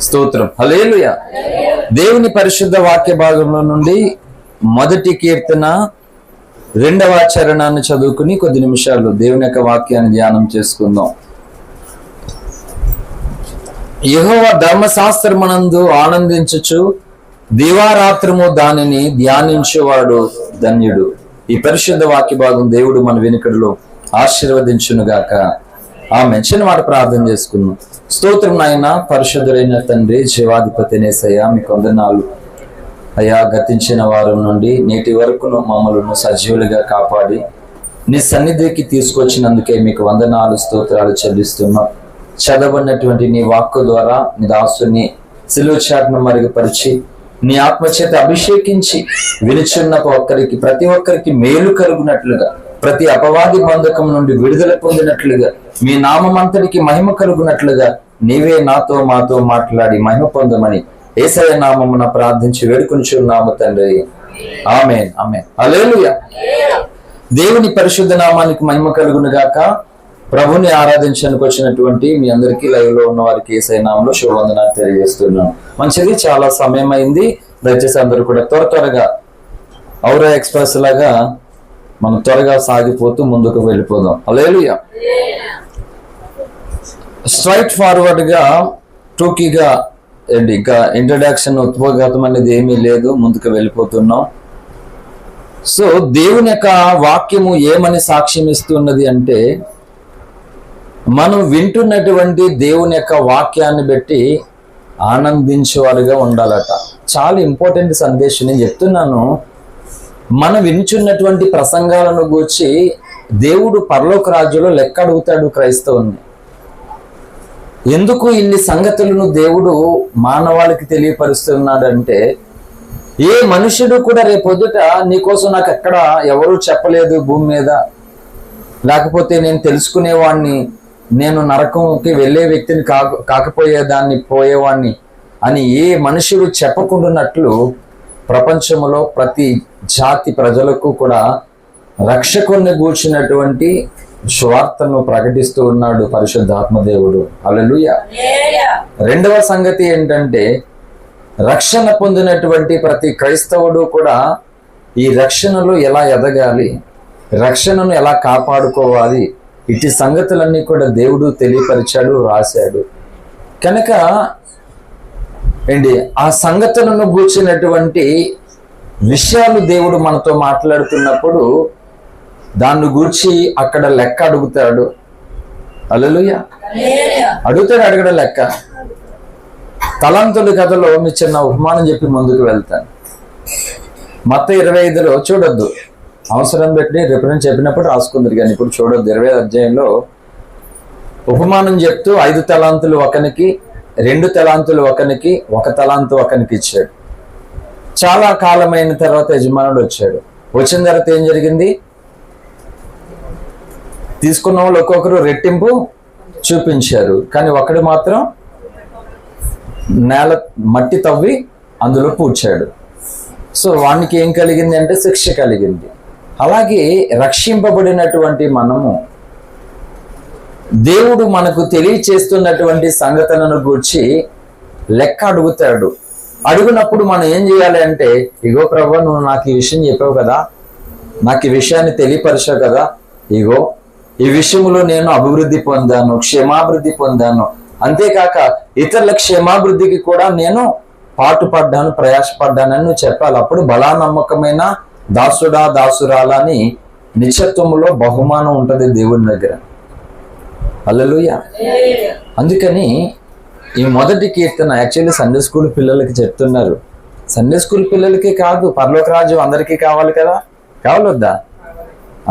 స్తోత్రం. హల్లెలూయా. దేవుని పరిశుద్ధ వాక్య భాగంలో నుండి మొదటి కీర్తన 2వ చరణాన్ని చదువుకుని కొద్ది నిమిషాలు దేవుని యొక్క వాక్యాన్ని ధ్యానం చేసుకుందాం. యెహోవా ధర్మశాస్త్రమునందు ఆనందించుచు దివారాత్రము దానిని ధ్యానించేవాడు ధన్యుడు. ఈ పరిశుద్ధ వాక్య భాగం దేవుడు మన వెనుకడిలో ఆశీర్వదించునుగాక. ఆమె చిన్న మాట ప్రార్థన చేసుకుందాం. స్తోత్రం నాయన, పరిశుద్ధులైన తండ్రి, జీవాధిపతి యేసయ్య, మీకు వందనాలు అయ్యా. గతించిన వారం నుండి నేటి వరకు మమ్మల్ని సజీవులుగా కాపాడి నీ సన్నిధికి తీసుకొచ్చినందుకే మీకు వందనాలు, స్తోత్రాలు చెల్లిస్తున్నాం. చదవనటువంటి నీ వాక్కు ద్వారా నీ దాసుని సిలువ చాటును మరుగుపరిచి నీ ఆత్మచేత అభిషేకించి వినిచున్న ప్రతి ఒక్కరికి మేలు కలుగునట్లుగా, ప్రతి అపవాది బంధకం నుండి విడుదల పొందినట్లుగా, మీ నామమంతటికి మహిమ కలుగునట్లుగా నీవే నాతో మాతో మాట్లాడి మహిమ పొందమని యేసయ్య నామమున ప్రార్థించి వేడుకొనిచున్నాము తండ్రి. ఆమేన్, ఆమేన్, హల్లెలూయా. దేవుని పరిశుద్ధ నామానికి మహిమ కలుగును గాక. ప్రభుని ఆరాధించడానికి వచ్చినటువంటి మీ అందరికీ లైవ్ లో ఉన్న వారికి యేసయ్య నామములో శుభవందనాలు తెలియజేస్తున్నాను. మంచిది, చాలా సమయం అయింది. దయచేసి అందరూ కూడా త్వరగా ఔరా ఎక్స్ప్రెస్ లాగా మనం త్వరగా సాగిపోతూ ముందుకు వెళ్ళిపోదాం. హల్లెలూయా. స్ట్రైట్ ఫార్వర్డ్ గా టూకీగా ఇంకా ఇంట్రడక్షన్ ఉద్భోగతం అనేది ఏమీ లేదు, ముందుకు వెళ్ళిపోతున్నాం. సో దేవుని యొక్క వాక్యము ఏమని సాక్ష్యం ఇస్తున్నది అంటే, మనం వింటున్నటువంటి దేవుని యొక్క వాక్యాన్ని బట్టి ఆనందించేవారుగా ఉండాలట. చాలా ఇంపార్టెంట్ సందేశం నేను చెప్తున్నాను. మనం వింటున్నటువంటి ప్రసంగాలను గూర్చి దేవుడు పరలోక రాజ్యంలో లెక్క అడుగుతాడు క్రైస్తవుని. ఎందుకు ఇన్ని సంగతులను దేవుడు మానవాళికి తెలియపరుస్తున్నాడంటే, ఏ మనుషుడు కూడా రేపొద్దుట నీకోసం నాకు ఎక్కడ ఎవరూ చెప్పలేదు భూమి మీద, లేకపోతే నేను తెలుసుకునేవాడిని, నేను నరకంకి వెళ్ళే వ్యక్తిని కాకపోయేదాన్ని పోయేవాడిని అని ఏ మనుషుడు చెప్పకుండానట్లు ప్రపంచంలో ప్రతి జాతి ప్రజలకు కూడా రక్షకుని గూర్చినటువంటి స్వార్థను ప్రకటిస్తూ ఉన్నాడు పరిశుద్ధాత్మదేవుడు. హల్లెలూయా. రెండవ సంగతి ఏంటంటే, రక్షణ పొందినటువంటి ప్రతి క్రైస్తవుడు కూడా ఈ రక్షణలో ఎలా ఎదగాలి, రక్షణను ఎలా కాపాడుకోవాలి, ఇటు సంగతులన్నీ కూడా దేవుడు తెలియపరిచాడు, రాశాడు. కనుక ఆ సంగతులను గూర్చినటువంటి విషయాలు దేవుడు మనతో మాట్లాడుతున్నప్పుడు దాన్ని గూర్చి అక్కడ లెక్క అడుగుతాడు. హల్లెలూయా. అడగడం లెక్క. తలాంతుల కథలో మీ చిన్న ఉపమానం చెప్పి ముందుకు వెళ్తాను. మత్తయి 25లో చూడొద్దు, అవసరం పెట్టి రిఫరెన్స్ చెప్పినప్పుడు రాసుకుందరు, కానీ ఇప్పుడు చూడొద్దు. 20వ అధ్యాయంలో ఉపమానం చెప్తూ 5 తలాంతులు ఒకనికి, 2 తలాంతులు ఒకనికి, 1 తలాంతు ఒకనికి ఇచ్చాడు. చాలా కాలమైన తర్వాత యజమానుడు వచ్చాడు. వచ్చిన తర్వాత ఏం జరిగింది? తీసుకున్న వాళ్ళు ఒక్కొక్కరు రెట్టింపు చూపించారు, కానీ ఒకడు మాత్రం మట్టి తవ్వి అందులో పూడ్చాడు. సో వానికి ఏం కలిగింది అంటే శిక్ష కలిగింది. అలాగే రక్షింపబడినటువంటి మనము దేవుడు మనకు తెలియచేస్తున్నటువంటి సంగతులను గూర్చి లెక్క అడుగుతాడు. అడుగునప్పుడు మనం ఏం చేయాలి అంటే, ఇగో ప్రభువా, నువ్వు నాకు ఈ విషయం చెప్పావు కదా, నాకు ఈ విషయాన్ని తెలియపరిచావు కదా, ఇగో ఈ విషయంలో నేను అభివృద్ధి పొందాను, క్షేమాభివృద్ధి పొందాను, అంతేకాక ఇతరుల క్షేమాభివృద్ధికి కూడా నేను పాటుపడ్డాను, ప్రయాసపడ్డానని నువ్వు చెప్పాలి. అప్పుడు బలా నమ్మకమైన దాసుడా దాసురాలా అని నిత్యత్వంలో బహుమానం ఉంటుంది దేవుని దగ్గర. హల్లెలూయా. అందుకని ఈ మొదటి కీర్తన యాక్చువల్లీ సండే స్కూల్ పిల్లలకి చెప్తున్నారు. సండే స్కూల్ పిల్లలకి కాదు, పరలోక రాజ్యం అందరికీ కావాలి కదా. కావాలొద్దా?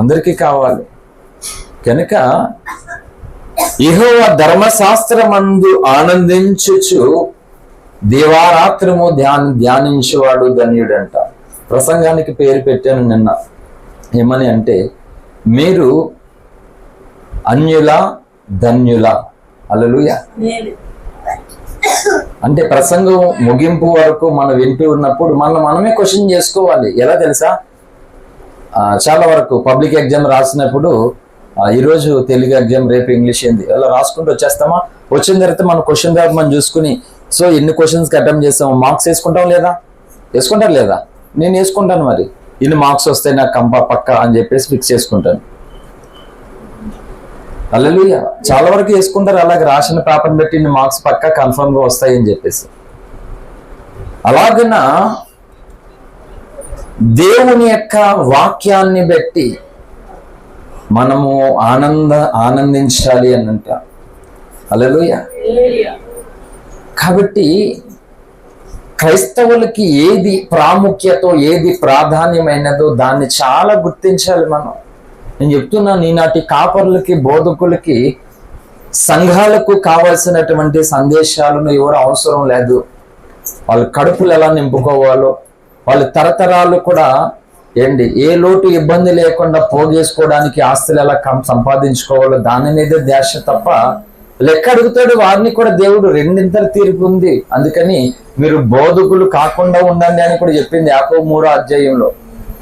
అందరికీ కావాలి. కనుక యెహోవా ధర్మశాస్త్రమందు ఆనందించుచు దివారాత్రము ధ్యానించేవాడు ధన్యుడంట. ప్రసంగానికి పేరు పెట్టాను నిన్న. ఏమని అంటే, మీరు అన్యుల ధన్యుల. హల్లెలూయా. అంటే ప్రసంగం ముగింపు వరకు మనం వింటూ ఉన్నప్పుడు మనమే క్వశ్చన్ చేసుకోవాలి. ఎలా తెలుసా? చాలా వరకు పబ్లిక్ ఎగ్జామ్ రాసినప్పుడు ఈరోజు తెలుగు ఎగ్జామ్, రేపు ఇంగ్లీష్, హిందీ అలా రాసుకుంటూ వచ్చేస్తామా? వచ్చిన తర్వాత మన క్వశ్చన్ పేపర్ మనం చూసుకుని సో ఎన్ని క్వశ్చన్స్కి అటెంప్ట్ చేస్తాం, మార్క్స్ వేసుకుంటాం లేదా? వేసుకుంటారు లేదా? నేను వేసుకుంటాను. మరి ఇన్ని మార్క్స్ వస్తే నాకు పక్క అని చెప్పేసి ఫిక్స్ చేసుకుంటాను. హల్లెలూయా. చాలా వరకు వేసుకుంటారు అలాగే, రాసిన పేపర్ పెట్టి ఇన్ని మార్క్స్ పక్కా కన్ఫర్మ్గా వస్తాయి అని చెప్పేసి. అలాగన దేవుని యొక్క వాక్యాన్ని బట్టి మనము ఆనందించాలి అని అంట. హల్లెలూయా. కాబట్టి క్రైస్తవులకి ఏది ప్రాముఖ్యత, ఏది ప్రాధాన్యమైనదో దాన్ని చాలా గుర్తించాలి మనం. నేను చెప్తున్నాను, ఈనాటి కాపర్లకి, బోధకులకి, సంఘాలకు కావాల్సినటువంటి సందేశాలను ఎవరు అవసరం లేదు. వాళ్ళ కడుపులు ఎలా నింపుకోవాలో, వాళ్ళ తరతరాలు కూడా ఏ లోటు ఇబ్బంది లేకుండా పోగేసుకోవడానికి ఆస్తులు ఎలా సంపాదించుకోవాలో దాని మీదే ధ్యాస తప్ప, లెక్క అడుగుతాడు వారిని కూడా దేవుడు రెండింతల తీర్పు ఉంది. అందుకని మీరు బోధకులు కాకుండా ఉండండి అని కూడా చెప్పింది యాకోబు 3వ అధ్యాయంలో.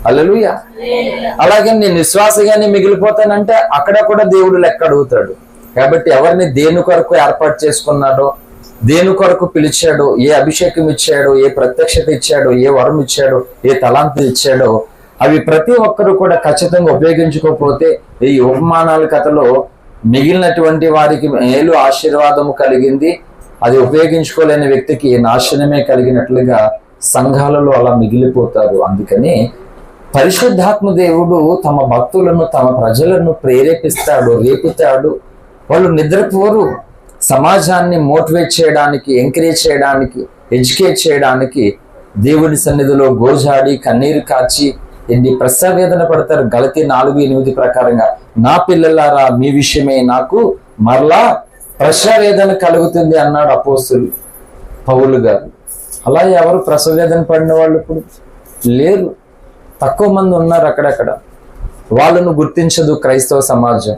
హల్లెలూయా. అలాగే నేను విశ్వాసగానే మిగిలిపోతానంటే అక్కడ కూడా దేవుడు లెక్క అడుగుతాడు. కాబట్టి ఎవరిని దేని కొరకు ఏర్పాటు చేసుకున్నాడో, దేని కొరకు పిలిచాడో, ఏ అభిషేకం ఇచ్చాడో, ఏ ప్రత్యక్షత ఇచ్చాడో, ఏ వరం ఇచ్చాడో, ఏ తలాంతులు ఇచ్చాడో అవి ప్రతి ఒక్కరు కూడా ఖచ్చితంగా ఉపయోగించుకోకపోతే ఈ ఉపమానాల కథలో మిగిలినటువంటి వారికి మేలు ఆశీర్వాదము కలిగింది, అది ఉపయోగించుకోలేని వ్యక్తికి నాశనమే కలిగినట్లుగా సంఘాలలో అలా మిగిలిపోతారు. అందుకని పరిశుద్ధాత్మ దేవుడు తమ భక్తులను, తమ ప్రజలను ప్రేరేపిస్తాడు, రేపుతాడు. వాళ్ళు నిద్రపోరు. సమాజాన్ని మోటివేట్ చేయడానికి, ఎంకరేజ్ చేయడానికి, ఎడ్యుకేట్ చేయడానికి దేవుని సన్నిధిలో గోజాడి కన్నీరు కాచి ఎన్ని ప్రసవేదన పడతారు. గలతీ 4:8 ప్రకారంగా, నా పిల్లలారా మీ విషయమే నాకు మరలా ప్రసవేదన కలుగుతుంది అన్నాడు అపోస్తలుడు పౌలు గారు. అలా ఎవరు ప్రసవేదన పడిన వాళ్ళు ఇప్పుడు లేరు, తక్కువ మంది ఉన్నారు అక్కడక్కడ. వాళ్ళను గుర్తించదు క్రైస్తవ సమాజం.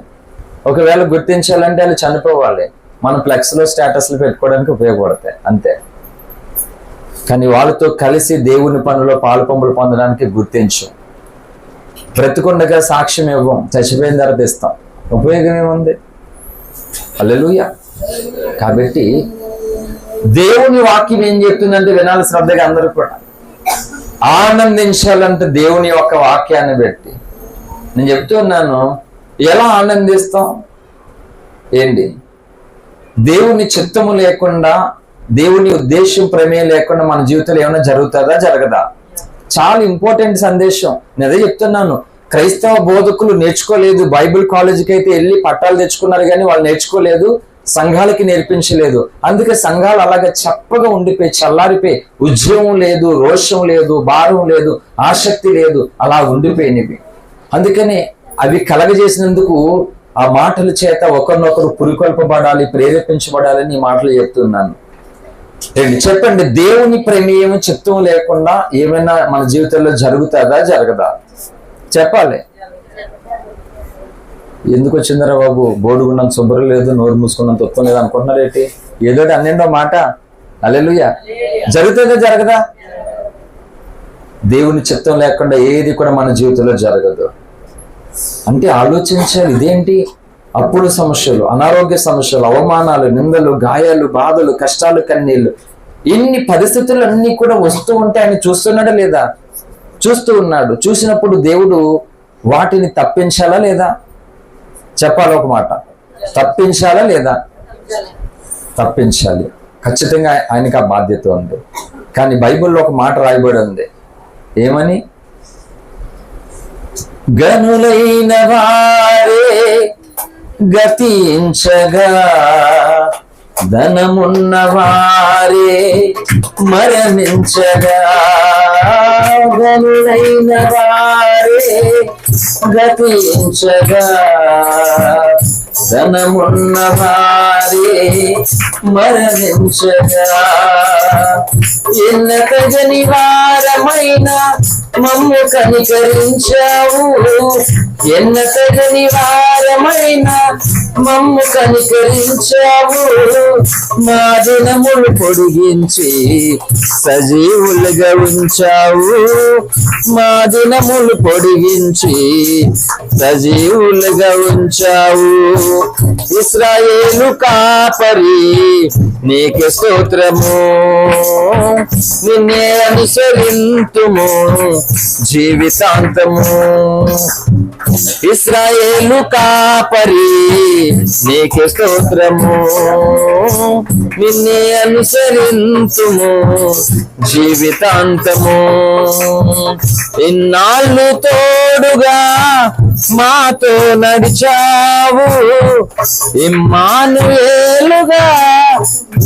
ఒకవేళ గుర్తించాలంటే వాళ్ళు చనిపోవాలి, మన ఫ్లెక్స్లో స్టేటస్లు పెట్టుకోవడానికి ఉపయోగపడతాయి అంతే. కానీ వాళ్ళతో కలిసి దేవుని పనులో పాలుపంపులు పొందడానికి గుర్తించు. బ్రతికుండగా సాక్ష్యం ఇవ్వం, చచ్చిపోయిన తర్వాత ఇస్తాం. ఉపయోగం ఏముంది? హల్లెలూయా. కాబట్టి దేవుని వాక్యం ఏం చెప్తుందంటే వినాలి శ్రద్ధగా అందరూ కూడా. ఆనందించాలంటే దేవుని యొక్క వాక్యాన్ని బట్టి. నేను చెప్తున్నాను, ఎలా ఆనందిస్తాం? దేవుని చిత్తము లేకుండా, దేవుని ఉద్దేశం ప్రమేయం లేకుండా మన జీవితంలో ఏమైనా జరుగుతుందా, జరగదా? చాలా ఇంపార్టెంట్ సందేశం. నేను అదే చెప్తున్నాను, క్రైస్తవ బోధకులు నేర్చుకోలేదు. బైబిల్ కాలేజీకి అయితే వెళ్ళి పట్టాలు తెచ్చుకున్నారు కానీ వాళ్ళు నేర్చుకోలేదు, సంఘాలకి నేర్పించలేదు. అందుకే సంఘాలు అలాగే చప్పగా ఉండిపోయి, చల్లారిపోయి, ఉద్యమం లేదు, రోషం లేదు, భారం లేదు, ఆసక్తి లేదు, అలా ఉండిపోయినవి. అందుకని అవి కలగజేసినందుకు ఆ మాటల చేత ఒకరినొకరు పురికొల్పబడాలి, ప్రేరేపించబడాలని ఈ మాటలు చెప్తున్నాను. చెప్పండి, దేవుని ప్రమేయం చిత్తం లేకుండా ఏమైనా మన జీవితంలో జరుగుతుందా, జరగదా? చెప్పాలి. ఎందుకు వచ్చిందరా బాబు, బోడుగున్నంత శుభ్రం లేదు, నోరు మూసుకున్నంత ఉత్తం లేదు అనుకుంటున్నారేంటి? ఏదోటి అన్నిండో మాట. హల్లెలూయా. జరుగుతుందా, జరగదా? దేవుని చిత్తం లేకుండా ఏది కూడా మన జీవితంలో జరగదు. అంటే ఆలోచించాలి. ఇదేంటి? అప్పుల సమస్యలు, అనారోగ్య సమస్యలు, అవమానాలు, నిందలు, గాయాలు, బాధలు, కష్టాలు, కన్నీళ్లు, ఇన్ని పరిస్థితులు అన్నీ కూడా వస్తూ ఉంటే ఆయన చూస్తున్నాడా లేదా? చూస్తూ ఉన్నాడు. చూసినప్పుడు దేవుడు వాటిని తప్పించాలా లేదా? చెప్పాలి ఒక మాట. తప్పించాలా లేదా? తప్పించాలి. ఖచ్చితంగా ఆయనకి ఆ బాధ్యత ఉంది. కానీ బైబిల్లో ఒక మాట రాయబడి ఉంది. ఏమని? గనులైన వారే గతించగా, ధనమున్న వారే మరణించగా, గనులైన వారే గతించగా, ధనమున్న వారే మరణించగా, ఎన్నతగని వారమైన మమ్ము కనికరించావు, ఎన్నతగని వారమైన మమ్ము కనికరించావు, మా దినములు పొడిగించి సజీవులుగా ఉంచావు, మా దినములు పొడిగించి సజీవులుగా ఉంచావు. ఇశ్రాయేలు కాపరి నీకే స్తోత్రము, నిన్నే అనుసరింతుము జీవితాంతము. ఇశ్రాయేలు కాపరి నీకే స్తోత్రము, నిన్నే అనుసరింతుము జీవితాంతము. ఇన్నాళ్ళు తోడుగా మాతో నడిచావు, ఇమ్మానుయేలుగా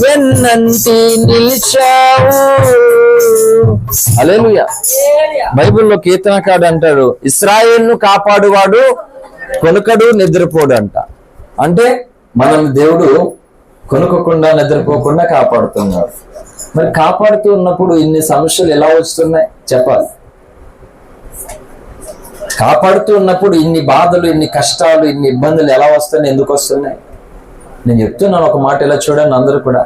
వెన్నంటి నిలిచావు. హల్లెలూయా. బైబిల్లో కీర్తనకారుడు అంటాడు, ఇశ్రాయేలును కాపాడువాడు కొనుకడు నిద్రపోడు అంట. అంటే మనల్ని దేవుడు కొనుక్కోకుండా నిద్రపోకుండా కాపాడుతున్నాడు. మరి కాపాడుతూ ఉన్నప్పుడు ఇన్ని సమస్యలు ఎలా వస్తున్నాయి చెప్పాలి. కాపాడుతూ ఉన్నప్పుడు ఇన్ని బాధలు, ఇన్ని కష్టాలు, ఇన్ని ఇబ్బందులు ఎలా వస్తున్నాయి, ఎందుకు వస్తున్నాయి? నేను చెప్తున్నాను ఒక మాట, ఇలా చూడండి అందరూ కూడా.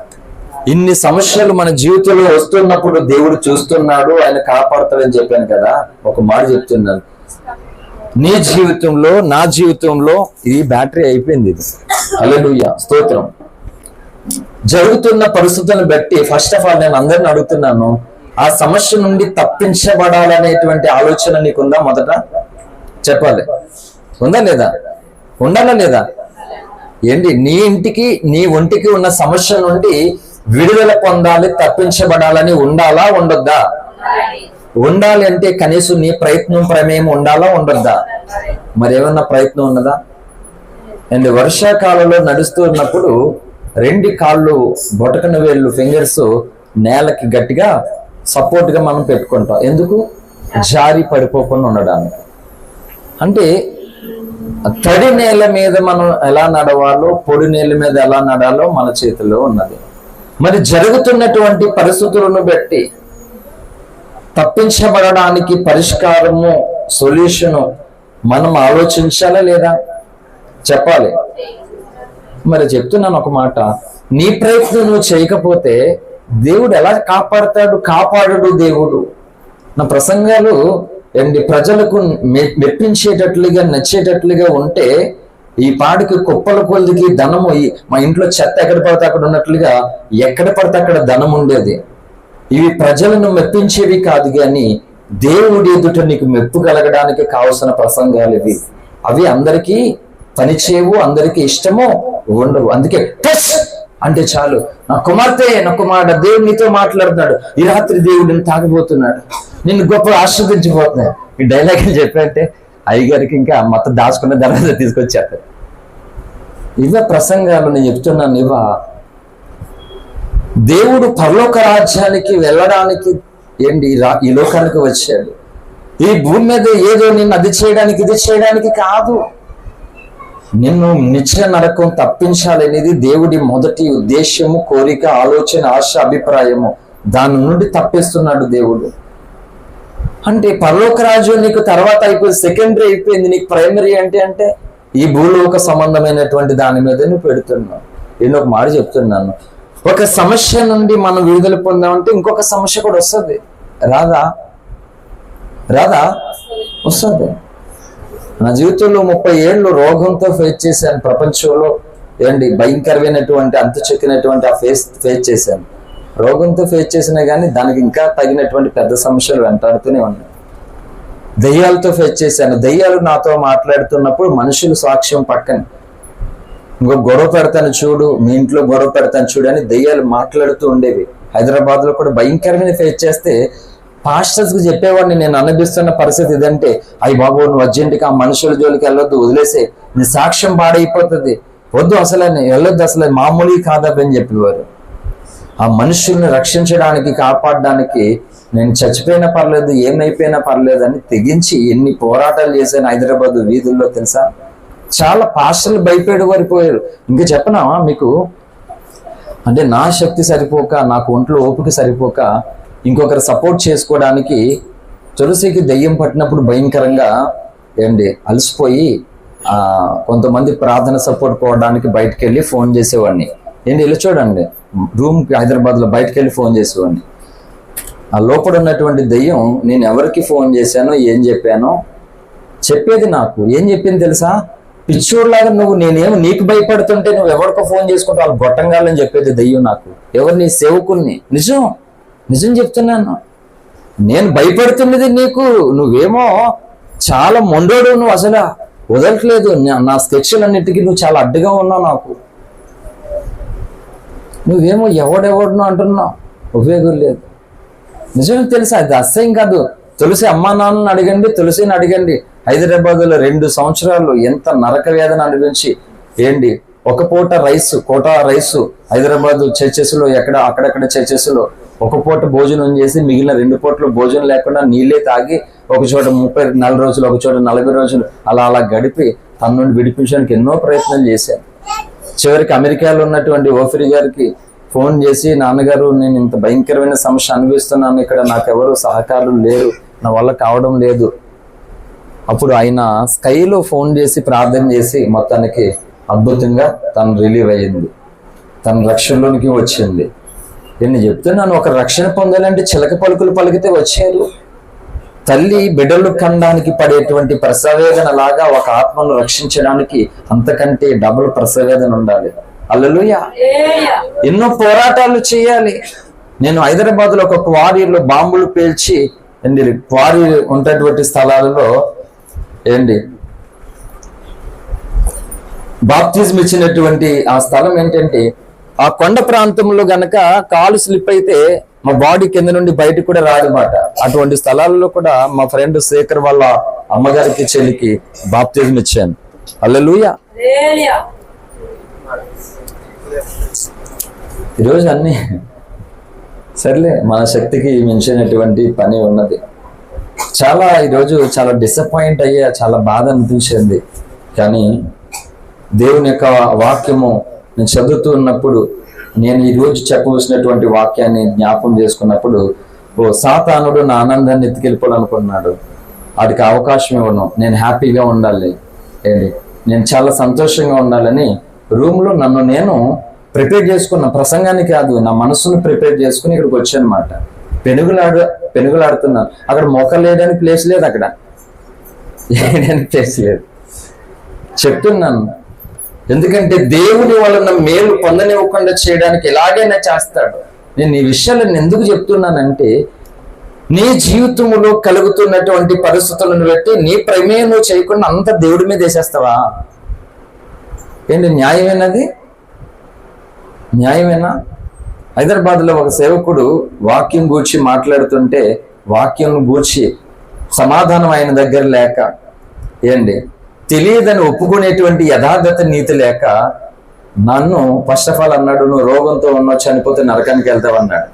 ఇన్ని సమస్యలు మన జీవితంలో వస్తున్నప్పుడు దేవుడు చూస్తున్నాడు, ఆయన కాపాడుతాడని చెప్పాను కదా. ఒక మాట చెప్తున్నాను, నీ జీవితంలో నా జీవితంలో ఈ బ్యాటరీ అయిపోయింది. ఇది హల్లెలూయా, స్తోత్రం. జరుగుతున్న పరిస్థితులను బట్టి ఫస్ట్ ఆఫ్ ఆల్ నేను అందరిని అడుగుతున్నాను, ఆ సమస్య నుండి తప్పించబడాలనేటువంటి ఆలోచన నీకుందా? మొదట చెప్పాలి, ఉందా లేదా? ఉండాలా లేదా? ఏంటి, నీ ఇంటికి నీ ఒంటికి ఉన్న సమస్య నుండి విడుదల పొందాలి, తప్పించబడాలని ఉండాలా ఉండొద్దా? ఉండాలి. అంటే కనీసం నీ ప్రయత్నం ప్రమేయం ఉండాలా ఉండొద్దా? మరేమన్నా ప్రయత్నం ఉన్నదా? అండ్ వర్షాకాలంలో నడుస్తూ ఉన్నప్పుడు 2 కాళ్ళు బొటకన వేళ్ళు ఫింగర్స్ నేలకి గట్టిగా సపోర్ట్ గా మనం పెట్టుకుంటాం. ఎందుకు? జారి పడిపోకుండా ఉండడానికి. అంటే తడి నేల మీద మనం ఎలా నడవాలో, పొడి నేల మీద ఎలా నడాలో మన చేతిలో ఉన్నది. మరి జరుగుతున్నటువంటి పరిస్థితులను బట్టి తప్పించబడడానికి పరిష్కారము, సొల్యూషను మనం ఆలోచించాలా లేదా? చెప్పాలి. మరి చెప్తున్నాను ఒక మాట, నీ ప్రయత్నం నువ్వు చేయకపోతే దేవుడు ఎలా కాపాడతాడు? కాపాడడు దేవుడు. నా ప్రసంగాలు ప్రజలకు మెప్పించేటట్లుగా, నచ్చేటట్లుగా ఉంటే ఈ పాడికి కుప్పల కొలిదికి ధనము, మా ఇంట్లో చెత్త ఎక్కడ పడితే అక్కడ ఉన్నట్లుగా ఎక్కడ పడితే అక్కడ ధనం ఉండేది. ఇవి ప్రజలను మెప్పించేవి కాదు, కానీ దేవుడి ఎదుట నీకు మెప్పు కలగడానికి కావలసిన ప్రసంగాలు ఇవి. అవి అందరికీ పనిచేయవు, అందరికీ ఇష్టమో ఉండవు. అందుకే టచ్ అంటే చాలు, నా కుమార్తె, నా కుమారుడు, దేవుడు నీతో మాట్లాడుతున్నాడు, ఈ రాత్రి దేవుడిని తాగబోతున్నాడు, నిన్ను గొప్ప ఆశీర్వదించబోతున్నాడు. ఈ డైలాగ్ చెప్పంటే అయ్యగారికి ఇంకా మొత్తం దాచుకున్న తర్వాత తీసుకొచ్చేస్తారు. ఇవే ప్రసంగాలు నేను చెప్తున్నాను. ఇవా దేవుడు పరలోక రాజ్యానికి వెళ్ళడానికి ఈ లోకానికి వచ్చాడు. ఈ భూమి మీద ఏదో నిన్ను అది చేయడానికి ఇది చేయడానికి కాదు, నిన్ను నిత్య నరకం తప్పించాలనేది దేవుడి మొదటి ఉద్దేశము, కోరిక, ఆలోచన, ఆశ, అభిప్రాయము. దాని నుండి తప్పిస్తున్నాడు దేవుడు. అంటే పరలోక రాజ్యం నీకు తర్వాత అయిపోయింది, సెకండరీ అయిపోయింది. నీకు ప్రైమరీ అంటే ఈ భూలోక సంబంధమైనటువంటి దాని మీద నువ్వు పెడుతున్నావు. నేను ఒక మాట చెప్తున్నాను, ఒక సమస్య నుండి మనం విడుదల పొందామంటే ఇంకొక సమస్య కూడా వస్తుంది. రాదా? వస్తుంది. నా జీవితంలో 30 ఏళ్ళు రోగంతో ఫేస్ చేశాను. ప్రపంచంలో భయంకరమైనటువంటి, అంతు చెక్కినటువంటి ఆ ఫేస్ చేశాను. రోగంతో ఫేస్ చేసినా కానీ దానికి ఇంకా తగినటువంటి పెద్ద సమస్యలు వెంటాడుతూనే ఉన్నాయి. దయ్యాలతో ఫేస్ చేశాను. దయ్యాలు నాతో మాట్లాడుతున్నప్పుడు మనుషులు సాక్ష్యం పక్కన, ఇంకో గొడవ పెడతాను చూడు, మీ ఇంట్లో గొడవ పెడతాను చూడు అని దయ్యాలు మాట్లాడుతూ ఉండేవి. హైదరాబాద్ లో కూడా భయంకరమైన ఫేస్ చేస్తే పాస్టర్స్ కి చెప్పేవాడిని, నేను అనిపిస్తున్న పరిస్థితి ఇదంటే, అయ్యి బాబు నువ్వు అర్జెంటుగా ఆ మనుషుల జోలికి వెళ్ళొద్దు, వదిలేసే, నీ సాక్ష్యం పాడైపోతుంది, వద్దు, అసలు వెళ్ళొద్దు, అసలు మామూలు కాదని చెప్పేవారు. ఆ మనుషుల్ని రక్షించడానికి, కాపాడడానికి నేను చచ్చిపోయినా పర్లేదు, ఏమైపోయినా పర్లేదు అని తెగించి ఎన్ని పోరాటాలు చేశాను హైదరాబాద్ వీధుల్లో తెలుసా. చాలా పాస్టర్లు భయపడి వారిపోయారు. ఇంకా చెప్పనా మీకు, అంటే నా శక్తి సరిపోక, నాకు ఒంట్లో ఓపిక సరిపోక ఇంకొకరు సపోర్ట్ చేసుకోవడానికి, తులసికి దయ్యం పట్టినప్పుడు భయంకరంగా ఏంటి అలసిపోయి కొంతమంది ప్రార్థన సపోర్ట్ కోవడానికి బయటకు వెళ్ళి ఫోన్ చేసేవాడిని. ఏంటి ఇలా చూడండి, రూమ్కి హైదరాబాద్లో బయటకు వెళ్ళి ఫోన్ చేసేవాడిని. ఆ లోపల ఉన్నటువంటి దెయ్యం నేను ఎవరికి ఫోన్ చేశానో ఏం చెప్పానో చెప్పేది. నాకు ఏం చెప్పింది తెలుసా? పిచ్చోడ్లాగా నువ్వు నేనేమో నీకు భయపడుతుంటే నువ్వు ఎవరికో ఫోన్ చేసుకుంటే వాళ్ళు గొట్టంగాలని చెప్పేది దెయ్యం నాకు. ఎవరు? నీ సేవకుల్ని. నిజం చెప్తున్నాను. నేను భయపడుతున్నది నీకు, నువ్వేమో చాలా మొండోడు, నువ్వు అసలు వదలట్లేదు. నా స్కెచ్లన్నిటికీ నువ్వు చాలా అడ్డుగా ఉన్నావు నాకు. నువ్వేమో ఎవడెవడును అంటున్నావు, ఉపయోగం లేదు. నిజమే తెలుసా? అది అసహ్యం కాదు. తులసి అమ్మా నాన్నని అడగండి, తులసిని అడగండి. హైదరాబాద్లో 2 సంవత్సరాలు ఎంత నరక వేదన అనిపించి ఏంటి ఒక పూట కోటా రైసు హైదరాబాద్ చర్చెస్లో అక్కడక్కడ చర్చెస్లో ఒక పూట భోజనం చేసి మిగిలిన 2 పూటలు భోజనం లేకుండా నీళ్ళే తాగి ఒక చోట 30-40 రోజులు, ఒక చోట 40 రోజులు అలా గడిపి తన నుండి విడిపించడానికి ఎన్నో ప్రయత్నాలు చేశాను. చివరికి అమెరికాలో ఉన్నటువంటి ఓఫిరి గారికి ఫోన్ చేసి, నాన్నగారు నేను ఇంత భయంకరమైన సమస్య అనుభవిస్తున్నాను, ఇక్కడ నాకెవరు సహకారులు లేరు, నా వల్ల కావడం లేదు. అప్పుడు ఆయన స్కైలో ఫోన్ చేసి ప్రార్థన చేసి మొత్తానికి అద్భుతంగా తను రిలీవ్ అయ్యింది, తన రక్షణలోనికి వచ్చింది. నేను చెప్తున్నాను, ఒక రక్షణ పొందాలంటే చిలక పలుకులు పలికితే వచ్చారు. తల్లి బిడ్డలు కనడానికి పడేటువంటి ప్రసవేదన లాగా ఒక ఆత్మను రక్షించడానికి అంతకంటే డబుల్ ప్రసవేదన ఉండాలి. హల్లెలూయా. ఎన్నో పోరాటాలు చేయాలి. నేను హైదరాబాద్లో ఒక క్వారీలో బాంబులు పేల్చి క్వారీ ఉన్నటువంటి స్థలాలలో బాప్తిజం ఇచ్చినటువంటి ఆ స్థలం ఏంటంటే, ఆ కొండ ప్రాంతంలో గనక కాలు స్లిప్ అయితే మా బాడీ కింద నుండి బయటకు కూడా రాదన్నమాట. అటువంటి స్థలాల్లో కూడా మా ఫ్రెండ్ శేఖర్ వాళ్ళ అమ్మగారికి చెల్లికి బాప్తిజం ఇచ్చాను. హల్లెలూయా. ఈరోజు అన్ని సర్లే, మన శక్తికి మించినటువంటి పని ఉన్నది. ఈరోజు చాలా డిసప్పాయింట్ అయ్యా, చాలా బాధ అనిపించింది. కానీ దేవుని యొక్క వాక్యము నేను చదువుతూ ఉన్నప్పుడు, నేను ఈరోజు చెప్పవలసినటువంటి వాక్యాన్ని జ్ఞాపం చేసుకున్నప్పుడు, సాతానుడు నా ఆనందాన్ని ఎత్తుకెళ్ళిపోవాలనుకున్నాడు. వాడికి అవకాశం ఇవ్వను, నేను హ్యాపీగా ఉండాలి, నేను చాలా సంతోషంగా ఉండాలని రూమ్లో నన్ను నేను ప్రిపేర్ చేసుకున్న, ప్రసంగానికి కాదు, నా మనసును ప్రిపేర్ చేసుకుని ఇక్కడికి వచ్చానమాట. పెనుగులాడుతున్నాను. అక్కడ మొక్కలు వేయడానికి ప్లేస్ లేదు, అక్కడ వేయడానికి ప్లేస్ లేదు. చెప్తున్నాను, ఎందుకంటే దేవుని వలన మేలు పొందనివ్వకుండా చేయడానికి ఎలాగైనా చేస్తాడు. నేను ఈ విషయాలను ఎందుకు చెప్తున్నానంటే, నీ జీవితంలో కలుగుతున్నటువంటి పరిస్థితులను బట్టి నీ ప్రమేయం నువ్వు చేయకుండా అంత దేవుడి మీద వేసేస్తావా? న్యాయమేనది? న్యాయమేనా? హైదరాబాద్లో ఒక సేవకుడు వాక్యం గూర్చి మాట్లాడుతుంటే, వాక్యం గూర్చి సమాధానం ఆయన దగ్గర లేక, తెలియదని ఒప్పుకునేటువంటి యథార్థత నీతి లేక, నన్ను ఫస్ట్ ఆఫ్ ఆల్ అన్నాడు, నువ్వు రోగంతో ఉన్నావు, చనిపోతే నరకానికి వెళ్తావు అన్నాడు.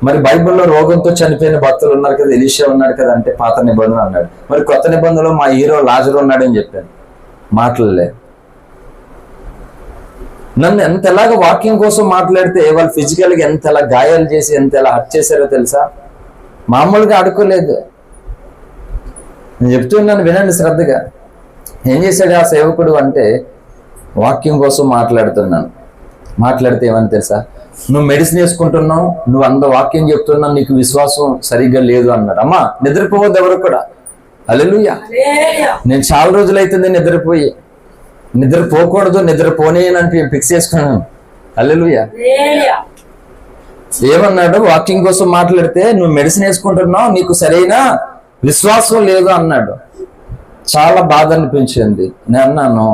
మరి బైబిల్లో రోగంతో చనిపోయిన భక్తులు ఉన్నారు కదా, ఎలీషా ఉన్నాడు కదా అంటే పాత నిబంధన అన్నాడు. మరి కొత్త నిబంధనలో మా హీరో లాజరు ఉన్నాడని చెప్పాను. మాట్లాడలే. నన్ను ఎంతలాగా వాక్యం కోసం మాట్లాడితే వాళ్ళు ఫిజికల్గా ఎంతలా గాయాలు చేసి ఎంతలా హర్ట్ చేశారో తెలుసా? మామూలుగా ఆడుకోలేదు. నేను చెప్తున్నాను, వినండి శ్రద్ధగా. ఏం చేశాడు ఆ సేవకుడు అంటే, వాక్యం కోసం మాట్లాడితే ఏమని తెలుసా? నువ్వు మెడిసిన్ వేసుకుంటున్నావు, నువ్వు అంత వాక్యం చెప్తున్నావు, నీకు విశ్వాసం సరిగ్గా లేదు అన్నాడు. అమ్మా, నిద్రపోవద్దు ఎవరు కూడా. హల్లెలూయా. నేను చాలా రోజులైతుంది నిద్రపోకూడదు, నిద్రపోనేనంటే ఫిక్స్ చేసుకున్నాను. హల్లెలూయా. ఏమన్నాడు? వాక్యం కోసం మాట్లాడితే నువ్వు మెడిసిన్ వేసుకుంటున్నావు, నీకు సరైన విశ్వాసం లేదు అన్నాడు. చాలా బాధ అనిపించింది. నేను అన్నాను,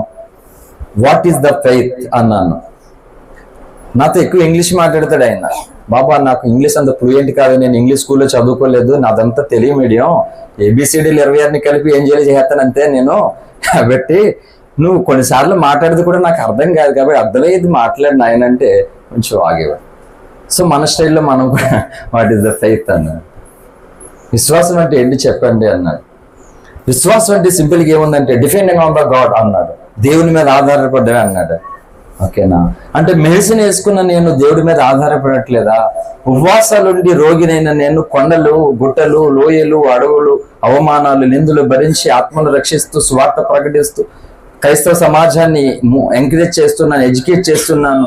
వాట్ ఈస్ ద ఫెయిత్ అన్నాను. నాతో ఎక్కువ ఇంగ్లీష్ మాట్లాడతాడు ఆయన. బాబా, నాకు ఇంగ్లీష్ అంత ఫ్లూయెంట్ కాదు, నేను ఇంగ్లీష్ స్కూల్లో చదువుకోలేదు, నాదంతా తెలుగు మీడియం, ABCDలు 26ని కలిపి ఏం చేస్తానంతే నేను. కాబట్టి నువ్వు కొన్నిసార్లు మాట్లాడితే కూడా నాకు అర్థం కాదు, కాబట్టి అర్థమయ్యేది మాట్లాడిన ఆయన అంటే కొంచెం ఆగేవాడు. సో మన స్టైల్లో మనం కూడా వాట్ ఈస్ ద ఫెయిత్ అన్నాడు. విశ్వాసం అంటే ఏంటి చెప్పండి అన్నాడు. విశ్వాసం అంటే సింపుల్గా ఏముందంటే డిపెండింగ్ ఆన్ ద గాడ్ అన్నాడు. దేవుని మీద ఆధారపడ్డా అన్నాడు. ఓకేనా? అంటే మెడిసిన్ వేసుకున్న నేను దేవుడి మీద ఆధారపడట్లేదా? ఉపవాసాలుండి రోగినైన నేను కొండలు, గుట్టలు, లోయలు, అడవులు, అవమానాలు, నిందులు భరించి ఆత్మను రక్షిస్తూ సువార్త ప్రకటిస్తూ క్రైస్తవ సమాజాన్ని ఎంకరేజ్ చేస్తున్నాను, ఎడ్యుకేట్ చేస్తున్నాను,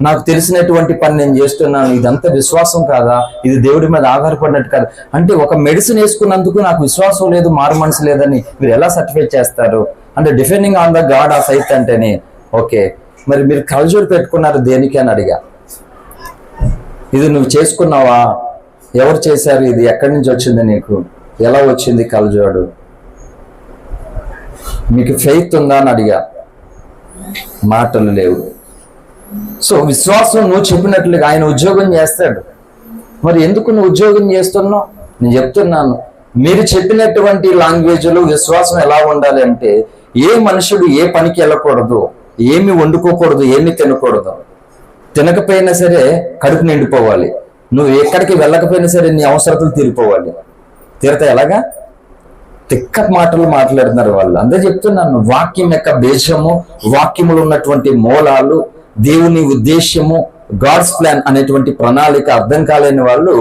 నాకు తెలిసినటువంటి పని నేను చేస్తున్నాను. ఇదంతా విశ్వాసం కాదా? ఇది దేవుడి మీద ఆధారపడినట్టు కాదు. అంటే ఒక మెడిసిన్ వేసుకున్నందుకు నాకు విశ్వాసం లేదు, మారు మనసు లేదని మీరు ఎలా సర్టిఫై చేస్తారు? అంటే depending on the God of faith అంటేనే. ఓకే, మరి మీరు కలజోడు పెట్టుకున్నారు దేనికి అని అడిగా. ఇది నువ్వు చేసుకున్నావా? ఎవరు చేశారు? ఇది ఎక్కడి నుంచి వచ్చింది? నీకు ఎలా వచ్చింది కలజోడు? మీకు ఫెయిత్ ఉందా అని అడిగా. మాటలు లేవు. సో విశ్వాసం నువ్వు చెప్పినట్లుగా ఆయన ఉద్యోగం చేస్తాడు. మరి ఎందుకు నువ్వు ఉద్యోగం చేస్తున్నావు? నేను చెప్తున్నాను, మీరు చెప్పినటువంటి లాంగ్వేజ్లో విశ్వాసం ఎలా ఉండాలి అంటే, ఏ మనుషుడు ఏ పనికి వెళ్ళకూడదు, ఏమి వండుకోకూడదు, ఏమి తినకూడదు. తినకపోయినా సరే కడుపు నిండిపోవాలి. నువ్వు ఎక్కడికి వెళ్ళకపోయినా సరే నీ అవసరతలు తీరిపోవాలి. తీరత ఎలాగా? తిక్క మాటలు మాట్లాడుతున్నారు వాళ్ళు. అంతే చెప్తున్నాను, వాక్యం యొక్క బీజము, వాక్యములు ఉన్నటువంటి మూలాలు, దేవుని ఉద్దేశ్యము, గాడ్స్ ప్లాన్ అనేటువంటి ప్రణాళిక అర్థం కాలేని వాళ్ళు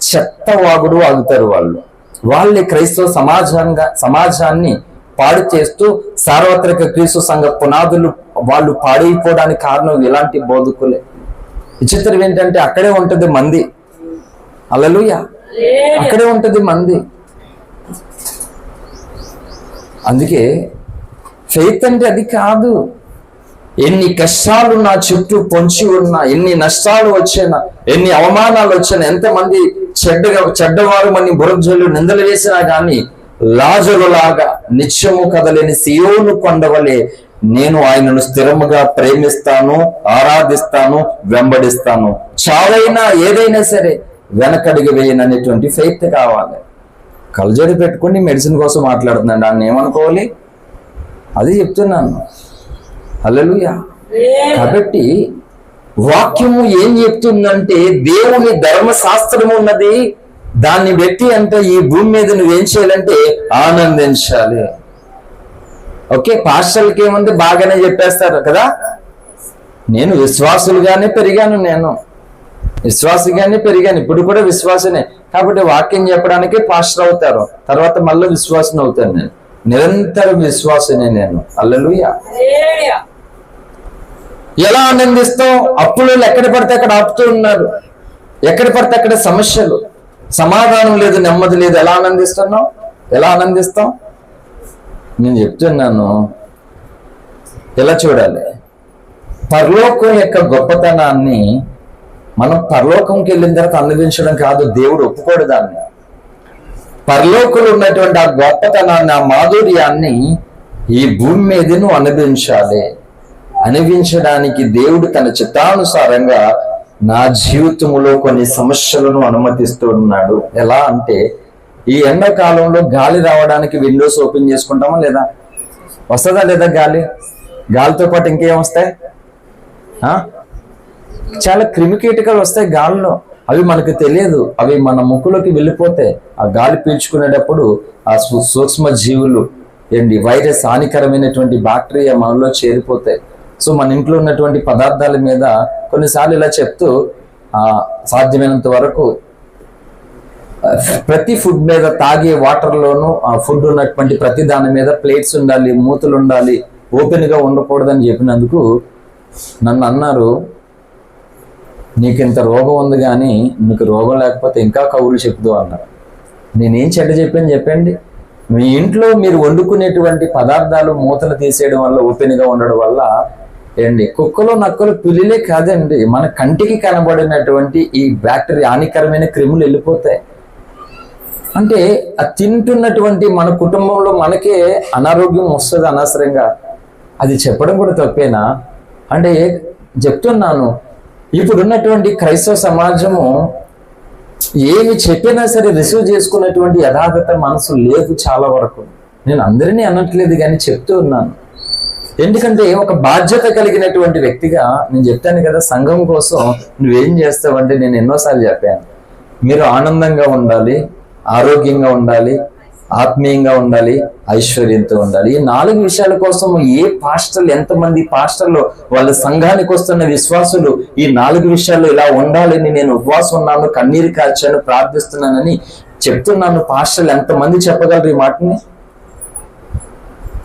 చెత్త వాగుడు ఆగుతారు. వాళ్ళే క్రైస్తవ సమాజాన్ని పాడు చేస్తూ సార్వత్రిక క్రీస్తు సంఘ పునాదులు వాళ్ళు పాడైపోవడానికి కారణం ఇలాంటి బోధకులే. విచిత్రం ఏంటంటే అక్కడే ఉంటది మంది. హల్లెలూయా, అక్కడే ఉంటది మంది. అందుకే ఫెయిత్ అంటే అది కాదు. ఎన్ని కష్టాలు నా చుట్టూ పొంచి ఉన్నా, ఎన్ని నష్టాలు వచ్చినా, ఎన్ని అవమానాలు వచ్చినా, ఎంతమంది చెడ్డవారు మన బురజలు నిందలు వేసినా కానీ లాజరులాగా నిత్యము కదలేని సియోను కొండవలే నేను ఆయనను స్థిరముగా ప్రేమిస్తాను, ఆరాధిస్తాను, వెంబడిస్తాను. చావైనా ఏదైనా సరే వెనకడిగి వేయననేటువంటి ఫెయిత్ కావాలి. కలజడి పెట్టుకుని మెడిసిన్ కోసం మాట్లాడుతున్నాడు, దాన్ని ఏమనుకోవాలి? అది చెప్తున్నాను. హల్లెలూయా. కాబట్టి వాక్యము ఏం చెప్తుందంటే, దేవుని ధర్మశాస్త్రము ఉన్నది, దాన్ని బట్టి అంటే ఈ భూమి మీద నువ్వేం చేయాలంటే ఆనందించాలి. ఓకే, పాస్టర్లకి ఏముంది, బాగానే చెప్పేస్తారు కదా. నేను విశ్వాసులుగానే పెరిగాను, ఇప్పుడు కూడా విశ్వాసనే. కాబట్టి వాక్యం చెప్పడానికి పాస్టర్ అవుతారు, తర్వాత మళ్ళీ విశ్వాసం అవుతాను. నేను నిరంతరం విశ్వాసనే నేను. హల్లెలూయా. ఎలా ఆనందిస్తాం? అప్పులు ఎక్కడ పడితే అక్కడ ఆపుతూ ఉన్నారు, ఎక్కడ పడితే అక్కడ సమస్యలు, సమాధానం లేదు, నెమ్మది లేదు. ఎలా ఆనందిస్తాం? నేను చెప్తున్నాను, ఎలా చూడాలి? పరలోకం యొక్క గొప్పతనాన్ని మనం పరలోకంకి వెళ్ళిన తర్వాత అనుభవించడం కాదు, దేవుడు ఒప్పుకోడు దాన్ని. పరలోకంలో ఉన్నటువంటి ఆ గొప్పతనాన్ని, ఆ మాధుర్యాన్ని ఈ భూమి మీద నువ్వు అనుభవించాలి. అనుభవించడానికి దేవుడు తన చిత్తానుసారంగా నా జీవితంలో కొన్ని సమస్యలను అనుమతిస్తూ ఉన్నాడు. ఎలా అంటే, ఈ ఎండాకాలంలో గాలి రావడానికి విండోస్ ఓపెన్ చేసుకుంటామా లేదా? వస్తుందా లేదా? గాలితో పాటు ఇంకేం వస్తాయి? చాలా క్రిమికీటకాలు వస్తాయి గాలిలో. అవి మనకు తెలియదు, అవి మన ముక్కులోకి వెళ్ళిపోతాయి. ఆ గాలి పీల్చుకునేటప్పుడు ఆ సూక్ష్మ జీవులు వైరస్, హానికరమైనటువంటి బ్యాక్టీరియా మనలో చేరిపోతాయి. సో మన ఇంట్లో ఉన్నటువంటి పదార్థాల మీద కొన్నిసార్లు ఇలా చెప్తూ, సాధ్యమైనంత వరకు ప్రతి ఫుడ్ మీద, తాగే వాటర్లోనూ ఆ ఫుడ్ ఉన్నటువంటి ప్రతి దాని మీద ప్లేట్స్ ఉండాలి, మూతలు ఉండాలి, ఓపెన్గా ఉండకూడదని చెప్పినందుకు నన్ను అన్నారు, నీకు ఇంత రోగం ఉంది కానీ నీకు రోగం లేకపోతే ఇంకా కబుర్లు చెప్తూ అన్నారు. నేనేం చెప్పండి. మీ ఇంట్లో మీరు వండుకునేటువంటి పదార్థాలు మూతలు తీసేయడం వల్ల, ఓపెన్గా ఉండడం వల్ల కుక్కలు, నక్కలు, పిల్లిలే కాదండి, మన కంటికి కనబడినటువంటి ఈ బ్యాక్టీరియా, హానికరమైన క్రిములు వెళ్ళిపోతాయి. అంటే ఆ తింటున్నటువంటి మన కుటుంబంలో మనకే అనారోగ్యం వస్తుంది అనవసరంగా. అది చెప్పడం కూడా తప్పేనా? అంటే చెప్తున్నాను, ఇప్పుడున్నటువంటి క్రైస్తవ సమాజము ఏమి చెప్పినా సరే రిసీవ్ చేసుకున్నటువంటి యథార్థత మనసు లేదు చాలా వరకు. నేను అందరినీ అనట్లేదు కానీ చెప్తూ ఉన్నాను. ఎందుకంటే ఒక బాధ్యత కలిగినటువంటి వ్యక్తిగా నేను చెప్తాను కదా, సంఘం కోసం నువ్వేం చేస్తావంటే, నేను ఎన్నోసార్లు చెప్పాను, మీరు ఆనందంగా ఉండాలి, ఆరోగ్యంగా ఉండాలి, ఆత్మీయంగా ఉండాలి, ఐశ్వర్యంతో ఉండాలి. ఈ 4 విషయాల కోసం ఏ పాస్టర్లు, ఎంతమంది పాస్టర్లు వాళ్ళ సంఘానికి వస్తున్న విశ్వాసులు ఈ 4 విషయాలు ఇలా ఉండాలని నేను ఉపవాసం ఉన్నాను, కన్నీరు కార్చాను, ప్రార్థిస్తున్నానని చెప్తున్నాను. పాస్టర్లు ఎంతమంది చెప్పగలరు ఈ మాటని?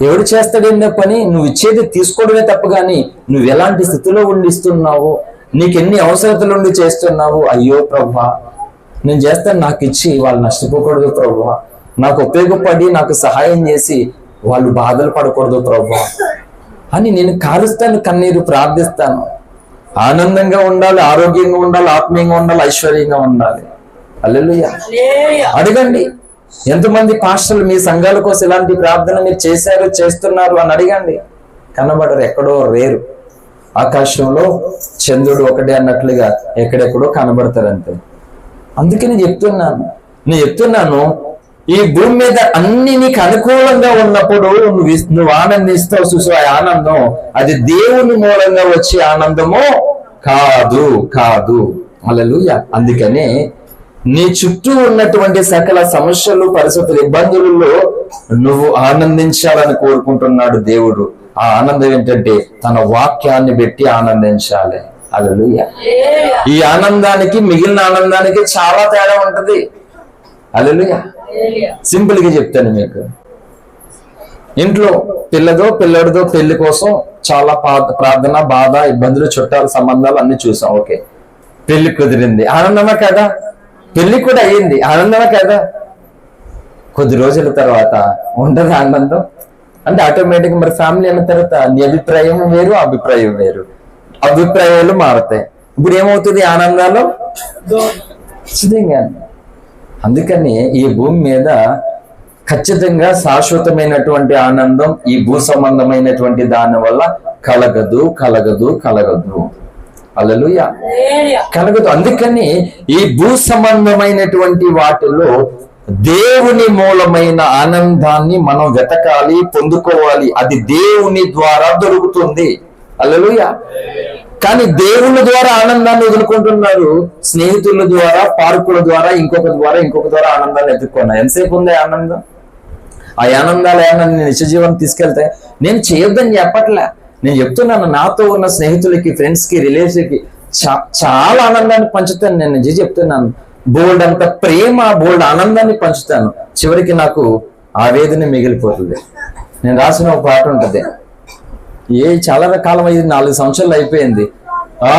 ఎవడు చేస్తాడేందో పని? నువ్వు ఇచ్చేది తీసుకోవడమే తప్ప కానీ నువ్వు ఎలాంటి స్థితిలో ఉండిస్తున్నావు, నీకెన్ని అవసరతలు ఉండి చేస్తున్నావు. అయ్యో ప్రభువా, నేను చేస్తాను, నాకు ఇచ్చి వాళ్ళు నష్టపోకూడదు ప్రభువా, నాకు ఉపయోగపడి నాకు సహాయం చేసి వాళ్ళు బాధలు పడకూడదు ప్రభువా అని నేను కారుస్తాను, కన్నీరు ప్రార్థిస్తాను. ఆనందంగా ఉండాలి, ఆరోగ్యంగా ఉండాలి, ఆత్మీయంగా ఉండాలి, ఐశ్వర్యంగా ఉండాలి. హల్లెలూయా. అడగండి, ఎంతమంది పాస్టర్లు మీ సంఘాల కోసం ఇలాంటి ప్రార్థన మీరు చేశారు, చేస్తున్నారు అని అడగండి. కనబడరు, ఎక్కడో రేరు. ఆకాశంలో చంద్రుడు ఒకటే అన్నట్లుగా ఎక్కడెక్కడో కనబడతారు అంతే. అందుకే నేను చెప్తున్నాను ఈ భూమి మీద అన్ని నీకు అనుకూలంగా ఉన్నప్పుడు నువ్వు ఆనందిస్తావు. చూసు, ఆ ఆనందం అది దేవుని మూలంగా వచ్చే ఆనందమో కాదు. హల్లెలూయా. అందుకనే నీ చుట్టూ ఉన్నటువంటి సకల సమస్యలు, పరిస్థితులు, ఇబ్బందులలో నువ్వు ఆనందించాలని కోరుకుంటున్నాడు దేవుడు. ఆ ఆనందం ఏంటంటే తన వాక్యాన్ని పెట్టి ఆనందించాలి. హల్లెలూయా. ఈ ఆనందానికి మిగిలిన ఆనందానికి చాలా తేడా ఉంటది. హల్లెలూయా. సింపుల్ గా చెప్తాను మీకు. ఇంట్లో పిల్లడిదో పెళ్లి కోసం చాలా ప్రార్థన, బాధ, ఇబ్బందులు, చుట్టాలు, సంబంధాలు అన్ని చూసాం. ఓకే, పెళ్లి కుదిరింది, ఆనందమా కదా? పెళ్లి కూడా అయ్యింది, ఆనందమా కదా? కొద్ది రోజుల తర్వాత ఉండదు ఆనందం. అంటే ఆటోమేటిక్ మరి ఫ్యామిలీ అన్న తర్వాత నీ అభిప్రాయం వేరు, అభిప్రాయం వేరు, అభిప్రాయాలు మారుతాయి. ఇప్పుడు ఏమవుతుంది? ఆనందాలు. అందుకని ఈ భూమి మీద ఖచ్చితంగా శాశ్వతమైనటువంటి ఆనందం ఈ భూ సంబంధమైనటువంటి దాని వల్ల కలగదు. హల్లెలూయా. కలగదు. అందుకని ఈ భూ సంబంధమైనటువంటి వాటిలో దేవుని మూలమైన ఆనందాన్ని మనం వెతకాలి, పొందుకోవాలి. అది దేవుని ద్వారా దొరుకుతుంది. హల్లెలూయా. కానీ దేవుళ్ళ ద్వారా ఆనందాన్ని వదులుకుంటున్నారు. స్నేహితుల ద్వారా, పార్కుల ద్వారా, ఇంకొక ద్వారా ఆనందాన్ని ఎత్తుకున్నారు. ఎంతసేపు ఉంది ఆనందం? ఆ ఆనందాలు ఏమన్నా నిత్య జీవనం తీసుకెళ్తే నేను చేయొద్దని చెప్పట్లే. నేను చెప్తున్నాను, నాతో ఉన్న స్నేహితులకి, ఫ్రెండ్స్ కి, రిలేటివ్స్ కి చాలా ఆనందాన్ని పంచుతాను. నేను నిజం చెప్తున్నాను. బోల్డ్ అంత ప్రేమ, బోల్డ్ ఆనందాన్ని పంచుతాను. చివరికి నాకు ఆవేదన మిగిలిపోతుంది. నేను రాసిన ఒక పాట ఉంటది, చాలా కాలం అయింది, 4 సంవత్సరాలు అయిపోయింది.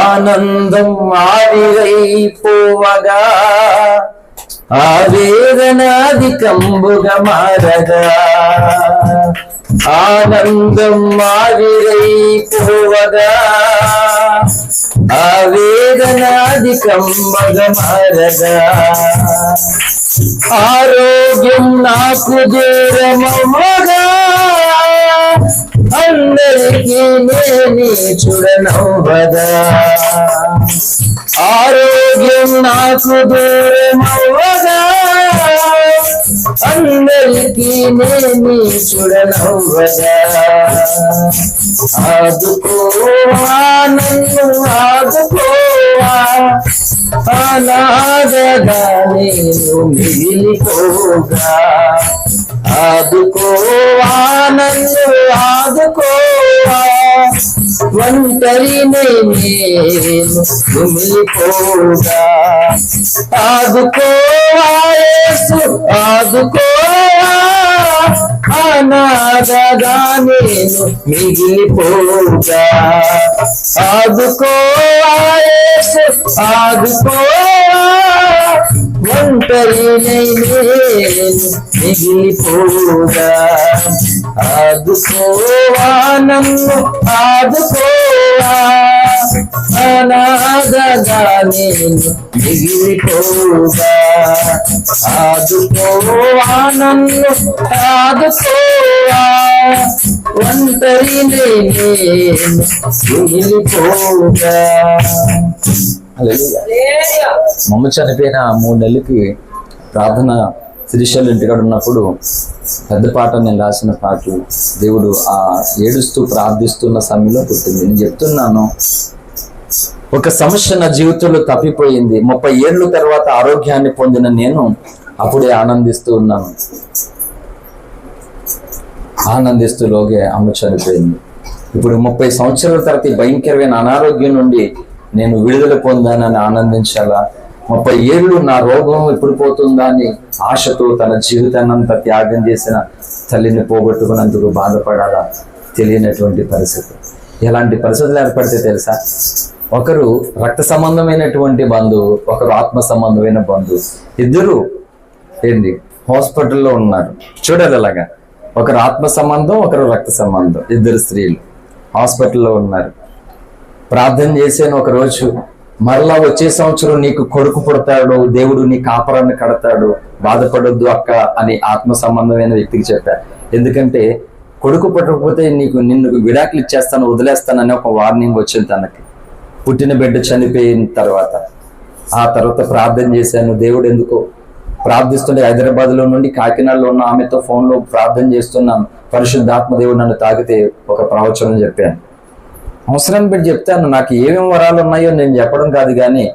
ఆనందం ఆవిరైపోవగా ఆవేదన అధికంబుగా మారగా, ఆనందం ఆవిరైపోవగా ఆవేదన అధికంబుగా మారగా, ఆరోగ్యం నాకు దూరమవగా అందరికీ నేనే చూడనవ్వదా, ఆరోగ్యం నాకు దూరమవ్వగా అందరికీ నేనే చూడనవ్వగా, ఆదుకోవా నన్ను ఆదుకోవా, అనాథగా నేను మిగిలిపోగా, ఆదుకోవా నన్ను ఆదుకోవా, ఒంటరి నేను మిగిలిపోగా, ఆదుకోవా యేసు ఆదుకోవా, అనాథగా నేను మిగిలిపోగా, ఆదుకోవా యేసు ఆదుకోవా, ఒంటరి నేను మిగిలిపోగా, ఆదుకోవా నన్ను ఆదుకోవా, అనాథగా నేను మిగిలిపోగా, ఆదుకోవా నన్ను ఆదుకోవా, ఒంటరి నేను మిగిలిపోగా. మమ్మ చనిపోయిన 3 నెలలకి ప్రార్థన శ్రీశైలం ఇంటికాడ ఉన్నప్పుడు పెద్ద పాట, నేను రాసిన పాటలు దేవుడు ఆ ఏడుస్తూ ప్రార్థిస్తున్న సమయంలో పుట్టింది. నేను చెప్తున్నాను, ఒక సమస్య నా జీవితంలో తప్పిపోయింది. 30 ఏళ్ళ తర్వాత ఆరోగ్యాన్ని పొందిన నేను అప్పుడే ఆనందిస్తూ ఉన్నాను. ఆనందిస్తూలోగే అమ్మ చనిపోయింది. ఇప్పుడు 30 సంవత్సరాల తర్వాత ఈ భయంకరమైన అనారోగ్యం నుండి నేను విడుదల పొందానని ఆనందించాలా, 30 ఏళ్ళు నా రోగం ఎప్పుడు పోతుందా అని ఆశతో తన జీవితాన్ని అంతా త్యాగం చేసిన తల్లిని పోగొట్టుకున్నందుకు బాధపడాలా? తెలియనటువంటి పరిస్థితి. ఎలాంటి పరిస్థితులు ఏర్పడితే తెలుసా? ఒకరు రక్త సంబంధమైనటువంటి బంధువు, ఒకరు ఆత్మ సంబంధమైన బంధువు, ఇద్దరు హాస్పిటల్లో ఉన్నారు. చూడాలి అలాగా, ఒకరు ఆత్మ సంబంధం, ఒకరు రక్త సంబంధం, ఇద్దరు స్త్రీలు హాస్పిటల్లో ఉన్నారు. ప్రార్థన చేశాను ఒక రోజు, మరలా వచ్చే సంవత్సరం నీకు కొడుకు పుడతాడు, దేవుడు నీ కాపురాన్ని కడతాడు, బాధపడొద్దు అక్క అని ఆత్మ సంబంధమైన వ్యక్తికి చెప్పారు. ఎందుకంటే కొడుకు పుట్టకపోతే నిన్ను విడాకులు ఇచ్చేస్తాను, వదిలేస్తానని ఒక వార్నింగ్ వచ్చింది తనకి, పుట్టిన బిడ్డ చనిపోయిన తర్వాత. ఆ తర్వాత ప్రార్థన చేశాను. దేవుడు ఎందుకో ప్రార్థిస్తుంటే హైదరాబాద్లో నుండి కాకినాడలో ఉన్న ఆమెతో ఫోన్లో ప్రార్థన చేస్తున్నాను. పరిశుద్ధాత్మ దేవుడు నన్ను తాకితే ఒక ప్రవచనం చెప్పాను. అవసరాన్ని బట్టి చెప్తాను. నాకు ఏమేమి వరాలు ఉన్నాయో నేను చెప్పడం కాదు, కానీ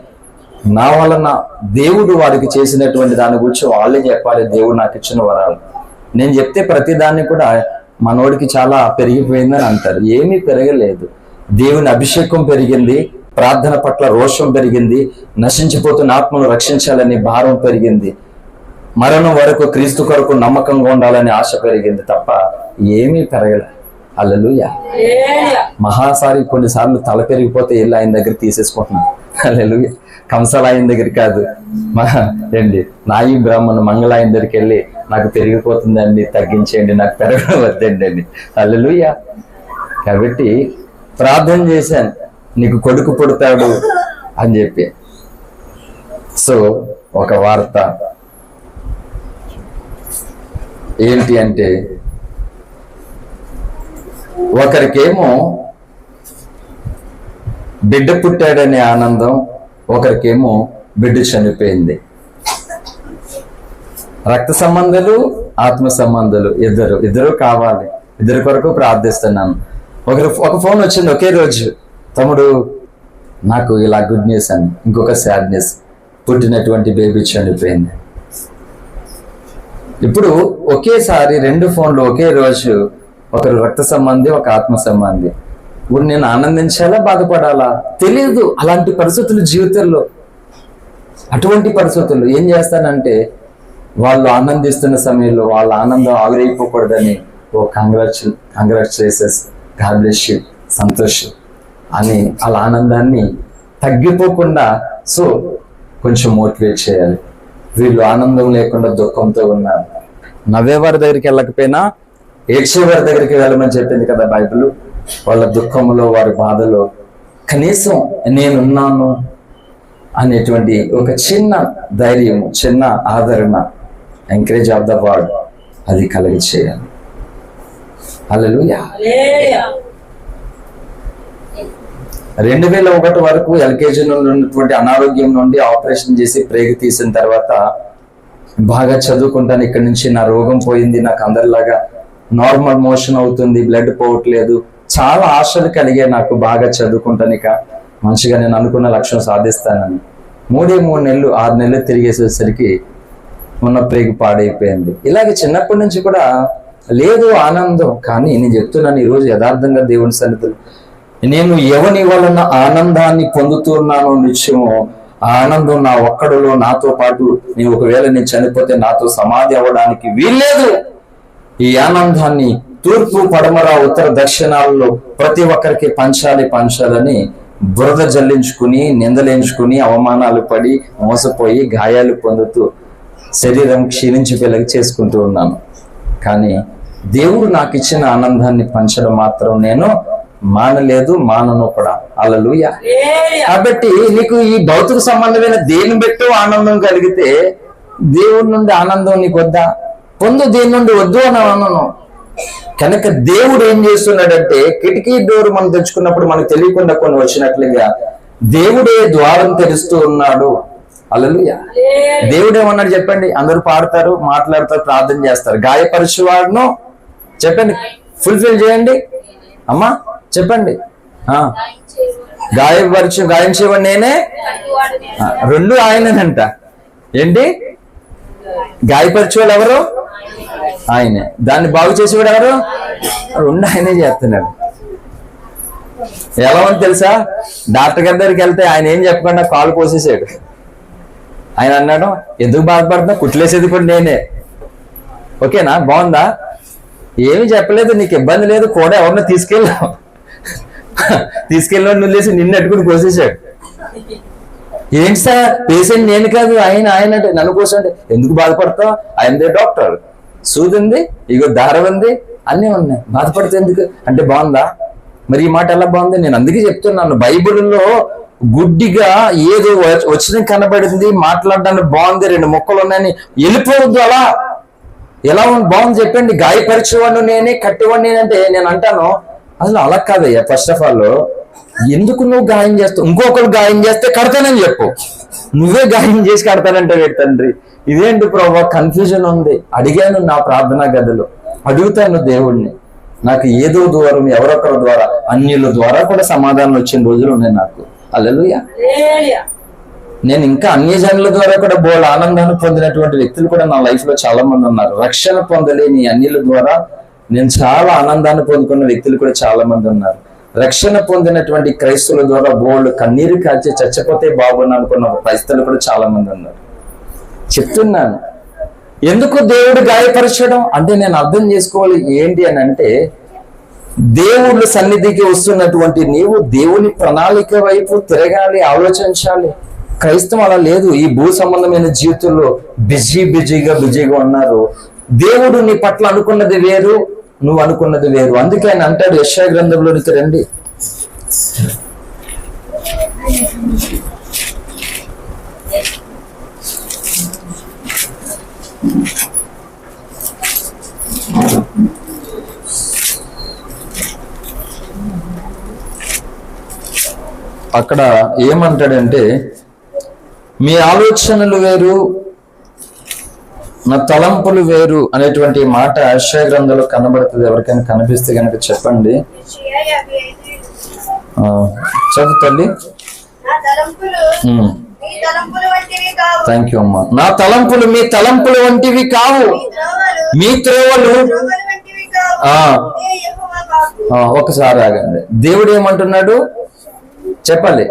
నా వలన దేవుడు వారికి చేసినటువంటి దాని గురించి వాళ్ళే చెప్పాలి. దేవుడు నాకు ఇచ్చిన వరాలు నేను చెప్తే ప్రతి దాన్ని కూడా మనోడికి చాలా పెరిగిపోయిందని అంటారు. ఏమీ పెరగలేదు. దేవుని అభిషేకం పెరిగింది, ప్రార్థన పట్ల రోషం పెరిగింది, నశించిపోతున్న ఆత్మను రక్షించాలని భారం పెరిగింది, మరణం వరకు క్రీస్తు కొరకు నమ్మకంగా ఉండాలని ఆశ పెరిగింది తప్ప ఏమీ పెరగలే. హల్లెలూయా. మహాసారి కొన్నిసార్లు తల పెరిగిపోతే వెళ్ళి ఆయన దగ్గర తీసేసుకుంటున్నాం. హల్లెలూయా. కంసాల ఆయన దగ్గర కాదు, నాయి బ్రాహ్మణ మంగళ ఆయన దగ్గరికి వెళ్ళి నాకు పెరిగిపోతుందండి, తగ్గించేయండి, నాకు పెరగడం వద్దండి అని. హల్లెలూయా. కాబట్టి ప్రార్థన చేశాను, నీకు కొడుకు పుడతాడు అని చెప్పి. సో ఒక వార్త ఏంటి అంటే, ఒకరికేమో బిడ్డ పుట్టాడనే ఆనందం, ఒకరికేమో బిడ్డ చనిపోయింది. రక్త సంబంధాలు, ఆత్మ సంబంధాలు ఇద్దరు కావాలి. ఇద్దరి కొరకు ప్రార్థిస్తున్నాను. ఒక ఫోన్ వచ్చింది ఒకే రోజు, తమ్ముడు నాకు ఇలా గుడ్ న్యూస్ అని, ఇంకొక సాడ్ న్యూస్, పుట్టినటువంటి బేబీ చనిపోయింది. ఇప్పుడు ఒకేసారి 2 ఫోన్లు ఒకే రోజు, ఒకరు రక్త సంబంధి, ఒక ఆత్మ సంబంధి. ఇప్పుడు నేను ఆనందించాలా, బాధపడాలా తెలియదు. అలాంటి పరిస్థితులు జీవితంలో, అటువంటి పరిస్థితులు ఏం చేస్తానంటే, వాళ్ళు ఆనందిస్తున్న సమయంలో వాళ్ళ ఆనందం ఆవిరైపోకూడదని, కంగ్రాచులేషన్స్, గాడ్ బ్లెస్ యు, సంతోషం అని వాళ్ళ ఆనందాన్ని తగ్గిపోకుండా సో కొంచెం మోటివేట్ చేయాలి. వీళ్ళు ఆనందం లేకుండా దుఃఖంతో ఉన్నారు. నవ్వేవారి దగ్గరికి వెళ్ళకపోయినా ఏడ్చేవారి దగ్గరికి వెళ్ళమని చెప్పింది కదా బైబిల్. వాళ్ళ దుఃఖంలో, వారి బాధలో కనీసం నేనున్నాను అనేటువంటి ఒక చిన్న ధైర్యం, చిన్న ఆదరణ, ఎంకరేజ్ ఆఫ్ ద వర్డ్, అది కలిగి చేయాలి. హల్లెలూయా. 2001 వరకు ఎల్కేజీ నుండి ఉన్నటువంటి అనారోగ్యం నుండి ఆపరేషన్ చేసి ప్రేగు తీసిన తర్వాత బాగా చదువుకుంటాను. ఇక్కడి నుంచి నా రోగం పోయింది, నాకు అందరిలాగా నార్మల్ మోషన్ అవుతుంది, బ్లడ్ పోవట్లేదు, చాలా ఆశలు కలిగే నాకు. బాగా చదువుకుంటాను, ఇక మంచిగా నేను అనుకున్న లక్ష్యం సాధిస్తానని 3 నెలలు 6 నెలలు తిరిగేసేసరికి ఉన్న ప్రేగు పాడైపోయింది. ఇలాగే చిన్నప్పటి నుంచి కూడా లేదు ఆనందం. కానీ నేను చెప్తున్నాను ఈరోజు యథార్థంగా దేవుని సన్నిధిలో, నేను ఎవని వలన ఆనందాన్ని పొందుతున్నానో నిత్యమో ఆ ఆనందం నా ఒక్కడిలో నాతో పాటు, నేను ఒకవేళ నేను చనిపోతే నాతో సమాధి అవ్వడానికి వీల్లేదు. ఈ ఆనందాన్ని తూర్పు, పడమర, ఉత్తర, దక్షిణాలలో ప్రతి ఒక్కరికి పంచాలని బురద జల్లించుకుని, నిందలేంచుకుని, అవమానాలు పడి, మోసపోయి, గాయాలు పొందుతూ శరీరం క్షీణించిపోయేలాగా చేసుకుంటూ ఉన్నాను. కానీ దేవుడు నాకు ఇచ్చిన ఆనందాన్ని పంచడం మాత్రం నేను మానలేదు, మానను కూడా. హల్లెలూయా. కాబట్టి నీకు ఈ భౌతిక సంబంధమైన దేని బట్టి ఆనందం కలిగితే, దేవుడి నుండి ఆనందం నీకు వద్దా? పొందు, దేని నుండి వద్దు అని అనను. కనుక దేవుడు ఏం చేస్తున్నాడంటే, కిటికీ డోర్ మనం తెచ్చుకున్నప్పుడు మనకు తెలియకుండా కొన్ని వచ్చినట్లుగా దేవుడే ద్వారం తెరుస్తూ ఉన్నాడు. హల్లెలూయా. దేవుడు ఏమన్నాడు చెప్పండి? అందరూ పాడతారు, మాట్లాడతారు, ప్రార్థన చేస్తారు. గాయపరచువాడును చెప్పండి, ఫుల్ఫిల్ చేయండి అమ్మా, చెప్పండి. గాయం చేయవాడు నేనే, 2 ఆయనేనంట. ఏంటి? గాయపరిచేవాళ్ళు ఎవరు? ఆయనే. దాన్ని బాగు చేసేవాడు ఎవరు? రెండు ఆయనే చేస్తున్నాడు. ఎలా ఉంది తెలుసా? డాక్టర్ గారి దగ్గరికి వెళ్తే ఆయన ఏం చెప్పకుండా కాలు కోసేసాడు. ఆయన అన్నాడు, ఎందుకు బాధపడుతున్నా, కుట్లేసేది కూడా నేనే. ఓకేనా, బాగుందా? ఏమి చెప్పలేదు, నీకు ఇబ్బంది లేదు, కూడా ఎవరినో తీసుకెళ్ళి నువ్వులేసి నిన్ను అట్టుకుని కోసేసాడు. ఏంటి సార్, పేషెంట్ నేను కాదు ఆయన అంటే, నన్ను కోసంటే ఎందుకు బాధపడతావు, ఆయనదే డాక్టర్, సూది ఉంది, ఇగో దారం ఉంది, అన్నీ ఉన్నాయి, బాధపడితే ఎందుకు అంటే బాగుందా? మరి ఈ మాట ఎలా బాగుంది? నేను అందుకే చెప్తున్నాను, బైబిల్లో గుడ్డిగా ఏదో వచ్చిన కనబడింది, మాట్లాడడానికి బాగుంది, రెండు మొక్కలు ఉన్నాయని వెళ్ళిపోవద్దు. అలా ఎలా బాగుంది చెప్పండి. గాయపరిచేవాడు నేనే, కట్టేవాడు నేనంటే నేను అంటాను అసలు అలా కాదయ్యా. ఫస్ట్ ఆఫ్ ఆల్ ఎందుకు నువ్వు గాయం చేస్తావు? ఇంకొకరు గాయం చేస్తే కడతానని చెప్పు, నువ్వే గాయం చేసి కడతానంటే తండ్రి ఇదేంటి ప్రభు, కన్ఫ్యూజన్ ఉంది. అడిగాను నా ప్రార్థనా గదిలో, అడుగుతాను దేవుణ్ణి, నాకు ఏదో ద్వారం ఎవరొకరి ద్వారా, అన్యుల ద్వారా కూడా సమాధానం వచ్చిన రోజులు ఉన్నాయి నాకు. హల్లెలూయా. నేను ఇంకా అన్యజనుల ద్వారా కూడా బోల్ ఆనందాన్ని పొందినటువంటి వ్యక్తులు కూడా నా లైఫ్ లో చాలా మంది ఉన్నారు. రక్షణ పొందలేని అన్యుల ద్వారా నేను చాలా ఆనందాన్ని పొందుకున్న వ్యక్తులు కూడా చాలా మంది ఉన్నారు. రక్షణ పొందినటువంటి క్రైస్తవుల ద్వారా బోల్డ్ కన్నీరు కాల్చి చచ్చిపోతే బాబుని అనుకున్న క్రైస్తవులు కూడా చాలా మంది ఉన్నారు. చెప్తున్నాను, ఎందుకు దేవుడు గాయపరచడం అంటే నేను అర్థం చేసుకోవాలి ఏంటి అని అంటే, దేవుళ్ళ సన్నిధికి వస్తున్నటువంటి నీవు దేవుని ప్రణాళిక వైపు తిరగాలి, ఆలోచించాలి. క్రైస్తవం అలా లేదు. ఈ భూ సంబంధమైన జీవితంలో బిజీగా ఉన్నారు. దేవుడు నీ పట్ల అనుకున్నది వేరు, నువ్వు అనుకున్నది వేరు. అందుకే ఆయన అంటాడు, యెషయా గ్రంథంలోనికి రండి, అక్కడ ఏమంటాడంటే, మీ ఆలోచనలు వేరు, నా తలంపులు వేరు అనేటువంటి మాట యెషయా గ్రంథంలో కనబడుతుంది. ఎవరికైనా కనిపిస్తే కనుక చెప్పండి. చదువు తల్లి. థ్యాంక్ యూ అమ్మా. నా తలంపులు మీ తలంపులు వంటివి కావు, మీ త్రోవలు. ఒకసారి ఆగండి, దేవుడు ఏమంటున్నాడు చెప్పాలి.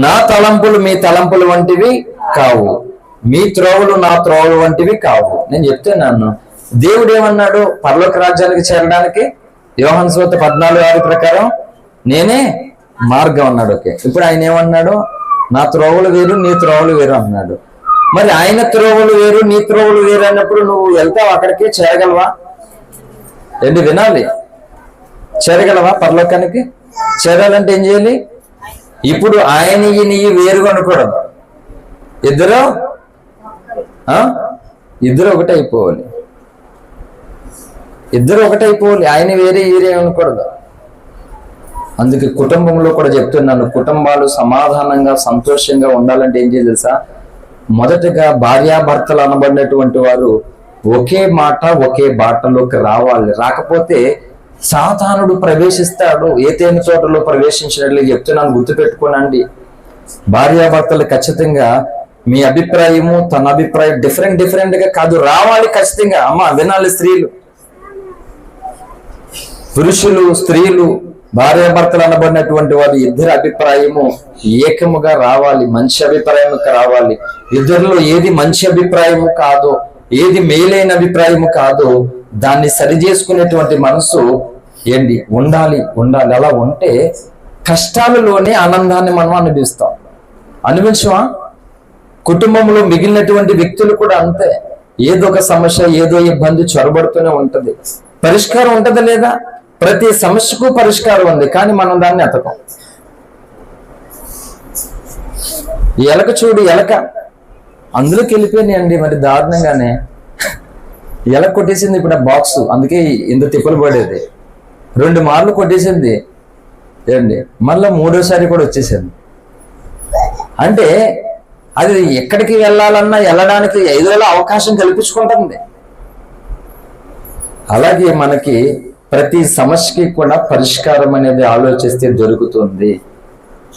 నా తలంపులు మీ తలంపులు వంటివి కావు, మీ త్రోవలు నా త్రోవలు వంటివి కావు. నేను చెప్తున్నాను, దేవుడు ఏమన్నాడు? పరలోక రాజ్యానికి చేరడానికి యోహాను సువార్త 14:6 ప్రకారం నేనే మార్గం అన్నాడు. ఓకే, ఇప్పుడు ఆయన ఏమన్నాడు? నా త్రోవలు వేరు, నీ త్రోవలు వేరు అన్నాడు. మరి ఆయన త్రోవలు వేరు, నీ త్రోవలు వేరు అన్నప్పుడు నువ్వు వెళ్తావు అక్కడికి, చేరగలవా? ఏంటి వినాలి, చేరగలవా పరలోకానికి? చేరాలంటే ఏం చేయాలి? ఇప్పుడు ఆయన నీ వేరుగా అనకూడదు, ఇద్దరు ఒకటైపోవాలి. ఆయన వేరే ఈరే అనకూడదు. అందుకే కుటుంబంలో కూడా చెప్తున్నాను, కుటుంబాలు సమాధానంగా సంతోషంగా ఉండాలంటే ఏం చేయాలి తెలుసా? మొదటగా భార్యాభర్తలు అనబడినటువంటి వారు ఒకే మాట ఒకే బాటలోకి రావాలి. రాకపోతే సాతానుడు ప్రవేశిస్తాడు. ఏతేని తోటలో ప్రవేశించినట్లు చెప్తున్నాను, గుర్తుపెట్టుకోనండి. భార్యాభర్తలు ఖచ్చితంగా మీ అభిప్రాయము తన అభిప్రాయం డిఫరెంట్ గా కాదు, రావాలి ఖచ్చితంగా. అమ్మ వినాలి, స్త్రీలు పురుషులు స్త్రీలు భార్యాభర్తలు అనబడినటువంటి వారు ఇద్దరి అభిప్రాయము ఏకముగా రావాలి, మంచి అభిప్రాయము రావాలి. ఇద్దరిలో ఏది మంచి అభిప్రాయము కాదో, ఏది మేలైన అభిప్రాయము కాదో దాన్ని సరి చేసుకునేటువంటి మనసు ఉండాలి. అలా ఉంటే కష్టాలలోనే ఆనందాన్ని మనం అనుభవించమా? కుటుంబంలో మిగిలినటువంటి వ్యక్తులు కూడా అంతే. ఏదో ఒక సమస్య, ఏదో ఇబ్బంది చొరబడుతూనే ఉంటది. పరిష్కారం ఉంటదా లేదా? ప్రతి సమస్యకు పరిష్కారం ఉంది, కానీ మనం దాన్ని ఎతకం. ఎలక చూడు, ఎలక అందులోకి వెళ్ళిపోయినాయండి. మరి దారుణంగానే ఎలక కొట్టేసింది ఇప్పుడు ఆ బాక్స్. అందుకే ఇంత తిప్పలు పడేది. 2 మార్లు కొట్టేసింది మళ్ళా 3వసారి కూడా వచ్చేసింది. అంటే అది ఎక్కడికి వెళ్ళాలన్నా వెళ్ళడానికి 5 వేల అవకాశం కల్పించుకుంటుంది. అలాగే మనకి ప్రతి సమస్యకి కూడా పరిష్కారం అనేది ఆలోచిస్తే దొరుకుతుంది.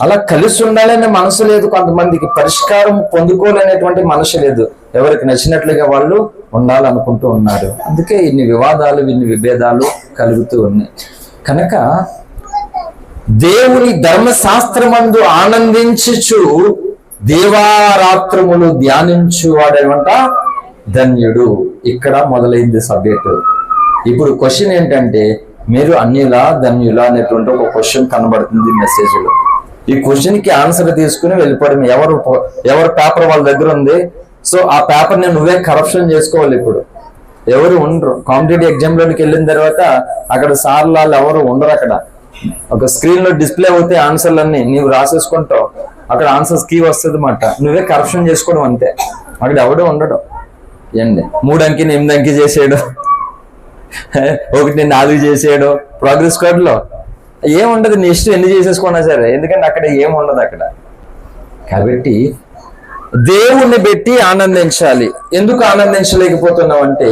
అలా కలిసి ఉండాలనే మనసు లేదు కొంతమందికి, పరిష్కారం పొందుకోలేనటువంటి మనసు లేదు, ఎవరికి నచ్చినట్లుగా వాళ్ళు ఉండాలనుకుంటూ ఉన్నారు. అందుకే ఇన్ని వివాదాలు, ఇన్ని విభేదాలు కలుగుతూ ఉన్నాయి. కనుక దేవుని ధర్మశాస్త్రమందు ఆనందించుచు దేవారాత్రములు ధ్యానించువాడేమంట ధన్యుడు. ఇక్కడ మొదలైంది సబ్జెక్టు. ఇప్పుడు క్వశ్చన్ ఏంటంటే, మీరు అన్యులా ధన్యులా అనేటువంటి ఒక క్వశ్చన్ కనబడుతుంది మెసేజ్ లో. ఈ క్వశ్చన్ కి ఆన్సర్ తీసుకుని వెళ్ళిపోవడం. ఎవరు పేపర్ వాళ్ళ దగ్గర ఉంది, సో ఆ పేపర్ ని నువ్వే కరప్షన్ చేసుకోవాలి. ఇప్పుడు ఎవరు ఉండరు. కాంపిటేటివ్ ఎగ్జామ్ లోకి వెళ్ళిన తర్వాత అక్కడ సార్లు ఎవరు ఉండరు. అక్కడ ఒక స్క్రీన్ లో డిస్ప్లే అవుతాయి ఆన్సర్లన్నీ, నీవు రాసేసుకుంటావు, అక్కడ ఆన్సర్స్ కీ వస్తుంది అన్నమాట. నువ్వే కరప్షన్ చేసుకోవడం అంతే. అక్కడ ఎవడో ఉండడం. ఏంటి 3 అంకెని 8 అంకె చేసేయడం, 1 4 చేసేయడం. ప్రోగ్రెస్ కార్డ్ లో ఏముండదు, నీ ఇష్టం ఎన్ని చేసేసుకున్నా సరే, ఎందుకంటే అక్కడ ఏముండదు అక్కడ. కాబట్టి దేవుణ్ణి పెట్టి ఆనందించాలి. ఎందుకు ఆనందించలేకపోతున్నావు అంటే,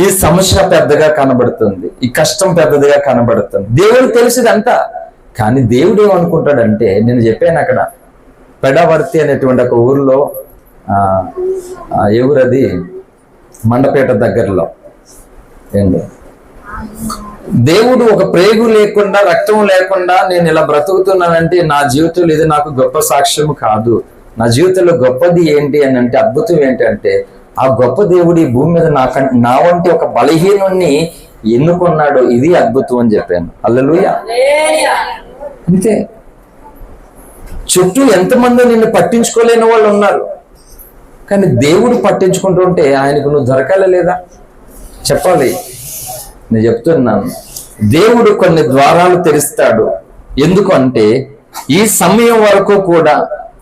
ఈ సమస్య పెద్దగా కనబడుతుంది, ఈ కష్టం పెద్దదిగా కనబడుతుంది. దేవుడు తెలిసిదంతా. కానీ దేవుడు ఏమనుకుంటాడంటే, నేను చెప్పాను అక్కడ పెడవర్తి అనేటువంటి ఒక ఊరిలో, ఎవరది మండపేట దగ్గరలో ఏంటి, దేవుడు ఒక ప్రేగు లేకుండా, రక్తం లేకుండా నేను ఇలా బ్రతుకుతున్నానంటే నా జీవితంలో ఇది నాకు గొప్ప సాక్ష్యం కాదు. నా జీవితంలో గొప్పది ఏంటి అని అంటే, అద్భుతం ఏంటంటే, ఆ గొప్ప దేవుడు ఈ భూమి మీద నా వంటి ఒక బలహీనుణ్ణి ఎన్నుకున్నాడు. ఇది అద్భుతం అని చెప్పాను. హల్లెలూయా. అంతే. చుట్టూ ఎంతమంది నిన్ను పట్టించుకోలేని వాళ్ళు ఉన్నారు, కానీ దేవుడు పట్టించుకుంటుంటే ఆయనకు నువ్వు దొరకాలి లేదా? చెప్పాలి. నేను చెప్తున్నాను, దేవుడు కొన్ని ద్వారాలు తెరుస్తాడు. ఎందుకంటే ఈ సమయం వరకు కూడా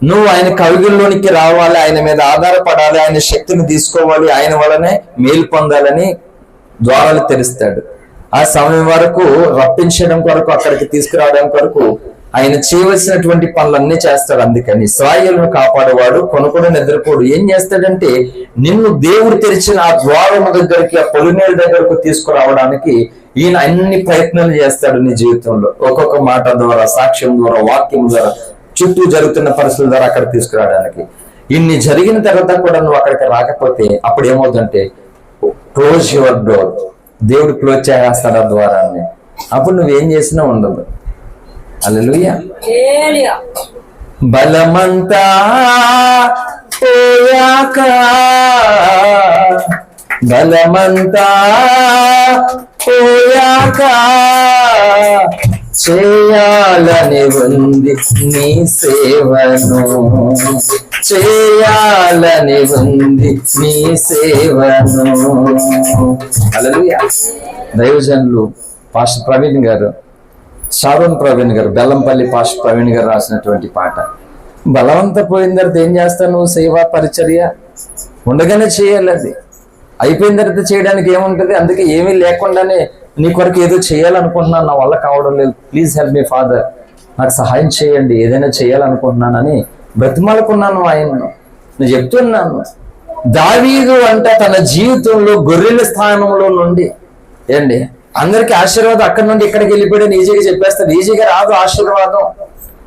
నువ్వు ఆయన కవిగుల్లోనికి రావాలి, ఆయన మీద ఆధారపడాలి, ఆయన శక్తిని తీసుకోవాలి, ఆయన వలనే మేలు పొందాలని ద్వారాలు తెరుస్తాడు. ఆ సమయం వరకు రప్పించడం కొరకు, అక్కడికి తీసుకురావడం కొరకు ఆయన చేయవలసినటువంటి పనులన్నీ చేస్తాడు. అందుకని ఇశ్రాయేలును కాపాడేవాడు కొనుక్కొని నిద్రపోడు. ఏం చేస్తాడంటే, నిన్ను దేవుడు తెరిచిన ఆ ద్వారము దగ్గరికి, ఆ పొలిమేల దగ్గరకు తీసుకురావడానికి ఈయన అన్ని ప్రయత్నాలు చేస్తాడు నీ జీవితంలో. ఒక్కొక్క మాట ద్వారా, సాక్ష్యం ద్వారా, వాక్యం ద్వారా, చుట్టూ జరుగుతున్న పరిస్థితుల ద్వారా అక్కడ తీసుకురావడానికి. ఇన్ని జరిగిన తర్వాత కూడా నువ్వు అక్కడికి రాకపోతే అప్పుడు ఏమవుతుందంటే, క్లోజ్ యువర్ డోర్, దేవుడు క్లోజ్ చేస్తాడు ఆ ద్వారాన్ని. అప్పుడు నువ్వేం చేసినా ఉండదు. హల్లెలూయా. బలమంతా పోయాక, బలమంతా పోయాక చేయాలని ఉంది నీ సేవను, చేయాలని ఉంది నీ సేవను. హల్లెలూయా. దైవజనులు పాస్టర్ ప్రవీణ్ గారు, షారోన్ ప్రవీణ్ గారు, బెల్లంపల్లి పాస్టర్ ప్రవీణ్ గారు రాసినటువంటి పాట. బలవంత పోయిన తర్వాత ఏం చేస్తావు నువ్వు? సేవా పరిచర్య ఉండగానే చేయాలి. అది అయిపోయిన తర్వాత చేయడానికి ఏముంటుంది? అందుకే ఏమీ లేకుండానే నీ కొరకు ఏదో చేయాలనుకుంటున్నాను, నా వల్ల కావడం లేదు, ప్లీజ్ హెల్ప్ మీ ఫాదర్, నాకు సహాయం చేయండి, ఏదైనా చేయాలనుకుంటున్నానని బ్రతిమాలుకున్నాను ఆయన్ను. నేను చెప్తున్నాను, దావీదు అంటే తన జీవితంలో గొర్రెల స్థానంలో నుండి ఏంటి అందరికి ఆశీర్వాదం అక్కడి నుండి ఇక్కడికి వెళ్ళిపోయాడు ఈజీగా చెప్పేస్తాడు. ఈజీగా రాదు ఆశీర్వాదం.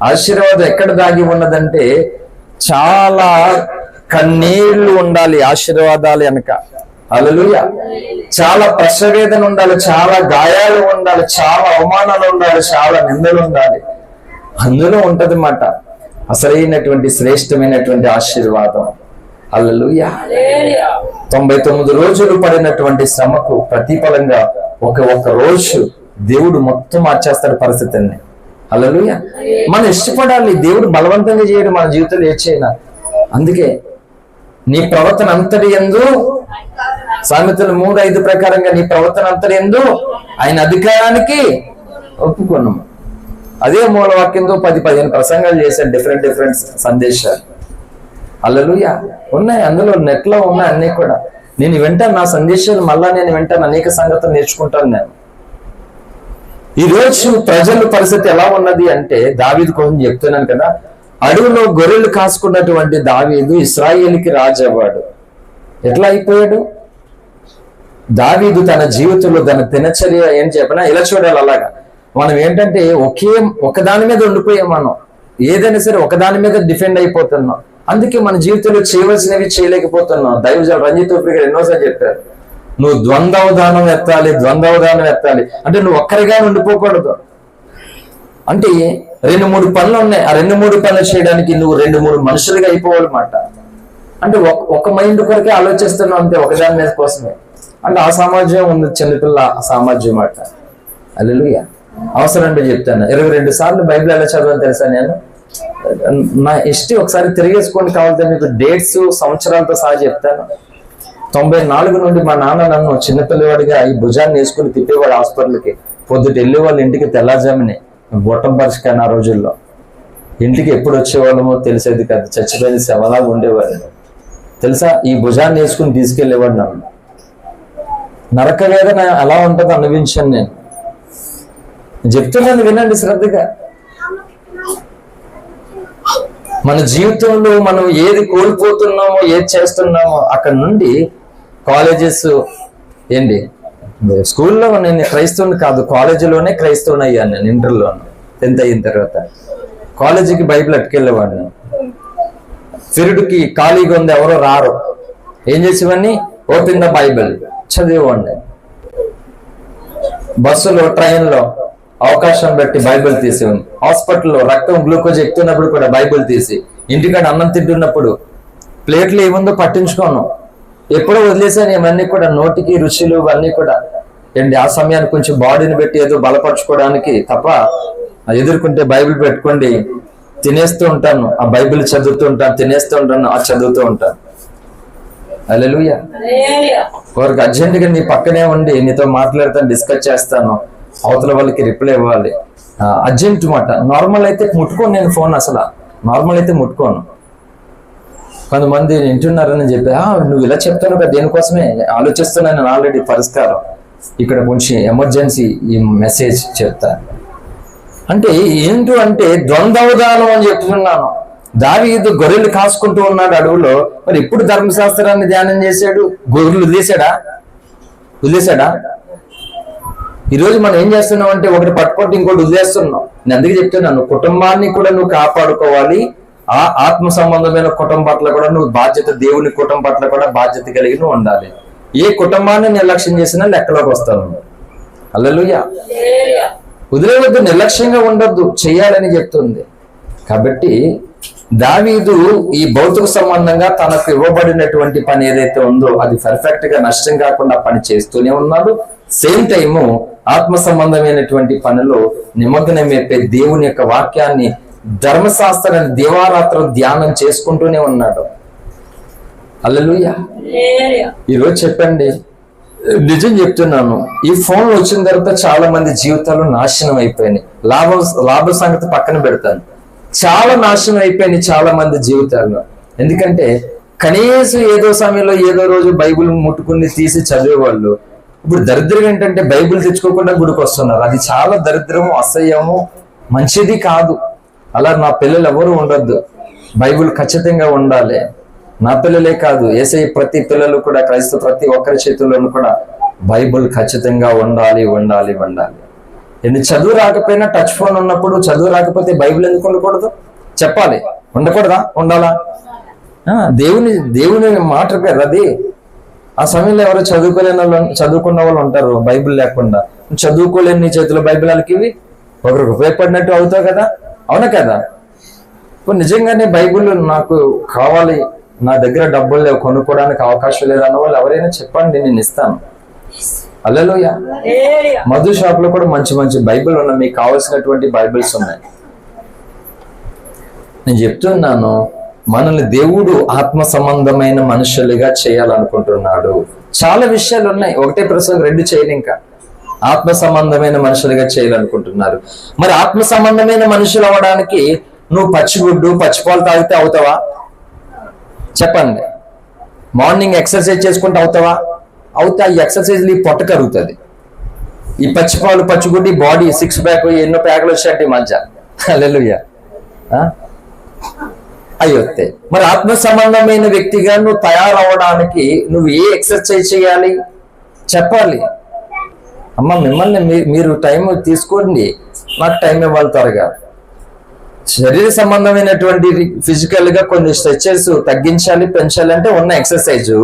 ఆశీర్వాదం ఎక్కడ దాగి ఉన్నదంటే, చాలా కన్నీళ్లు ఉండాలి ఆశీర్వాదాలు వెనక. హల్లెలూయా. చాలా ప్రసవేదన ఉండాలి, చాలా గాయాలు ఉండాలి, చాలా అవమానాలు ఉండాలి, చాలా నిందలు ఉండాలి. అందులో ఉంటది మాట అసలైనటువంటి శ్రేష్టమైనటువంటి ఆశీర్వాదం. హల్లెలూయా. 99 రోజులు పడినటువంటి శ్రమకు ప్రతిఫలంగా ఒక రోజు దేవుడు మొత్తం మార్చేస్తాడు పరిస్థితిని. హల్లెలూయా. మనం ఇష్టపడాలి. దేవుడు బలవంతంగా చేయడు మన జీవితంలో ఏ చేయనా. అందుకే నీ ప్రవర్తన అంతటి యందు, సామెతలు 3:5 ప్రకారంగా నీ ప్రవర్తన అంతటి యందు ఆయన అధికారానికి ఒప్పుకున్నాము. అదే మూలవాక్యంతో 10-15 ప్రసంగాలు చేశాను, డిఫరెంట్ సందేశాలు. హల్లెలూయా. ఉన్నాయి అందులో, నెట్ లో ఉన్నాయి అన్ని కూడా. నేను వింటాను, నా సందేశాలు మళ్ళా నేను వింటాను, అనేక సంగతులు నేర్చుకుంటాను నేను. ఈ రోజు ప్రజల పరిస్థితి ఎలా ఉన్నది అంటే, దావీదు కోసం చెప్తున్నాను కదా, అడవిలో గొర్రెలు కాసుకున్నటువంటి దావీదు ఇశ్రాయేలుకి రాజు అవ్వాడు. ఎట్లా అయిపోయాడు? దావీదు తన జీవితంలో తన దినచర్య ఏం చెప్పినా ఇలా చూడాలి. అలాగా మనం ఏంటంటే ఒకదాని మీద ఉండిపోయాం మనం. ఏదైనా సరే ఒకదాని మీద డిఫెండ్ అయిపోతున్నాం. అందుకే మన జీవితంలో చేయవలసినవి చేయలేకపోతున్నాం. దైవజనులు రంజిత్ గారు ఎన్నోసార్లు చెప్పారు, నువ్వు ద్వంద్వదానం ఎత్తాలి అంటే నువ్వు ఒక్కరిగా ఉండిపోకూడదు. అంటే 2-3 పనులు ఉన్నాయి, ఆ 2-3 పనులు చేయడానికి నువ్వు 2-3 మనుషులుగా అయిపోవాలన్నమాట. అంటే ఒక మైండ్ కొరకే ఆలోచిస్తున్నావు అంతే, ఒకదాని మీద కోసమే. అంటే ఆ సామర్థ్యం ఉంది, చిన్నపిల్ల సామర్థ్యం మాట. హల్లెలూయా. అవసరం అంటే చెప్తాను, 22 సార్లు బైబిల్ ఎలా చదవాలని తెలుసా నేను? నా హిస్టరీ ఒకసారి తిరిగేసుకోండి కావాలంటే, మీకు డేట్స్ సంవత్సరాలతో సహా చెప్తాను. 94 నుండి మా నాన్న నన్ను చిన్నపిల్లవాడిగా ఈ భుజాన్ని వేసుకుని తిప్పేవాడు హాస్పిటల్కి. పొద్దుట వెళ్ళే వాళ్ళ ఇంటికి తెల్లాజామిని, గొట్టం పరిష్కారం. ఆ రోజుల్లో ఇంటికి ఎప్పుడు వచ్చేవాళ్ళమో తెలిసేది కాదు, చచ్చిపోయిన శవలాగా ఉండేవాడు తెలుసా. ఈ భుజాన్ని వేసుకుని తీసుకెళ్లేవాడు నన్ను. నరక వేదన ఎలా ఉంటుందో అనుభవించాను నేను. చెప్తున్నాను వినండి శ్రద్ధగా. మన జీవితంలో మనం ఏది కోల్పోతున్నామో, ఏది చేస్తున్నామో, అక్కడ నుండి కాలేజెస్ ఏంటి, స్కూల్లో నేను క్రైస్తవుని కాదు, కాలేజీలోనే క్రైస్తవుని అయ్యాను నేను. ఇంటర్లోను 10th అయిన తర్వాత కాలేజీకి బైబిల్ అట్టుకెళ్ళేవాడిని. ఫిరుడుకి ఖాళీగా ఉంది, ఎవరో రారు, ఏం చేసేవాడిని, ఓపెన్ ద బైబిల్ చదివేవాడిని. బస్సులో, ట్రైన్లో అవకాశం బట్టి బైబిల్ తీసేవాడిని. హాస్పిటల్లో రక్తం గ్లూకోజ్ ఎక్కుతున్నప్పుడు కూడా బైబిల్ తీసి, ఇంటికాడ అన్నం తింటున్నప్పుడు ప్లేట్లు ఏముందో పట్టించుకోను, ఎప్పుడో వదిలేసాను ఇవన్నీ కూడా. నోటికి రుచులు ఇవన్నీ కూడా ఏంటి, ఆ సమయానికి కొంచెం బాడీని పెట్టి ఏదో బలపరచుకోవడానికి తప్ప ఎదుర్కొంటే బైబిల్ పెట్టుకోండి తినేస్తూ ఉంటాను, ఆ బైబిల్ చదువుతూ ఉంటాను, తినేస్తూ ఉంటాను, ఆ చదువుతూ ఉంటాను. హల్లెలూయా. వారికి అర్జెంటుగా నీ పక్కనే ఉండి నీతో మాట్లాడతాను, డిస్కస్ చేస్తాను, అవతల వాళ్ళకి రిప్లై ఇవ్వాలి, అర్జెంట్ మాట. నార్మల్ అయితే ముట్టుకోను నేను ఫోన్, అసలు నార్మల్ అయితే ముట్టుకోను. కొంతమంది వింటున్నారని చెప్పి, నువ్వు ఇలా చెప్తాను కదా, దేనికోసమే ఆలోచిస్తున్నాను నేను ఆల్రెడీ పరిష్కారం. ఇక్కడ కొంచెం ఎమర్జెన్సీ ఈ మెసేజ్ చెప్తా. అంటే ఏంటో అంటే ద్వంద్వదానం అని చెప్తున్నాను. దావీదు గొర్రెలు కాసుకుంటూ ఉన్నాడు అడవులో. మరి ఎప్పుడు ధర్మశాస్త్రాన్ని ధ్యానం చేశాడు? గొర్రెలు వదిలేశాడా? ఈరోజు మనం ఏం చేస్తున్నాం అంటే, ఒకటి పట్టుకుంటే ఇంకోటి వదిలేస్తున్నాం. నేను అందుకే చెప్తున్నాను, కుటుంబాన్ని కూడా నువ్వు కాపాడుకోవాలి. ఆ ఆత్మ సంబంధమైన కుటుంబం పట్ల కూడా నువ్వు బాధ్యత, దేవుని కుటుంబం పట్ల కూడా బాధ్యత కలిగి నువ్వు ఉండాలి. ఏ కుటుంబాన్ని నిర్లక్ష్యం చేసినా లెక్కలోకి వస్తాను. హల్లెలూయా. వదిలేవద్దు, నిర్లక్ష్యంగా ఉండొద్దు, చెయ్యాలని చెప్తుంది. కాబట్టి దావీదు ఈ భౌతిక సంబంధంగా తనకు ఇవ్వబడినటువంటి పని ఏదైతే ఉందో అది పర్ఫెక్ట్ గా నష్టం కాకుండా పని చేస్తూనే ఉన్నాడు. సేమ్ టైము ఆత్మ సంబంధమైనటువంటి పనిలో నిమగ్నమైపోయి దేవుని యొక్క వాక్యాన్ని, ధర్మశాస్త్రాన్ని దివారాత్రం ధ్యానం చేసుకుంటూనే ఉన్నాడు. హల్లెలూయా. ఈరోజు చెప్పండి, నిజం చెప్తున్నాను, ఈ ఫోన్లు వచ్చిన తర్వాత చాలా మంది జీవితాలు నాశనం అయిపోయినాయి. లాభ సంగతి పక్కన పెడతాను, చాలా నాశనం అయిపోయినాయి చాలా మంది జీవితాల్లో. ఎందుకంటే కనీసం ఏదో సమయంలో ఏదో రోజు బైబిల్ ముట్టుకుని తీసి చదివేవాళ్ళు ఇప్పుడు దరిద్రం ఏంటంటే బైబిల్ తెచ్చుకోకుండా గుడికి వస్తున్నారు. అది చాలా దరిద్రము, అసహ్యము, మంచిది కాదు. అలా నా పిల్లలు ఎవరు ఉండొద్దు, బైబిల్ ఖచ్చితంగా ఉండాలి. నా పిల్లలే కాదు, యేసయ్య ప్రతి పిల్లలు కూడా, క్రైస్తవ ప్రతి ఒక్కరి చేతుల్లోనూ కూడా బైబిల్ ఖచ్చితంగా ఉండాలి. ఎన్ని చదువు రాకపోయినా టచ్ ఫోన్ ఉన్నప్పుడు, చదువు రాకపోతే బైబిల్ ఎందుకు ఉండకూడదు? చెప్పాలి, ఉండకూడదా? ఉండాలా? దేవుని మాట కదా అది. ఆ సమయంలో ఎవరో చదువుకున్న వాళ్ళు ఉంటారు బైబిల్ లేకుండా. చదువుకోలేని నీ చేతిలో బైబిల్ వాళ్ళకి ఇవి ఒకరికి ఉపయోగపడినట్టు అవుతావు కదా, అవునా కదా? ఇప్పుడు నిజంగానే బైబిల్ నాకు కావాలి, నా దగ్గర డబ్బులు లేవు, కొనుక్కోవడానికి అవకాశం లేదన్న వాళ్ళు ఎవరైనా చెప్పండి, నేను ఇస్తాను. హల్లెలూయా. మధు షాప్ లో కూడా మంచి మంచి బైబిల్ ఉన్నాయి, మీకు కావాల్సినటువంటి బైబిల్స్ ఉన్నాయి. నేను చెప్తున్నాను, మనల్ని దేవుడు ఆత్మ సంబంధమైన మనుషులుగా చేయాలనుకుంటున్నాడు. చాలా విషయాలు ఉన్నాయి, ఒకటే ప్రశ్న 2 చేయను. ఇంకా ఆత్మ సంబంధమైన మనుషులుగా చేయాలనుకుంటున్నారు. మరి ఆత్మ సంబంధమైన మనుషులు అవ్వడానికి నువ్వు పచ్చిగుడ్డు, పచ్చిపాలు తాగితే అవుతావా? చెప్పండి. మార్నింగ్ ఎక్సర్సైజ్ చేసుకుంటే అవుతావా? అవుతా. ఈ ఎక్సర్సైజ్ ఈ పొట్ట కరుగుతుంది. ఈ పచ్చిపాలు, పచ్చిగుడ్డి, బాడీ 6 ప్యాక్, ఎన్నో ప్యాకులు వచ్చాయంటే ఈ మధ్య. హల్లెలూయా. అయ్యొత్తే. మరి ఆత్మ సంబంధమైన వ్యక్తిగా నువ్వు తయారవడానికి నువ్వు ఏ ఎక్సర్సైజ్ చేయాలి చెప్పాలి. అమ్మ, మిమ్మల్ని మీరు టైం తీసుకోండి, నాకు టైం ఇవ్వాలి త్వరగా. శరీర సంబంధమైనటువంటి ఫిజికల్ గా కొన్ని స్ట్రెచెస్ తగ్గించాలి, పెంచాలి అంటే ఉన్న ఎక్సర్సైజ్.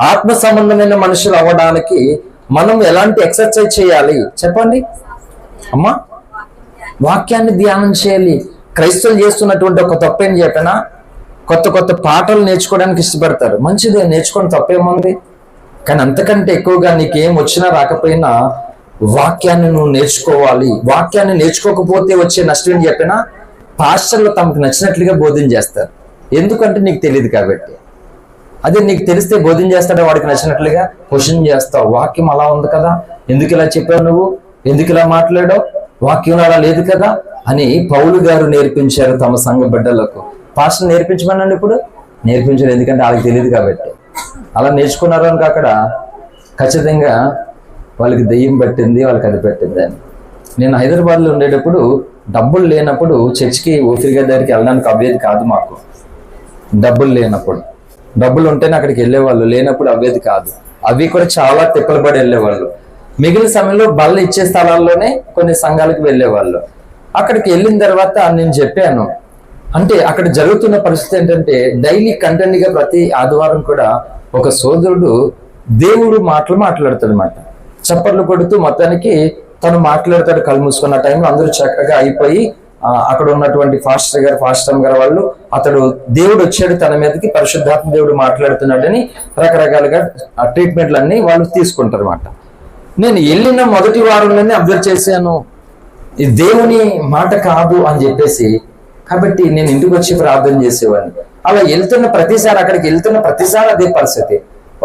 ఆత్మ సంబంధమైన మనుషులు అవ్వడానికి మనం ఎలాంటి ఎక్సర్సైజ్ చేయాలి చెప్పండి అమ్మా? వాక్యాన్ని ధ్యానం చేయాలి. క్రైస్తవులు చేస్తున్నటువంటి ఒక తప్పేం చెప్పినా, కొత్త పాటలు నేర్చుకోవడానికి ఇష్టపడతారు. మంచిదే, నేర్చుకోవడం తప్పేముంది. కానీ అంతకంటే ఎక్కువగా నీకేం వచ్చినా రాకపోయినా వాక్యాన్ని నువ్వు నేర్చుకోవాలి. వాక్యాన్ని నేర్చుకోకపోతే వచ్చే నష్టం ఏం చెప్పినా, పాస్టర్లు తమకు నచ్చినట్లుగా బోధన చేస్తారు. ఎందుకంటే నీకు తెలియదు కాబట్టి. అదే నీకు తెలిస్తే బోధన చేస్తాడా వాడికి నచ్చినట్లుగా? క్వశ్చన్ చేస్తావు. వాక్యం అలా ఉంది కదా, ఎందుకు ఇలా చెప్పావు, నువ్వు ఎందుకు ఇలా మాట్లాడావు, వాక్యం అలా లేదు కదా అని పౌలు గారు నేర్పించారు తమ సంఘ బిడ్డలకు. పాస్టర్ నేర్పించమనండి, ఇప్పుడు నేర్పించారు. ఎందుకంటే వాళ్ళకి తెలియదు కాబట్టి. అలా నేర్చుకున్నారు అని అక్కడ ఖచ్చితంగా వాళ్ళకి దెయ్యం పట్టింది, వాళ్ళకి అది పెట్టింది అని. నేను హైదరాబాద్లో ఉండేటప్పుడు డబ్బులు లేనప్పుడు చర్చికి ఊపిరిగా దగ్గరికి వెళ్ళడానికి అవ్వేది కాదు మాకు. డబ్బులు లేనప్పుడు, డబ్బులు ఉంటేనే అక్కడికి వెళ్ళేవాళ్ళు, లేనప్పుడు అవ్వేది కాదు. అవి కూడా చాలా తిప్పలు పడి వెళ్ళేవాళ్ళు. మిగిలిన సమయంలో బళ్ళు ఇచ్చే స్థలాల్లోనే కొన్ని సంఘాలకు వెళ్ళేవాళ్ళు. అక్కడికి వెళ్ళిన తర్వాత నేను చెప్పాను, అంటే అక్కడ జరుగుతున్న పరిస్థితి ఏంటంటే డైలీ కంటెంట్ గా ప్రతి ఆదివారం కూడా ఒక సోదరుడు దేవుడు మాట్లాడతాడు అన్నమాట. చప్పట్లు కొడుతూ మొత్తానికి తను మాట్లాడతాడు. కళ్ళు మూసుకున్న టైంలో అందరూ చక్కగా అయిపోయి అక్కడ ఉన్నటువంటి ఫాస్టర్ గారు వాళ్ళు, అతడు దేవుడు వచ్చాడు తన మీదకి, పరిశుద్ధాత్మ దేవుడు మాట్లాడుతున్నాడని రకరకాలుగా ట్రీట్మెంట్లు అన్ని వాళ్ళు తీసుకుంటారు అన్నమాట. నేను వెళ్ళిన మొదటి వారంలోనే అబ్జర్వ్ చేశాను, ఇది దేవుని మాట కాదు అని చెప్పేసి. కాబట్టి నేను ఇంటికి వచ్చి ప్రార్థన చేసేవాడిని. అలా అక్కడికి వెళ్తున్న ప్రతిసారి అదే పరిస్థితి.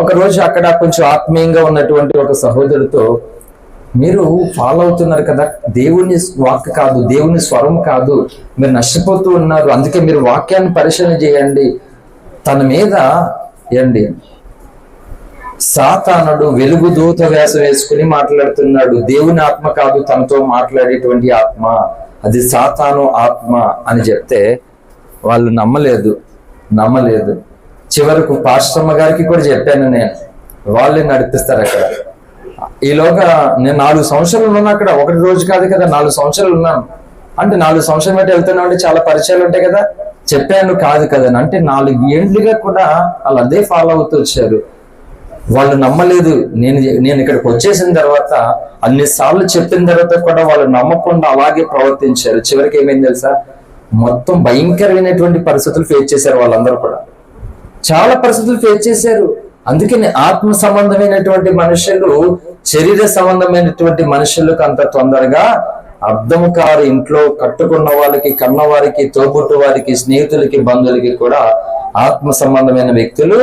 ఒక రోజు అక్కడ కొంచెం ఆత్మీయంగా ఉన్నటువంటి ఒక సహోదరుడితో, మీరు ఫాలో అవుతున్నారు కదా, దేవుని వాక్ కాదు, దేవుని స్వరం కాదు, మీరు నష్టపోతూ ఉన్నారు, అందుకే మీరు వాక్యాన్ని పరిశీలన చేయండి. తన మీద ఏండి సాతానుడు వెలుగు దూత వేషం వేసుకుని మాట్లాడుతున్నాడు. దేవుని ఆత్మ కాదు తనతో మాట్లాడేటువంటి ఆత్మ, అది సాతాను ఆత్మ అని చెప్తే వాళ్ళు నమ్మలేదు. చివరకు పాస్టమ్మ గారికి కూడా చెప్పాను నేను, వాళ్ళే నడిపిస్తారు అక్కడ. ఈలోగా నేను 4 సంవత్సరాలు ఉన్నాను అక్కడ. ఒకటి రోజు కాదు కదా, 4 సంవత్సరాలు ఉన్నాను. అంటే 4 సంవత్సరాలు బట్టి వెళ్తున్నా అంటే చాలా పరిచయాలు ఉంటాయి కదా. చెప్పాను కాదు కదా అంటే 4 ఏళ్ళుగా కూడా వాళ్ళు అదే ఫాలో అవుతూ వచ్చారు. వాళ్ళు నమ్మలేదు. నేను ఇక్కడికి వచ్చేసిన తర్వాత అన్నిసార్లు చెప్పిన తర్వాత కూడా వాళ్ళు నమ్మకుండా అలాగే ప్రవర్తించారు. చివరికి ఏమైంది తెలుసా, మొత్తం భయంకరమైనటువంటి పరిస్థితులు ఫేస్ చేశారు. వాళ్ళందరూ కూడా చాలా పరిస్థితులు ఫేస్ చేశారు. అందుకని ఆత్మ సంబంధమైనటువంటి మనుషులు శరీర సంబంధమైనటువంటి మనుషులకు అంత తొందరగా అర్థం కారు. ఇంట్లో కట్టుకున్న వాళ్ళకి, కన్న వారికి, తోబుట్టు వారికి, స్నేహితులకి, బంధువులకి కూడా ఆత్మ సంబంధమైన వ్యక్తులు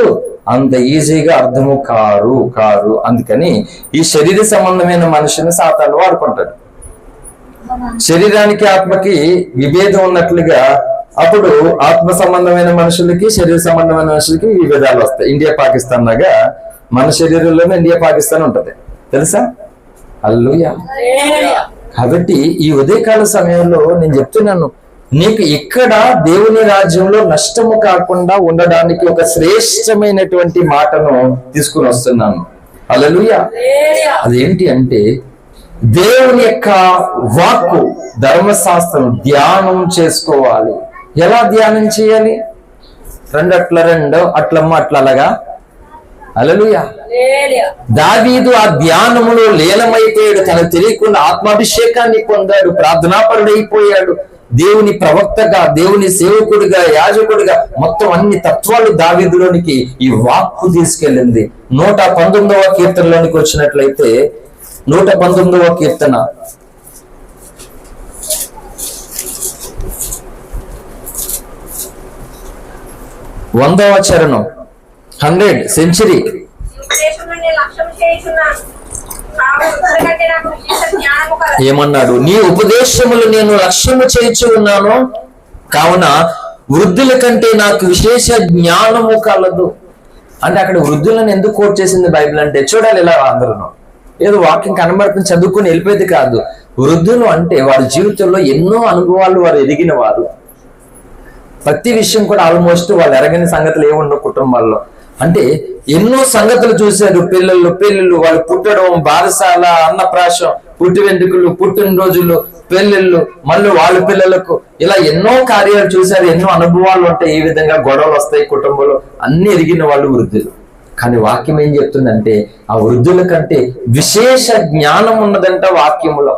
అంత ఈజీగా అర్థము కారు. అందుకని ఈ శరీర సంబంధమైన మనుషుని సాతాను వాడుకుంటాడు. శరీరానికి ఆత్మకి విభేదం ఉన్నట్లుగా అప్పుడు ఆత్మ సంబంధమైన మనుషులకి, శరీర సంబంధమైన మనుషులకి విభేదాలు వస్తాయి. ఇండియా పాకిస్తాన్ లాగా మన శరీరంలోనే ఇండియా పాకిస్తాన్ ఉంటది, తెలుసా? హల్లెలూయా. కాబట్టి ఈ ఉదయకాల సమయంలో నేను చెప్తున్నాను, నీకు ఇక్కడ దేవుని రాజ్యంలో నష్టము కాకుండా ఉండడానికి ఒక శ్రేష్టమైనటువంటి మాటను తీసుకుని వస్తున్నాను. హల్లెలూయా. అదేంటి అంటే దేవుని యొక్క వాక్కు, ధర్మశాస్త్రం ధ్యానం చేసుకోవాలి. ఎలా ధ్యానం చేయాలి? 2 అట్ల 2 అట్లమ్మ అట్లలాగా. హల్లెలూయా. దావీదు ఆ ధ్యానములో లీనమైపోయాడు. తనకు తెలియకుండా ఆత్మాభిషేకాన్ని పొందాడు, ప్రార్థనాపరుడైపోయాడు. దేవుని ప్రవక్తగా, దేవుని సేవకుడిగా, యాజకుడిగా మొత్తం అన్ని తత్వాలు దావీదులోనికి ఈ వాక్కు తీసుకెళ్ళింది. 119వ కీర్తనలోనికి వచ్చినట్లయితే 119వ కీర్తన 100వ చరణం, 100 సెంచరీ. ఏమన్నాడు? నీ ఉపదేశములు నేను లక్ష్యము చేయించి ఉన్నాను, కావున వృద్ధుల కంటే నాకు విశేష జ్ఞానము కలదు. అంటే అక్కడ వృద్ధులను ఎందుకు కోట్ చేసింది బైబిల్ అంటే, చూడాలి ఇలా అందరూ ఏదో వాక్యం కనబడుతుంది చదువుకుని వెళ్ళిపోయేది కాదు. వృద్ధులు అంటే వారి జీవితంలో ఎన్నో అనుభవాలు వారు ఎదిగిన వారు. ప్రతి విషయం కూడా ఆల్మోస్ట్ వాళ్ళు ఎరగని సంగతులు ఏముండవు కుటుంబాల్లో. అంటే ఎన్నో సంగతులు చూశారు. పెళ్ళిళ్ళు, వాళ్ళు పుట్టడం, బారసాల, అన్నప్రాశం, పుట్టి వెంట్రుకలు, పుట్టినరోజులు, పెళ్ళిళ్ళు, మళ్ళీ వాళ్ళ పిల్లలకు, ఇలా ఎన్నో కార్యాలు చూశారు, ఎన్నో అనుభవాలు ఉంటాయి. ఈ విధంగా గొడవలు వస్తాయి కుటుంబంలో. అన్ని ఎరిగిన వాళ్ళు వృద్ధులు. కానీ వాక్యం ఏం చెప్తుందంటే ఆ వృద్ధుల కంటే విశేష జ్ఞానం ఉన్నదంట వాక్యములో.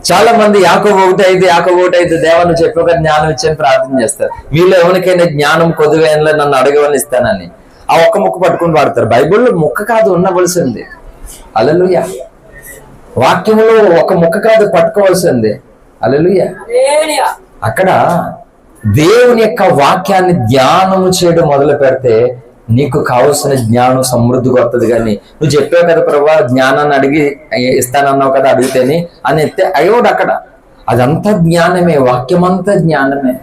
చాలా మంది యాకోబు 1:5 దేవాన్ని చెప్పి ఒక జ్ఞానం ఇచ్చని ప్రార్థన చేస్తారు. మీలో ఎవరికైనా జ్ఞానం కొద్దివేనలో నన్ను అడగవని ఇస్తానని ఆ ఒక్క ముక్క పట్టుకుని వాడతారు. బైబిల్లో ముక్క కాదు ఉండవలసింది. హల్లెలూయా. వాక్యములో ఒక ముక్క కాదు పట్టుకోవాల్సింది. హల్లెలూయా. అక్కడ దేవుని యొక్క వాక్యాన్ని ధ్యానము చేయడం మొదలు పెడితే నీకు కావలసిన జ్ఞానం సమృద్ధిగా వస్తుంది. కానీ నువ్వు చెప్పావు కదా ప్రభా జ్ఞానాన్ని అడిగి ఇస్తానన్నావు కదా అడిగితేనే అని ఎత్తే అయ్యోడు అక్కడ అదంతా జ్ఞానమే, వాక్యమంతా జ్ఞానమే.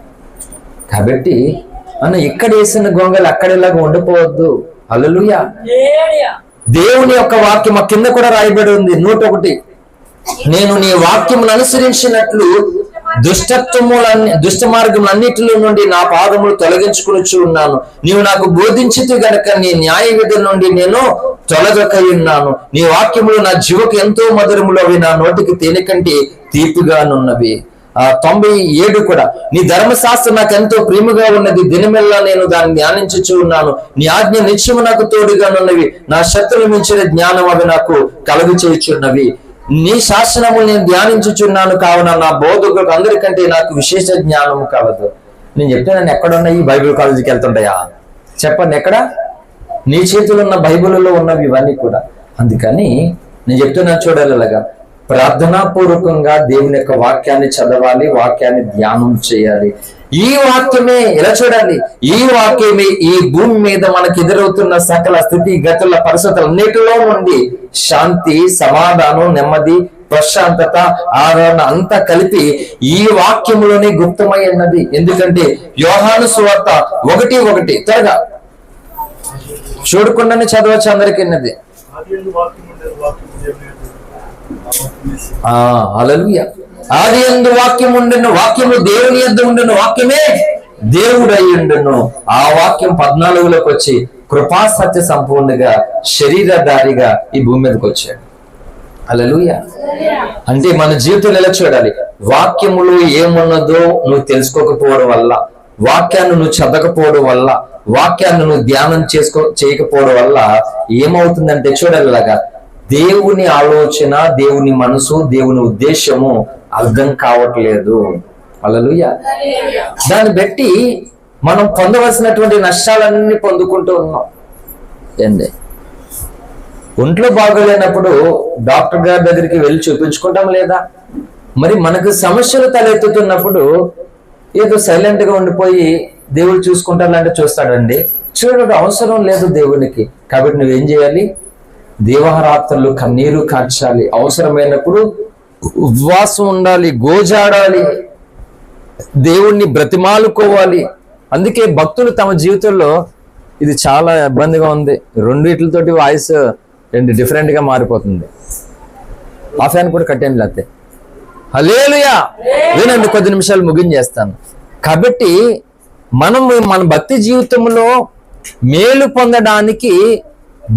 కాబట్టి మనం ఇక్కడ వేసిన గొంగలు అక్కడేలాగా ఉండిపోవద్దు. హల్లెలూయా. దేవుని యొక్క వాక్యం కింద కూడా రాయబడి ఉంది 101. నేను నీ వాక్యమును అనుసరించినట్లు దుష్ట మార్గములన్నిటిలో నుండి నా పాదములు తొలగించుకుని ఉన్నాను. నీవు నాకు బోధించితే గనక నీ న్యాయ విధుల నుండి నేను తొలగకై ఉన్నాను. నీ వాక్యములు నా జీవకు ఎంతో మధురములు, అవి నా నోటికి తేనె కంటే తీపిగానున్నవి. 97 కూడా నీ ధర్మశాస్త్రం నాకు ఎంతో ప్రేమగా ఉన్నది, దినమెల్లా నేను దాన్ని ధ్యానించుచూ ఉన్నాను. నీ ఆజ్ఞ నిత్యము నాకు తోడుగానున్నవి, నా శత్రువులు మించిన జ్ఞానం అవి నాకు కలుగు చేయుచున్నవి. నీ శాసనము నేను ధ్యానించుచున్నాను, కావున నా బోధకులకు అందరికంటే నాకు విశేష జ్ఞానము కలదు. నేను చెప్తాను ఎక్కడున్నాయి బైబిల్ కాలేజీకి వెళ్తుంటాయా చెప్పండి, ఎక్కడ? నీ చేతులు ఉన్న బైబిల్లో ఉన్నవి ఇవన్నీ కూడా. అందుకని నేను చెప్తున్నాను చూడాలి, అలాగా ప్రార్థనాపూర్వకంగా దేవుని యొక్క వాక్యాన్ని చదవాలి, వాక్యాన్ని ధ్యానం చేయాలి. ఈ వాక్యమే ఇలా చూడాలి, ఈ వాక్యమే ఈ భూమి మీద మనకు ఎదురవుతున్న సకల స్థితి గతుల పరిస్థితులన్నిటిలో నుండి శాంతి, సమాధానం, నెమ్మది, ప్రశాంతత, ఆదరణ అంతా కలిపి ఈ వాక్యములోనే గుప్తమై ఉన్నది. ఎందుకంటే యోహాను సువార్త 1:1 త్వరగా చూడకుండానే చదవచ్చు అందరికీ ఉన్నది. హల్లెలూయా. ఆది యందు వాక్యం ఉండెను, వాక్యము దేవుని యొద్ద ఉండెను, వాక్యమే దేవుడై ఉండెను. ఆ వాక్యం 14లోకి వచ్చి కృపా సత్య సంపూర్ణగా శరీరధారిగా ఈ భూమి మీదకి వచ్చాడు. హల్లెలూయా. అంటే మన జీవితంలో ఎలా చూడాలి, వాక్యములో ఏమున్నదో నువ్వు తెలుసుకోకపోవడం వల్ల, వాక్యాన్ని నువ్వు చదవకపోవడం వల్ల, వాక్యాన్ని నువ్వు ధ్యానం చేయకపోవడం వల్ల ఏమవుతుందంటే చూడాలిలాగా దేవుని ఆలోచన, దేవుని మనసు, దేవుని ఉద్దేశము అర్థం కావట్లేదు. హల్లెలూయా. దాన్ని బట్టి మనం పొందవలసినటువంటి నష్టాలన్నీ పొందుకుంటూ ఉన్నాం. ఏంది ఒంట్లో బాగోలేనప్పుడు డాక్టర్ గారి దగ్గరికి వెళ్ళి చూపించుకుంటాం లేదా? మరి మనకు సమస్యలు తలెత్తుతున్నప్పుడు ఏదో సైలెంట్ గా ఉండిపోయి దేవుడు చూసుకుంటానంటే చూస్తాడండి? చూడడం అవసరం లేదు దేవునికి. కాబట్టి నువ్వేం చేయాలి? దేవరాత్రులు కన్నీరు కార్చాలి, అవసరమైనప్పుడు ఉపవాసం ఉండాలి, గోజాడాలి, దేవుణ్ణి బ్రతిమాలుకోవాలి. అందుకే భక్తులు తమ జీవితంలో ఇది చాలా ఇబ్బందిగా ఉంది, రెండిట్లతోటి వాయిస్ డిఫరెంట్ గా మారిపోతుంది. ఆ ఫ్యాన్ కూడా కట్టేయండి లేకపోతే. హల్లెలూయా. వినండి, కొద్ది నిమిషాలు ముగించేస్తాను. కాబట్టి మనం మన భక్తి జీవితంలో మేలు పొందడానికి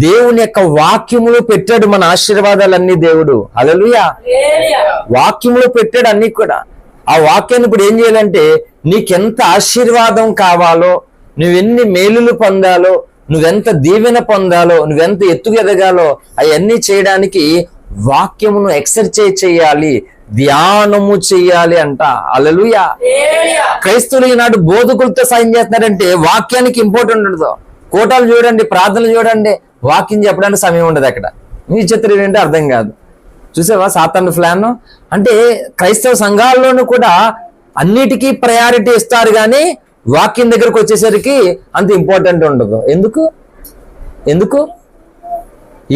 దేవుని యొక్క వాక్యములో పెట్టాడు మన ఆశీర్వాదాలన్నీ దేవుడు. హల్లెలూయా. వాక్యములో పెట్టాడు అన్ని కూడా. ఆ వాక్యాన్ని ఇప్పుడు ఏం చేయాలంటే నీకెంత ఆశీర్వాదం కావాలో, నువ్వెన్ని మేలులు పొందాలో, నువ్వెంత దీవెన పొందాలో, నువ్వెంత ఎత్తుకు ఎదగాలో అవన్నీ చేయడానికి వాక్యమును ఎక్సర్సైజ్ చేయాలి, ధ్యానము చెయ్యాలి అంట. హల్లెలూయా. క్రైస్తవులు ఈనాడు బోధకులతో సాయం చేస్తున్నారంటే వాక్యానికి ఇంపార్టెంట్ ఉండదు. కోటాలు చూడండి, ప్రార్థనలు చూడండి, వాక్యం చెప్పడానికి సమయం ఉండదు. అక్కడ మీ చిత్రం ఏంటో అర్థం కాదు. చూసావా సాతాను ప్లాన్? అంటే క్రైస్తవ సంఘాల్లోనూ కూడా అన్నిటికీ ప్రయారిటీ ఇస్తారు, కానీ వాక్యం దగ్గరకు వచ్చేసరికి అంత ఇంపార్టెంట్ ఉండదు. ఎందుకు?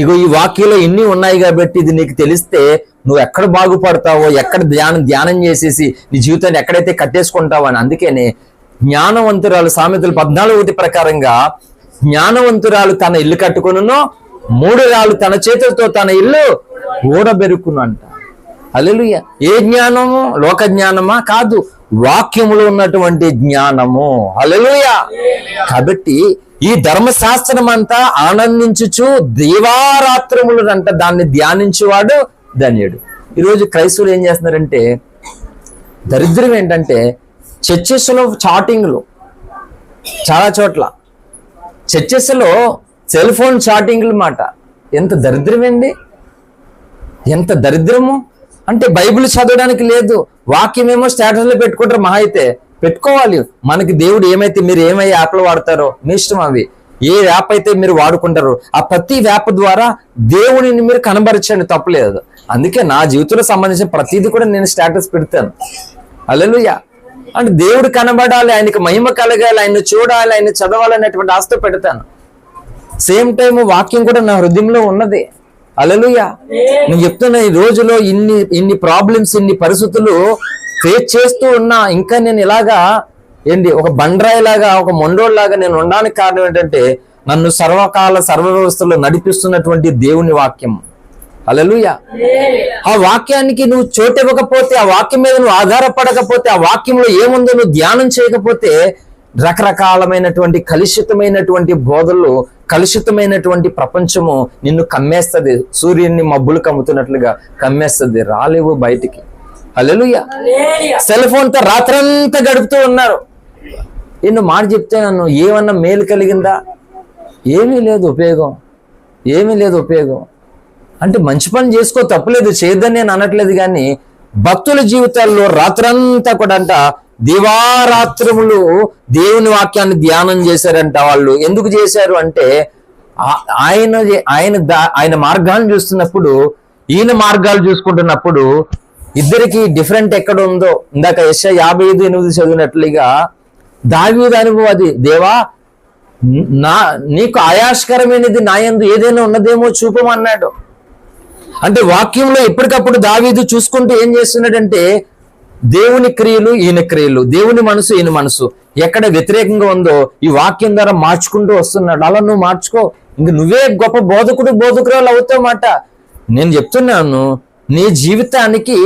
ఇగో ఈ వాక్యంలో ఇన్ని ఉన్నాయి కాబట్టి ఇది నీకు తెలిస్తే నువ్వు ఎక్కడ బాగుపడతావో, ఎక్కడ ధ్యానం చేసేసి నీ జీవితాన్ని ఎక్కడైతే కట్టేసుకుంటావో అని. అందుకనే జ్ఞానవంతురాలు సామెతలు 14:1 ప్రకారంగా జ్ఞానవంతురాలు తన ఇల్లు కట్టుకును, 3 రాళ్ళు తన చేతులతో తన ఇల్లు ఊడబెరుకును అంట. హల్లెలూయా. ఏ జ్ఞానము? లోక జ్ఞానమా? కాదు, వాక్యములో ఉన్నటువంటి జ్ఞానము. హల్లెలూయా. కాబట్టి ఈ ధర్మశాస్త్రం అంతా ఆనందించుచు దీవారాత్రములు అంట దాన్ని ధ్యానించువాడు ధన్యుడు. ఈరోజు క్రైస్తవులు ఏం చేస్తున్నారంటే, దరిద్రం ఏంటంటే చర్చెస్లో చాటింగ్లు, చాలా చోట్ల చర్చెస్లో సెల్ ఫోన్ చాటింగ్లు మాట. ఎంత దరిద్రమేండి, ఎంత దరిద్రము. అంటే బైబిల్ చదవడానికి లేదు, వాక్యమేమో స్టేటస్లో పెట్టుకుంటారు. మహా అయితే పెట్టుకోవాలి, మనకి దేవుడు ఏమైతే, మీరు ఏమై యాప్లు వాడతారో మీ ఇష్టం, అవి ఏ యాప్ అయితే మీరు వాడుకుంటారో ఆ ప్రతి యాప్ ద్వారా దేవుడిని మీరు కనబరచండి, తప్పలేదు. అందుకే నా జీవితంలో సంబంధించిన ప్రతిదీ కూడా నేను స్టేటస్ పెడతాను. హల్లెలూయా. అంటే దేవుడు కనబడాలి, ఆయనకి మహిమ కలగాలి, ఆయన్ని చూడాలి, ఆయన చదవాలి అనేటువంటి ఆశతో పెడతాను. సేమ్ టైం వాక్యం కూడా నా హృదయంలో ఉన్నది. హల్లెలూయా. నేను చెప్తున్నా, ఈ రోజులో ఇన్ని ప్రాబ్లమ్స్, ఇన్ని పరిస్థితులు ఫేస్ చేస్తూ ఉన్నా ఇంకా నేను ఇలాగా ఒక బండరాయిలాగా, ఒక మొండోళ్ళలాగా నేను ఉండడానికి కారణం ఏంటంటే, నన్ను సర్వకాల సర్వ వ్యవస్థలో నడిపిస్తున్నటువంటి దేవుని వాక్యం. హల్లెలూయా. ఆ వాక్యానికి నువ్వు చోటివ్వకపోతే, ఆ వాక్యం మీద నువ్వు ఆధారపడకపోతే, ఆ వాక్యంలో ఏముందో నువ్వు ధ్యానం చేయకపోతే, రకరకాలమైనటువంటి కలుషితమైనటువంటి బోధలు, కలుషితమైనటువంటి ప్రపంచము నిన్ను కమ్మేస్తుంది. సూర్యుడిని మబ్బులు కమ్ముతున్నట్లుగా కమ్మేస్తుంది, రాలేవు బయటికి. హల్లెలూయా. సెల్ ఫోన్తో రాత్రంతా గడుపుతూ ఉన్నారు. ఎన్నో మాట చెప్తే నన్ను ఏమన్నా మేలు కలిగిందా? ఏమీ లేదు ఉపయోగం, ఏమీ లేదు ఉపయోగం. అంటే మంచి పని చేసుకో, తప్పులేదు, చేయొద్దని నేను అనట్లేదు. కానీ భక్తుల జీవితాల్లో రాత్రంతా కూడా అంట దివారాత్రములు దేవుని వాక్యాన్ని ధ్యానం చేశారంట. వాళ్ళు ఎందుకు చేశారు అంటే, ఆయన మార్గాలను చూస్తున్నప్పుడు, ఈయన మార్గాలు చూసుకుంటున్నప్పుడు ఇద్దరికి డిఫరెంట్ ఎక్కడ ఉందో, ఇందాక యెషయా 55:8 చదివినట్లుగా దావీదు అనుభవం అది. దేవా, నీకు ఆయాస్కరమైనది నా యందు ఏదైనా ఉన్నదేమో చూపమన్నాడు. అంటే వాక్యంలో ఎప్పటికప్పుడు దావీదు చూసుకుంటూ ఏం చేస్తున్నాడంటే, దేవుని క్రియలు ఈయన క్రియలు, దేవుని మనసు ఈయన మనసు ఎక్కడ వ్యతిరేకంగా ఉందో ఈ వాక్యం ద్వారా మార్చుకుంటూ వస్తున్నాడు. అలా నువ్వు మార్చుకో, ఇంక నువ్వే గొప్ప బోధకురాలు అవుతావన్నమాట. నేను చెప్తున్నాను, నీ జీవితానికి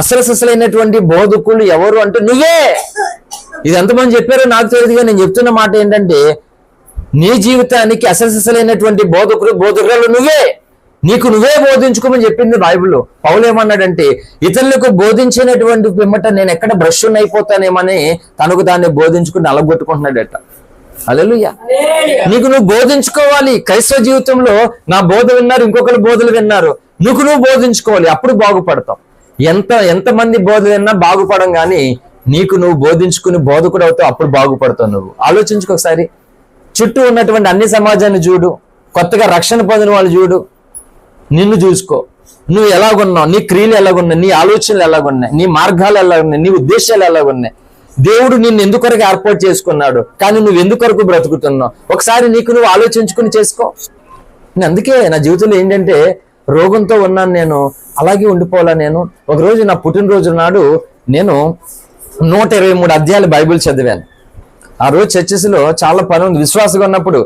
అసలైనటువంటి బోధకులు ఎవరు అంటే నువ్వే. ఇది ఎంతమంది చెప్పారో నాకు తెలియదుగా, నేను చెప్తున్న మాట ఏంటంటే, నీ జీవితానికి అసలైనటువంటి బోధకురాలు నువ్వే. నీకు నువ్వే బోధించుకోమని చెప్పింది బైబిల్లో. పౌలు ఏమన్నాడంటే, ఇతరులకు బోధించినటువంటి పిమ్మట నేను ఎక్కడ భ్రష్ అయిపోతానేమని తనకు దాన్ని బోధించుకుని అలగొట్టుకుంటున్నాడట. హల్లెలూయా. నీకు నువ్వు బోధించుకోవాలి. క్రైస్తవ జీవితంలో నా బోధ విన్నారు, ఇంకొకరు బోధలు విన్నారు, నువ్వు బోధించుకోవాలి, అప్పుడు బాగుపడతావు. ఎంతమంది బోధ విన్నా బాగుపడం, కానీ నీకు నువ్వు బోధించుకుని బోధకుడు అవుతావు, అప్పుడు బాగుపడతావు. నువ్వు ఆలోచించుకో ఒకసారి. చుట్టూ ఉన్నటువంటి అన్ని సమాజాన్ని చూడు, కొత్తగా రక్షణ పొందిన వాళ్ళు చూడు, నిన్ను చూసుకో. నువ్వు ఎలాగున్నావు, నీ క్రియలు ఎలాగున్నాయి, నీ ఆలోచనలు ఎలాగున్నాయి, నీ మార్గాలు ఎలాగున్నాయి, నీ ఉద్దేశాలు ఎలాగున్నాయి, దేవుడు నిన్ను ఎందుకొరకు ఏర్పాటు చేసుకున్నాడు, కానీ నువ్వు ఎందుకొరకు బ్రతుకుతున్నావు, ఒకసారి నీకు నువ్వు ఆలోచించుకుని చేసుకో. అందుకే నా జీవితంలో ఏంటంటే, రోగంతో ఉన్నాను నేను, అలాగే ఉండిపోవాలా. నేను ఒకరోజు నా పుట్టినరోజు నాడు నేను 123 అధ్యాయాలు బైబిల్ చదివాను. ఆ రోజు చర్చెస్లో చాలా పని ఉంది. విశ్వాసంగా ఉన్నప్పుడు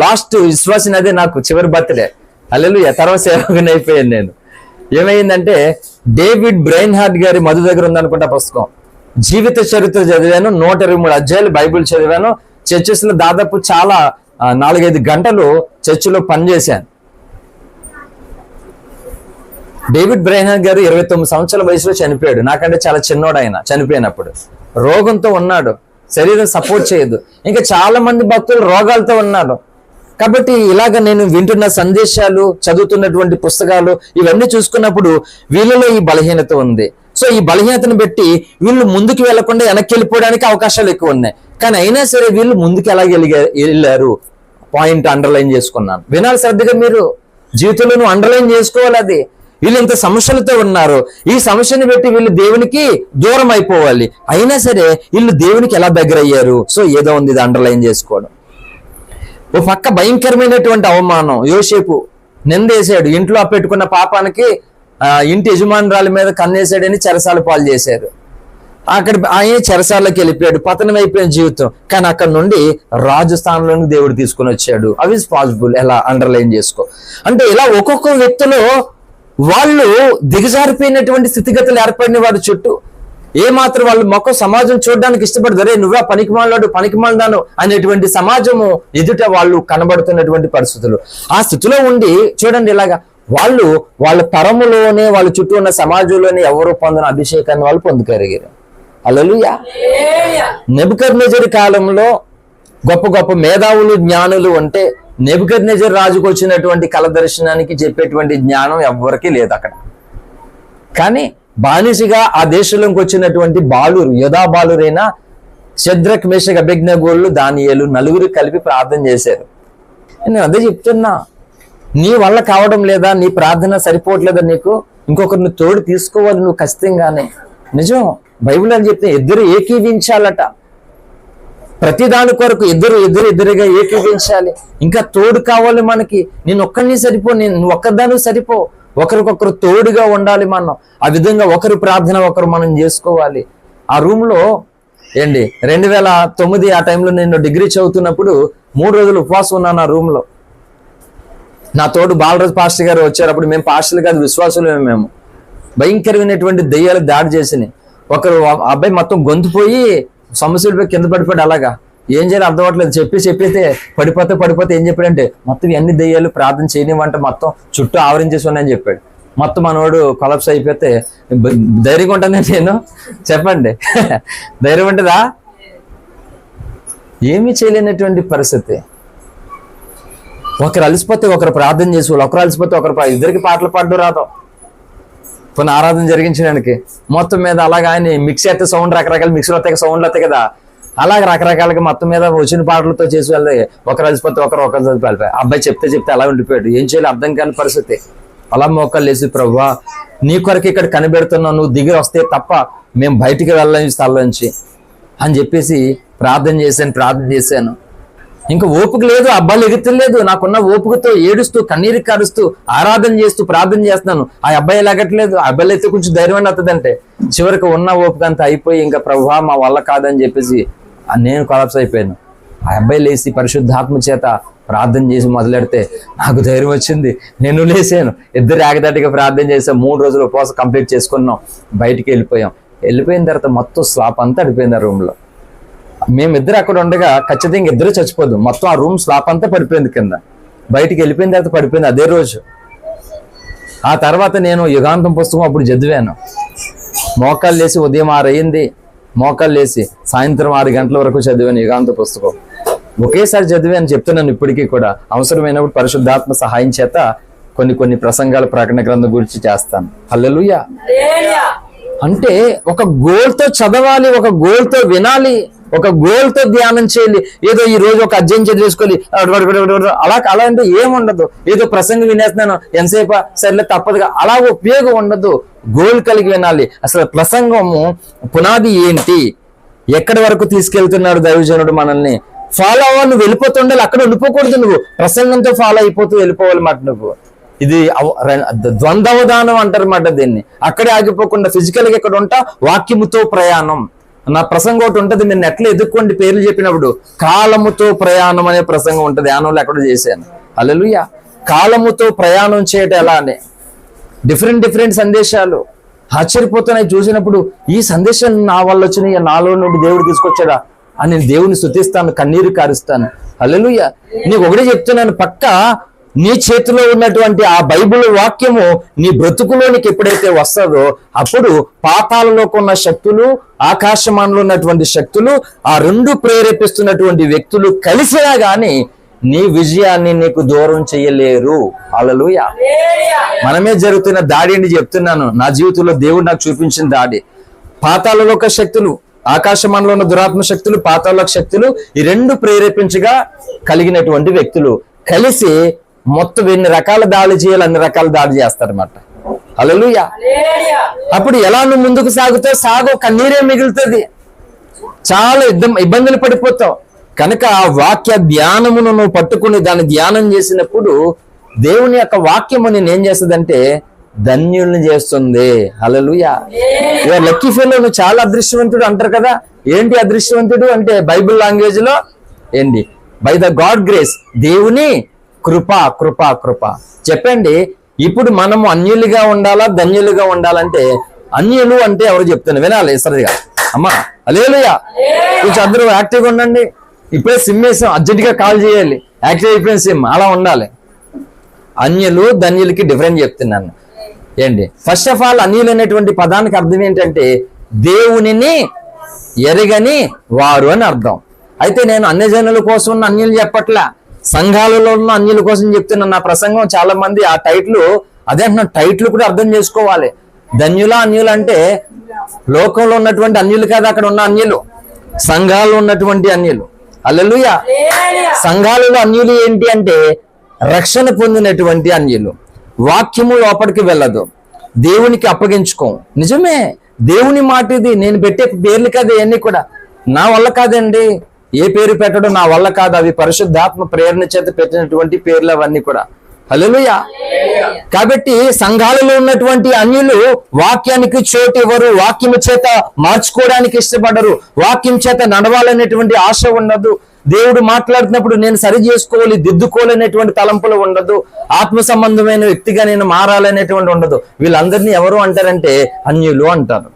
లాస్ట్ విశ్వాసం అదే నాకు చివరి బర్త్డే. హల్లెలూయా. తర్వాత సేవకుని అయిపోయాను నేను. ఏమైందంటే, డేవిడ్ బ్రెయిన్ హార్ట్ గారి మధు దగ్గర ఉందనుకుంటా పుస్తకం, జీవిత చరిత్ర చదివాను. 123 అధ్యాయాలు బైబిల్ చదివాను. చర్చెస్లో దాదాపు చాలా 4-5 గంటలు చర్చిలో పనిచేశాను. డేవిడ్ బ్రెయిన్ హార్ట్ గారు 29 సంవత్సరాల వయసులో చనిపోయాడు. నాకంటే చాలా చిన్నోడు ఆయన. చనిపోయినప్పుడు రోగంతో ఉన్నాడు, శరీరం సపోర్ట్ చేయదు. ఇంకా చాలా మంది భక్తులు రోగాలతో ఉన్నారు. కాబట్టి ఇలాగ నేను వింటున్న సందేశాలు, చదువుతున్నటువంటి పుస్తకాలు ఇవన్నీ చూసుకున్నప్పుడు వీళ్ళలో ఈ బలహీనత ఉంది. సో ఈ బలహీనతను బట్టి వీళ్ళు ముందుకు వెళ్లకుండా వెనక్కి వెళ్ళిపోవడానికి అవకాశాలు ఎక్కువ ఉన్నాయి. కానీ అయినా సరే వీళ్ళు ముందుకు ఎలా వెళ్ళారు, పాయింట్ అండర్లైన్ చేసుకున్నాను. వినాలి శ్రద్ధగా, మీరు జీవితంలో నువ్వు అండర్లైన్ చేసుకోవాలి. అది వీళ్ళు ఇంత సమస్యలతో ఉన్నారు, ఈ సమస్యని బట్టి వీళ్ళు దేవునికి దూరం అయిపోవాలి. అయినా సరే వీళ్ళు దేవునికి ఎలా దగ్గర అయ్యారు. సో ఏదో ఉంది, ఇది అండర్లైన్ చేసుకోవడం. ఓ పక్క భయంకరమైనటువంటి అవమానం. యోసేపు నిందేశాడు, ఇంట్లో పెట్టుకున్న పాపానికి ఇంటి యజమానురాలి మీద కన్నేశాడని చెరసాల పాలు చేశారు. అక్కడ ఆయన చెరసాలకి వెళ్ళిపోయాడు, పతనం అయిపోయిన జీవితం. కానీ అక్కడ నుండి రాజు స్థానంలోకి దేవుడు తీసుకుని వచ్చాడు. అవి ఇస్ పాసిబుల్. ఎలా అండర్లైన్ చేసుకో అంటే, ఇలా ఒక్కొక్క వ్యక్తిలో వాళ్ళు దిగజారిపోయినటువంటి స్థితిగతులు ఏర్పడిన వారి చుట్టూ ఏమాత్రం వాళ్ళు మొక్క సమాజం చూడడానికి ఇష్టపడతారే, నువ్వా పనికిమాలాడు, పనికిమాలదాను అనేటువంటి సమాజము ఎదుట వాళ్ళు కనబడుతున్నటువంటి పరిస్థితులు. ఆ స్థితిలో ఉండి చూడండి, ఇలాగా వాళ్ళ తరములోనే వాళ్ళ చుట్టూ ఉన్న సమాజంలోనే ఎవరు పొందిన అభిషేకాన్ని వాళ్ళు పొందుకరిగారు. హల్లెలూయా. నెబుకద్నెజరు కాలంలో గొప్ప గొప్ప మేధావులు జ్ఞానులు అంటే నెబుకద్నెజరు రాజుకు వచ్చినటువంటి కల దర్శనానికి చెప్పేటువంటి జ్ఞానం ఎవ్వరికీ లేదు అక్కడ. కానీ బానిసగా ఆ దేశంలోకి వచ్చినటువంటి బాలురు, యోధా బాలురైన శద్రక్ మేషక్ అబేద్నెగోలు దానియేలు నలుగురు కలిపి ప్రార్థన చేశారు. నేను అదే చెప్తున్నా, నీ వల్ల కావడం లేదా, నీ ప్రార్థన సరిపోవట్లేదా, నీకు ఇంకొకరిని తోడు తీసుకోవాలి నువ్వు ఖచ్చితంగానే. నిజం, బైబిల్ అని చెప్తే ఇద్దరు ఏకీవించాలట. ప్రతి దాని కొరకు ఇద్దరుగా ఏకీవించాలి. ఇంకా తోడు కావాలి మనకి. నేను ఒక్కరిని సరిపో, నువ్వు ఒక్కదానికి సరిపో, ఒకరికొకరు తోడుగా ఉండాలి మనం. ఆ విధంగా ఒకరి ప్రార్థన ఒకరు మనం చేసుకోవాలి. ఆ రూమ్లో 2009 ఆ టైంలో నేను డిగ్రీ చదువుతున్నప్పుడు 3 రోజులు ఉపవాసం ఉన్నాను ఆ రూమ్లో. నా తోడు బాలరాజు పాస్టర్ గారు వచ్చారు. అప్పుడు మేము పాస్టర్లు కాదు, విశ్వాసులు. మేము భయంకరమైనటువంటి దెయ్యాలు దాడి చేసినాయి. ఒకరు అబ్బాయి మొత్తం గొంతుపోయి సమస్యలపై కింద పడిపోయాడు. అలాగా ఏం చేయాలి అర్థం అవ్వట్లేదు. చెప్పితే పడిపోతే ఏం చెప్పాడంటే, మొత్తం ఎన్ని దెయ్యాలు ప్రార్థన చేయనివంట మొత్తం చుట్టూ ఆవరించేసి ఉన్నాయని చెప్పాడు. మొత్తం మనోడు కొలాప్స్ అయిపోతే ధైర్యంగా ఉంటానే నేను, చెప్పండి ధైర్యం ఉంటుందా? ఏమీ చేయలేనటువంటి పరిస్థితి. ఒకరు అలసిపోతే ఒకరు ప్రార్థన చేసేవాళ్ళు, ఒకరు అలసిపోతే ఒకరు ఇద్దరికి పాటలు పాడడం రాదు కొన్ని ఆరాధన జరిగించడానికి. మొత్తం మీద అలాగా ఆయన మిక్స్ అయితే సౌండ్ రకరకాల మిక్సర్ వస్తాయి, సౌండ్లు వస్తాయి కదా, అలాగే రకరకాలుగా మొత్తం మీద వచ్చిన పాటలతో చేసి వెళ్ళి ఒకరు అలసిపోతే ఒకరు వెళ్ళిపోయి అబ్బాయి చెప్తే అలా ఉండిపోయాడు. ఏం చేయాలి అర్థం కాని పరిస్థితి. అలా మోకాళ్ళు వేసి, ప్రభువా నీ కొరకు ఇక్కడ కనిపెడుతున్నావు, నువ్వు దిగి వస్తే తప్ప మేము బయటికి వెళ్ళని స్థలం నుంచి అని చెప్పేసి ప్రార్థన చేశాను. ఇంకా ఓపిక లేదు, అబ్బాయిలు ఎగుతలేదు. నాకున్న ఓపికతో ఏడుస్తూ కన్నీరు కారుస్తూ ఆరాధన చేస్తూ ప్రార్థన చేస్తున్నాను. ఆ అబ్బాయి ఎలాగట్లేదు. ఆ అబ్బాయిలు అయితే కొంచెం ధైర్యం అవుతుందంటే చివరికి ఉన్న ఓపిక అంతా అయిపోయి ఇంకా ప్రభువా మా వల్ల కాదని చెప్పేసి నేను కొలాప్స్ అయిపోయాను. ఆ అబ్బాయి లేచి పరిశుద్ధాత్మ చేత ప్రార్థన చేసి మొదలెడితే నాకు ధైర్యం వచ్చింది. నేను లేసాను. ఇద్దరు ఏకదాటిగా ప్రార్థన చేసాం. 3 రోజులు ఉపవాసం కంప్లీట్ చేసుకున్నాం. బయటికి వెళ్ళిపోయిన తర్వాత మొత్తం స్లాప్ అంతా అడిపోయింది ఆ రూమ్లో. మేమిద్దరు అక్కడ ఉండగా ఖచ్చితంగా ఇద్దరు చచ్చిపోదు. మొత్తం ఆ రూమ్ స్లాప్ అంతా పడిపోయింది కింద. బయటికి వెళ్ళిపోయిన తర్వాత పడిపోయింది అదే రోజు. ఆ తర్వాత నేను యుగాంతం పుస్తకం అప్పుడు చదివాను. మోకాళ్ళు లేసి ఉదయం 6 అయింది, మోకాళ్ళు లేసి సాయంత్రం 6 గంటల వరకు చదివాను యుగాంత పుస్తకం. ఒకేసారి చదివాను, చెప్తున్నాను ఇప్పటికీ కూడా. అవసరమైనప్పుడు పరిశుద్ధాత్మ సహాయం చేత కొన్ని ప్రసంగాల ప్రకటన గ్రంథం గురించి చేస్తాను. హల్లెలూయా. అంటే ఒక గోల్తో చదవాలి, ఒక గోల్తో వినాలి, ఒక గోల్తో ధ్యానం చేయాలి. ఏదో ఈ రోజు ఒక అధ్యయనం చదివేసుకోవాలి అలా అంటే ఏముండదు. ఏదో ప్రసంగం వినేస్తున్నాను ఎంతసేపు సర్లే తప్పదుగా, అలా ఉపయోగం ఉండదు. గోల్ కలిగి వినాలి. అసలు ప్రసంగము పునాది ఏంటి, ఎక్కడి వరకు తీసుకెళ్తున్నాడు దైవజనుడు మనల్ని, ఫాలో అవ్వాలి. నువ్వు వెళ్ళిపోతుండాలి, అక్కడ వెళ్ళిపోకూడదు. నువ్వు ప్రసంగంతో ఫాలో అయిపోతూ వెళ్ళిపోవాలి మాట. నువ్వు ఇది ద్వంద్వదానం అంటారు మాట దీన్ని. అక్కడే ఆగిపోకుండా ఫిజికల్గా ఇక్కడ ఉంటా, వాక్యముతో ప్రయాణం. నా ప్రసంగం ఒకటి ఉంటుంది, నేను నెట్లో ఎదుక్కోండి పేర్లు చెప్పినప్పుడు. కాలముతో ప్రయాణం అనే ప్రసంగం ఉంటుంది, యానంలో ఎక్కడ చేశాను. హల్లెలూయా. కాలముతో ప్రయాణం చేయటం ఎలా అని డిఫరెంట్ సందేశాలు ఆశ్చర్యపోతున్నాయి చూసినప్పుడు. ఈ సందేశాలు నా వల్ల వచ్చినాయి, నాలో నుండి దేవుడు తీసుకొచ్చాడా అని నేను దేవుని స్తుతిస్తాను, కన్నీరు కారుస్తాను. హల్లెలూయా. నీకు ఒకటే చెప్తున్నాను, పక్కా నీ చేతిలో ఉన్నటువంటి ఆ బైబిల్ వాక్యము నీ బ్రతుకులోనికి ఎప్పుడైతే వస్తుందో అప్పుడు పాతాళలోకి ఉన్న శక్తులు, ఆకాశమానంలో ఉన్నటువంటి శక్తులు, ఆ 2 ప్రేరేపిస్తున్నటువంటి వ్యక్తులు కలిసినా గాని నీ విజయాన్ని నీకు దూరం చేయలేరు. హల్లెలూయా. మనమే జరుగుతున్న దాడి అని చెప్తున్నాను. నా జీవితంలో దేవుడు నాకు చూపించిన దాడి. పాతాళలోక శక్తులు, ఆకాశమానంలో ఉన్న దురాత్మ శక్తులు, పాతాళలోక శక్తులు, ఈ 2 ప్రేరేపించగా కలిగినటువంటి వ్యక్తులు కలిసి మొత్తం ఎన్ని రకాల దాడి చేయాలి అన్ని రకాల దాడి చేస్తారన్నమాట. హల్లెలూయా. అప్పుడు ఎలా నువ్వు ముందుకు సాగు, కన్నీరే మిగులుతుంది, చాలా ఇబ్బందులు పడిపోతావు. కనుక ఆ వాక్య ధ్యానమును నువ్వు పట్టుకుని దాన్ని ధ్యానం చేసినప్పుడు దేవుని యొక్క వాక్యము నేను ఏం చేస్తుందంటే ధన్యుల్ని చేస్తుంది. హల్లెలూయా. లక్కీ ఫెలో, నువ్వు చాలా అదృష్టవంతుడు అంటారు కదా. ఏంటి అదృష్టవంతుడు అంటే బైబిల్ లాంగ్వేజ్ లో ఏంటి? బై ద గాడ్ గ్రేస్, దేవుని కృప. చెప్పండి, ఇప్పుడు మనము అన్యులుగా ఉండాలా ధన్యులుగా ఉండాలంటే, అన్యులు అంటే ఎవరు చెప్తున్నా వినాలి సరిగా. అమ్మా హల్లెలూయా. కొంచెం అందరూ యాక్టివ్గా ఉండండి. ఇప్పుడే సిమ్ వేసాం, అర్జెంట్ గా కాల్ చేయాలి. యాక్టివ్ అయిపోయిన సిమ్ అలా ఉండాలి. అన్యులు ధన్యులకి డిఫరెంట్ చెప్తున్నాను. ఏంటి, ఫస్ట్ ఆఫ్ ఆల్ అన్యులు అనేటువంటి పదానికి అర్థం ఏంటంటే దేవునిని ఎరగని వారు అని అర్థం. అయితే నేను అన్యజనుల కోసం ఉన్న అన్యులు చెప్పట్లా, సంఘాలలో ఉన్న అన్యుల కోసం చెప్తున్నాను. నా ప్రసంగం చాలా మంది ఆ టైటిల్ అదే అంటున్నా, టైటిల్ కూడా అర్థం చేసుకోవాలి. ధన్యుల అన్యులు అంటే లోకంలో ఉన్నటువంటి అన్యులు కాదు, అక్కడ ఉన్న అన్యులు సంఘాల్లో ఉన్నటువంటి అన్యులు. హల్లెలూయా. సంఘాలలో అన్యులు ఏంటి అంటే రక్షణ పొందినటువంటి అన్యులు. వాక్యము లోపలికి వెళ్ళదు, దేవునికి అప్పగించుకోం. నిజమే, దేవుని మాట ఇది. నేను పెట్టే పేర్లు కాదు ఇవన్నీ కూడా, నా వల్ల కాదండి. ఏ పేరు పెట్టడం నా వల్ల కాదు, అవి పరిశుద్ధాత్మ ప్రేరణ చేత పెట్టినటువంటి పేర్లు అవన్నీ కూడా. హల్లెలూయా. కాబట్టి సంఘాలలో ఉన్నటువంటి అన్యులు వాక్యానికి చోటు ఇవ్వరు, వాక్యము చేత మార్చుకోవడానికి ఇష్టపడరు, వాక్యం చేత నడవాలనేటువంటి ఆశ ఉండదు. దేవుడు మాట్లాడుతున్నప్పుడు నేను సరి చేసుకోవాలి, దిద్దుకోవాలనేటువంటి తలంపులు ఉండదు. ఆత్మ సంబంధమైన వ్యక్తిగా నేను మారాలనేటువంటి ఉండదు. వీళ్ళందరినీ ఎవరు అంటారంటే అన్యులు అంటారు.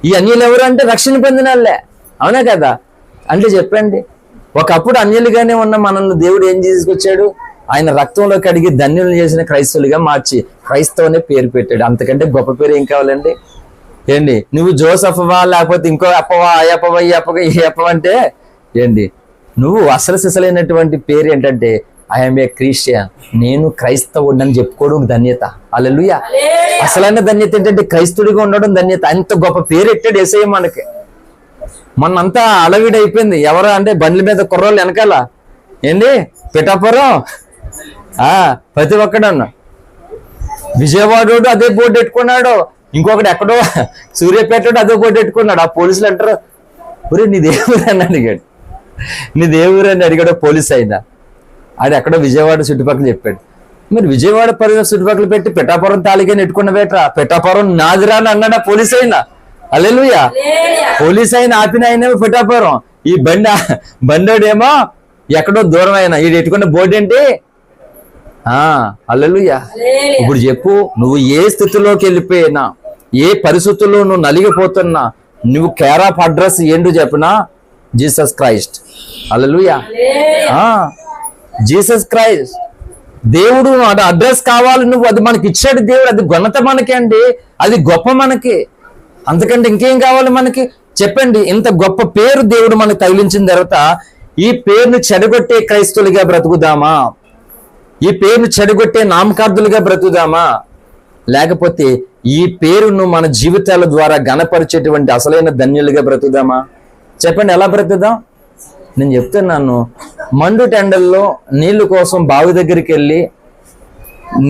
ఈ అన్యులు ఎవరు అంటే రక్షణ పొందిన వాళ్ళే, అవునా కదా? అంటే చెప్పండి, ఒకప్పుడు అన్యులుగానే ఉన్న మనల్ని దేవుడు ఏం తీసుకొచ్చాడు? ఆయన రక్తంలో కడిగి ధన్యులు చేసిన క్రైస్తవులుగా మార్చి క్రైస్తవనే పేరు పెట్టాడు. అంతకంటే గొప్ప పేరు ఏం కావాలండి? ఏంటి, నువ్వు జోసఫ్వా లేకపోతే ఇంకో అప్పవా, అయ్యప్పవా, ఈ అప్పగా ఈ అప్ప అంటే ఏంటి? నువ్వు అసలు సిసలైనటువంటి పేరు ఏంటంటే ఐఎమ్ ఏ క్రిస్టియన్, నేను క్రైస్తవుడిని చెప్పుకోవడం ధన్యత. హల్లెలూయా. అసలైన ధన్యత ఏంటంటే క్రైస్తవుడిగా ఉండడం ధన్యత. అంత గొప్ప పేరు ఎట్టాడు యేసయ్య మనకి. మొన్నంతా అలవిడైపోయింది. ఎవరు అంటే బండ్ల మీద కుర్రోళ్ళు వెనకాల ఏంటి పిఠాపురం, ప్రతి ఒక్కడన్నా విజయవాడోడు అదే బోర్డు పెట్టుకున్నాడు, ఇంకొకటి ఎక్కడో సూర్యాపేటోడు అదే బోర్డు పెట్టుకున్నాడు. ఆ పోలీసులు అంటారు, ఒరే నీ దేవుడు అని అడిగాడు. నీ దేవుడు అని అడిగాడు పోలీస్ అయినా. అది ఎక్కడో విజయవాడ చుట్టుపక్కల చెప్పాడు. మరి విజయవాడ పరిసర చుట్టుపక్కల పెట్టి పిఠాపురం తాలిగా నెట్టుకున్న వేట్రా, పిఠాపురం నాదిరా అని అన్నాడా పోలీస్ అయినా? హల్లెలూయా. పోలీస్ అయిన ఆపిన అయినా పిఠాపురం, ఈ బండోడేమో ఎక్కడో దూరం అయినా. ఈ ఎట్టుకున్న బోర్డు ఏంటి? హల్లెలూయా. ఇప్పుడు చెప్పు, నువ్వు ఏ స్థితిలోకి వెళ్ళిపోయినా, ఏ పరిస్థితుల్లో నువ్వు నలిగిపోతున్నా, నువ్వు కేర్ ఆఫ్ అడ్రస్ ఏంటో చెప్పినా జీసస్ క్రైస్ట్. హల్లెలూయా. జీసస్ క్రైస్ట్ దేవుడు అడ్రస్ కావాలి నువ్వు, అది మనకి ఇచ్చాడు దేవుడు. అది ఘనత మనకి అండి, అది గొప్ప మనకి. అంతకంటే ఇంకేం కావాలి మనకి చెప్పండి? ఇంత గొప్ప పేరు దేవుడు మనకు తగిలించిన తర్వాత ఈ పేరును చెడగొట్టే క్రైస్తవులుగా బ్రతుకుదామా? ఈ పేరును చెడగొట్టే నామకార్థులుగా బ్రతుకుదామా? లేకపోతే ఈ పేరును మన జీవితాల ద్వారా గణపరిచేటువంటి అసలైన ధన్యులుగా బ్రతుకుదామా? చెప్పండి, ఎలా బ్రతుకుదాం? నేను చెప్తున్నాను, మండు టెండల్లో నీళ్లు కోసం బావి దగ్గరికి వెళ్ళి,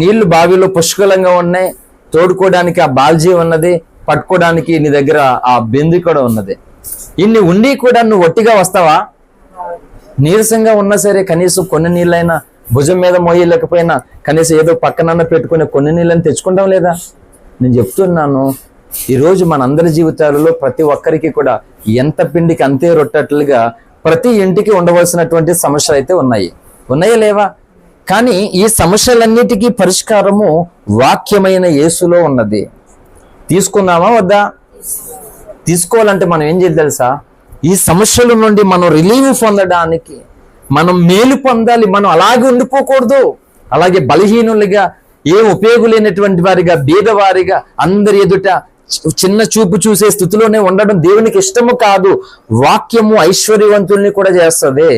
నీళ్లు బావిలో పుష్కలంగా ఉన్నాయి, తోడుకోవడానికి ఆ బాల్జీ ఉన్నది, పట్టుకోవడానికి నీ దగ్గర ఆ బిందు కూడా ఉన్నది. ఇన్ని ఉండి కూడా నువ్వు ఒట్టిగా వస్తావా? నీరసంగా ఉన్నా సరే కనీసం కొన్ని నీళ్ళైనా భుజం మీద మోయలేకపోయినా కనీసం ఏదో పక్కనన్నా పెట్టుకుని కొన్ని నీళ్ళని తెచ్చుకుంటాం లేదా? నేను చెప్తున్నాను, ఈరోజు మనందరి జీవితాలలో ప్రతి ఒక్కరికి కూడా ఎంత పిండికి అంతే రొట్టట్లుగా ప్రతి ఇంటికి ఉండవలసినటువంటి సమస్యలు అయితే ఉన్నాయా లేవా? కానీ ఈ సమస్యలన్నిటికీ పరిష్కారము వాక్యమైన యేసులో ఉన్నది. తీసుకున్నామా వద్దా? తీసుకోవాలంటే మనం ఏం చేయాలి తెలుసా? ఈ సమస్యల నుండి మనం రిలీవ్ పొందడానికి మనం మేలు పొందాలి. మనం అలాగే ఉండిపోకూడదు. అలాగే బలహీనులుగా, ఏం ఉపయోగం లేనటువంటి వారిగా, బీదవారిగా, అందరి ఎదుట చిన్న చూపు చూసే స్థితిలోనే ఉండడం దేవునికి ఇష్టము కాదు. వాక్యము ఐశ్వర్యవంతుల్ని కూడా చేస్తుంది.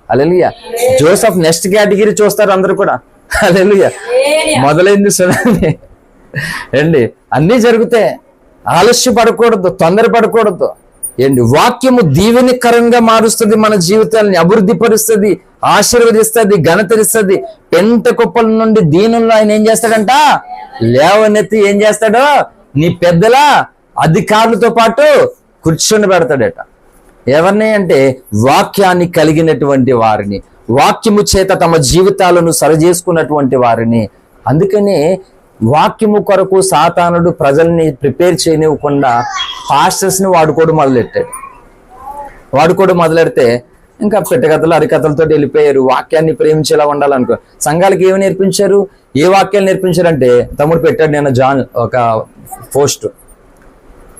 హల్లెలూయా. జోసెఫ్ నెక్స్ట్ కేటగిరీ చూస్తారు అందరూ కూడా. హల్లెలూయా. మొదలైంది సునామీ ఏంటి, అన్నీ జరుగుతాయి. ఆలస్యపడకూడదు, తొందరపడకూడదు. ఏంటి, వాక్యము దీవెనికరంగా మారుస్తుంది, మన జీవితాలని అభివృద్ధి పరుస్తుంది, ఆశీర్వదిస్తుంది, ఘనతరిస్తుంది. పెంట కుప్పల నుండి దీనుల్లో ఆయన ఏం చేస్తాడంట? లేవనెత్తి ఏం చేస్తాడో నీ పెద్దల అధికారులతో పాటు కూర్చొని పెడతాడట. ఎవరిని అంటే వాక్యాన్ని కలిగినటువంటి వారిని, వాక్యము చేత తమ జీవితాలను సరిచేసుకున్నటువంటి వారిని. అందుకనే వాక్యము కొరకు సాతానుడు ప్రజల్ని ప్రిపేర్ చేయనివ్వకుండా పాస్టర్స్ని వాడుకోవడం మొదలెడితే ఇంకా పెట్టకథలు అరికథలతో వెళ్ళిపోయారు. వాక్యాన్ని ప్రేమించేలా ఉండాలనుకో. సంఘాలకి ఏమి నేర్పించారు? ఏ వాక్యాలు నేర్పించారంటే, తమ్ముడు పెట్టాడు నేను జాన్ ఒక పోస్ట్,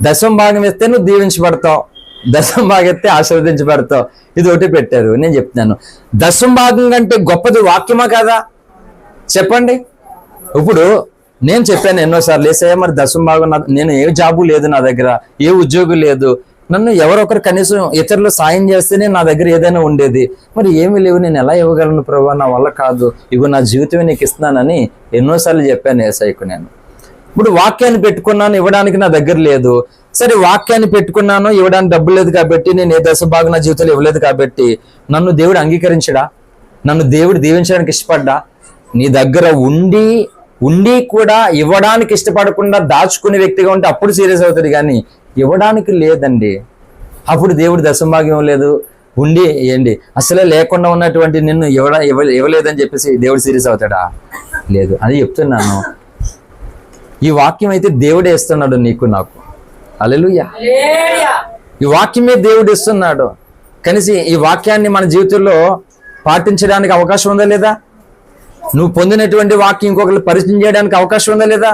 దశం భాగం ఇస్తే నువ్వు దీవించబడతావు, దశం భాగం ఇస్తే ఆశీర్వదించబడతావు. ఇది ఒకటి పెట్టారు. నేను చెప్తున్నాను, దశం భాగం కంటే గొప్పది వాక్యమా కాదా? చెప్పండి. ఇప్పుడు నేను చెప్పాను ఎన్నోసార్లు, ఏసయ్య మరి దశం భాగం నేను ఏ జాబు లేదు, నా దగ్గర ఏ ఉద్యోగం లేదు, నన్ను ఎవరొకరు కనీసం ఇతరులు సాయం చేస్తేనే నా దగ్గర ఏదైనా ఉండేది, మరి ఏమీ లేవు, నేను ఎలా ఇవ్వగలను ప్రభువా, నా వల్ల కాదు, ఇగో నా జీవితమే నీకు ఇస్తున్నానని ఎన్నోసార్లు చెప్పాను యేసయ్యకు నేను. ఇప్పుడు వాక్యాన్ని పెట్టుకున్నాను, ఇవ్వడానికి నా దగ్గర లేదు. సరే, వాక్యాన్ని పెట్టుకున్నాను, ఇవ్వడానికి డబ్బు లేదు కాబట్టి, నేను ఏ దశ భాగం నా జీవితంలో ఇవ్వలేదు కాబట్టి నన్ను దేవుడు అంగీకరించడా? నన్ను దేవుడు దీవించడానికి ఇష్టపడ్డా? నీ దగ్గర ఉండి కూడా ఇవ్వడానికి ఇష్టపడకుండా దాచుకునే వ్యక్తిగా ఉంటే అప్పుడు సీరియస్ అవుతుంది, కానీ ఇవ్వడానికి లేదండి, అప్పుడు దేవుడు దశంభాగ్యం లేదు, ఉండి ఏంటి అసలే లేకుండా ఉన్నటువంటి నిన్ను ఇవ్వలేదని చెప్పేసి దేవుడు సీరియస్ అవుతాడా? లేదు. అది చెప్తున్నాను. ఈ వాక్యం అయితే దేవుడే ఇస్తున్నాడు నీకు నాకు. హల్లెలూయా. ఈ వాక్యమే దేవుడు ఇస్తున్నాడు. కనీసం ఈ వాక్యాన్ని మన జీవితంలో పాటించడానికి అవకాశం ఉందా లేదా? నువ్వు పొందినటువంటి వాక్యం ఇంకొకరు పరిచయం చేయడానికి అవకాశం ఉందా లేదా?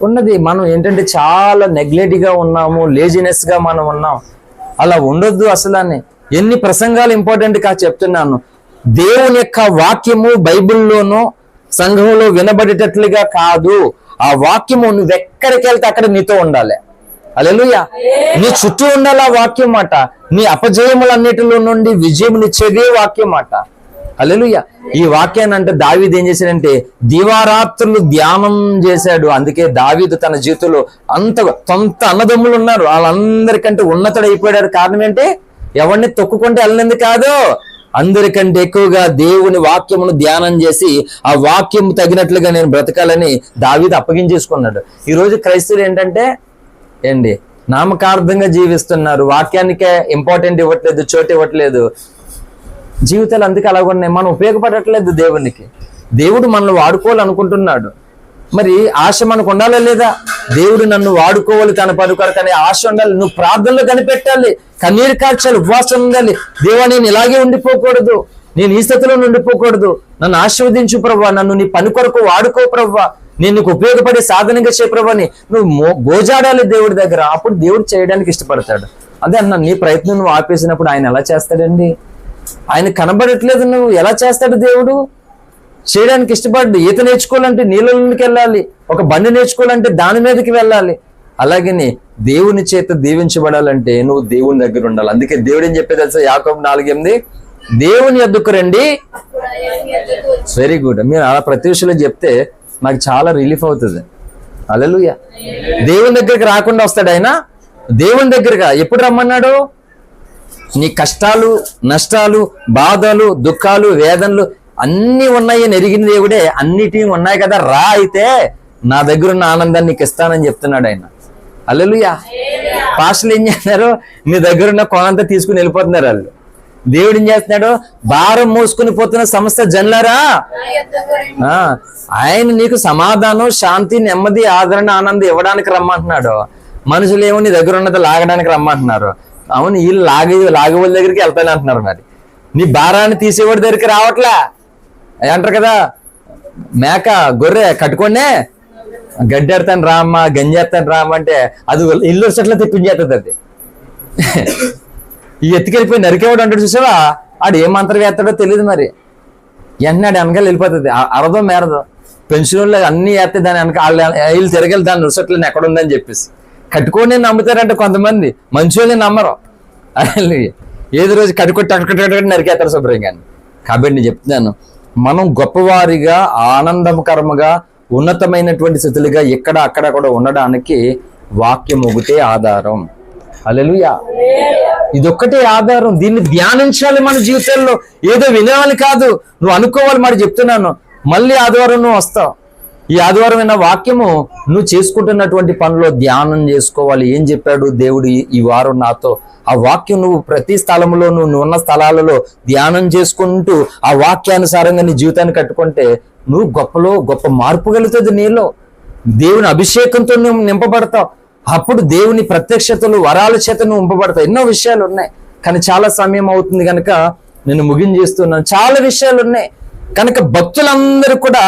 ఉన్నది. మనం ఏంటంటే చాలా నెగ్లెక్ట్గా ఉన్నాము, లేజినెస్గా మనం ఉన్నాం. అలా ఉండొద్దు అసలు. ఎన్ని ప్రసంగాలు ఇంపార్టెంట్ కా చెప్తున్నాను. దేవుని యొక్క వాక్యము బైబిల్లోనూ సంఘంలో వినబడేటట్లుగా కాదు. ఆ వాక్యము నువ్వు ఎక్కడికి వెళ్తే అక్కడ నీతో ఉండాలి. హల్లెలూయా. నీ చుట్టూ ఉండాలి ఆ వాక్యం మాట. నీ అపజయములన్నిటిలో నుండి విజయమునిచ్చేదే వాక్యం మాట. హల్లెలూయా. ఈ వాక్యాన్ని అంటే దావీదు ఏం చేశాడంటే దివారాత్రులు ధ్యానం చేశాడు. అందుకే దావీదు తన జీవితంలో సొంత అన్నదమ్ములు ఉన్నారు, వాళ్ళందరికంటే ఉన్నతుడు అయిపోయాడు. కారణం ఏంటి? ఎవరిని తొక్కుకుంటే వెళ్ళింది కాదు, అందరికంటే ఎక్కువగా దేవుని వాక్యమును ధ్యానం చేసి ఆ వాక్యం తగినట్లుగా నేను బ్రతకాలని దావీదు అప్పగించేసుకున్నాడు. ఈరోజు క్రైస్తవులు ఏంటంటే నామకార్థంగా జీవిస్తున్నారు, వాక్యానికే ఇంపార్టెంట్ ఇవ్వట్లేదు, చోటు ఇవ్వట్లేదు. జీవితాలు అందుకే అలాగున్నాయి. మనం ఉపయోగపడట్లేదు దేవునికి. దేవుడు మనల్ని వాడుకోవాలనుకుంటున్నాడు. మరి ఆశ మనకు ఉండాలా లేదా? దేవుడు నన్ను వాడుకోవాలి తన పని కొరకు అనే ఆశ ఉండాలి. నువ్వు ప్రార్థనలో కనిపెట్టాలి, కన్నీరు కార్చాలి, ఉపవాసం ఉండాలి. దేవా, నేను ఇలాగే ఉండిపోకూడదు, నేను ఈ స్థితిలో ఉండిపోకూడదు, నన్ను ఆశీర్వదించు ప్రభువా, నన్ను నీ పని కొరకు వాడుకో ప్రభువా, నేను నీకు ఉపయోగపడే సాధనంగా చే ప్రభువా. నువ్వు గోజాడాలి దేవుడి దగ్గర. అప్పుడు దేవుడు చేయడానికి ఇష్టపడతాడు. అదే అన్న, నీ ప్రయత్నం నువ్వు ఆపేసినప్పుడు ఆయన ఎలా చేస్తాడండి? ఆయన కనబడట్లేదు, నువ్వు ఎలా చేస్తాడు దేవుడు? చేయడానికి ఇష్టపడ్డు. ఈత నేర్చుకోవాలంటే నీళ్ళలోకి వెళ్ళాలి, ఒక బండి నేర్చుకోవాలంటే దాని మీదకి వెళ్ళాలి. అలాగని దేవుని చేత దీవించబడాలంటే నువ్వు దేవుని దగ్గర ఉండాలి. అందుకే దేవుడు ఏం చెప్పేది తెలుసా? యాకోబు 4:8, దేవుని యొద్దకు రండి. Very good. మీరు అలా ప్రతి విషయంలో చెప్తే నాకు చాలా రిలీఫ్ అవుతుంది. హల్లెలూయా. దేవుని దగ్గరికి రాకుండా వస్తాడు ఆయన. దేవుని దగ్గరగా ఎప్పుడు రమ్మన్నాడు? నీ కష్టాలు, నష్టాలు, బాధలు, దుఃఖాలు, వేదనలు అన్ని ఉన్నాయని ఎరిగిన దేవుడే అన్నిటి ఉన్నాయి కదా, రా, అయితే నా దగ్గర ఉన్న ఆనందాన్ని నీకు ఇస్తానని చెప్తున్నాడు ఆయన. హల్లెలూయా. పాస్టర్లు ఏం చేస్తున్నారు? మీ దగ్గర ఉన్న కొనంతా తీసుకుని వెళ్ళిపోతున్నారు వాళ్ళు. దేవుడు ఏం చేస్తున్నాడు? భారం మోసుకుని పోతున్న సమస్త జనులారా, ఆయన నీకు సమాధానం, శాంతి, నెమ్మది, ఆదరణ, ఆనందం ఇవ్వడానికి రమ్మంటున్నాడు. మనుషులు ఏమో నీ దగ్గర ఉన్నది లాగడానికి రమ్మంటున్నారు. అవును, వీళ్ళు లాగేవాళ్ళ దగ్గరికి వెళ్తాను అంటున్నారు. మరి నీ భారాన్ని తీసేవాడి దగ్గరికి రావట్లా. అంటారు కదా, మేక గొర్రె కట్టుకోండి గడ్డెడతాను రామ్మ, గంజేస్తాను రామ్మ అంటే అది ఇల్లు వచ్చేట్లా తెప్పించేస్తుంది. అది ఈ ఎత్తుకెళ్ళిపోయి నరికేవాడు అంటాడు చూసావా, ఆడు ఏ మంత్రం వేస్తాడో తెలియదు. మరి వెంటనే ఆడు వెనకాల వెళ్ళిపోతుంది. అరదో మేరదో పెన్షన్ అన్ని వేస్తే దాని వెనక వీళ్ళు తిరగలి దాని రుసట్లని ఎక్కడ ఉందని చెప్పేసి కట్టుకొని నమ్ముతారంటే కొంతమంది, మంచి నమ్మరు. ఏది రోజు కట్టుకొట్టి నరికేస్తారు శుభ్రంగా. కాబట్టి నేను చెప్తున్నాను, మనం గొప్పవారిగా, ఆనందకరముగా, ఉన్నతమైనటువంటి స్థితులుగా ఇక్కడ అక్కడ కూడా ఉండడానికి వాక్యం ఒకటే ఆధారం. హల్లెలూయా. ఇదొక్కటే ఆధారం. దీన్ని ధ్యానించాలి మన జీవితంలో. ఏదో వినాలి కాదు, నువ్వు అనుకోవాలి. మరి చెప్తున్నాను, మళ్ళీ ఆదివారం నువ్వు వస్తావు. ఈ ఆదివారం అయిన వాక్యము నువ్వు చేసుకుంటున్నటువంటి పనిలో ధ్యానం చేసుకోవాలి. ఏం చెప్పాడు దేవుడు ఈ వారం నాతో? ఆ వాక్యం నువ్వు ప్రతి స్థలంలో, నువ్వు ఉన్న స్థలాలలో ధ్యానం చేసుకుంటూ ఆ వాక్యానుసారంగా నీ జీవితాన్ని కట్టుకుంటే నువ్వు గొప్ప మార్పు కలుగుతుంది నీలో. దేవుని అభిషేకంతో నువ్వు నింపబడతావు. అప్పుడు దేవుని ప్రత్యక్షతలు, వరాల చేత నువ్వు నింపబడతావు. ఎన్నో విషయాలు ఉన్నాయి, కానీ చాలా సమయం అవుతుంది కనుక నేను ముగించేస్తున్నాను. చాలా విషయాలు ఉన్నాయి కనుక భక్తులందరూ కూడా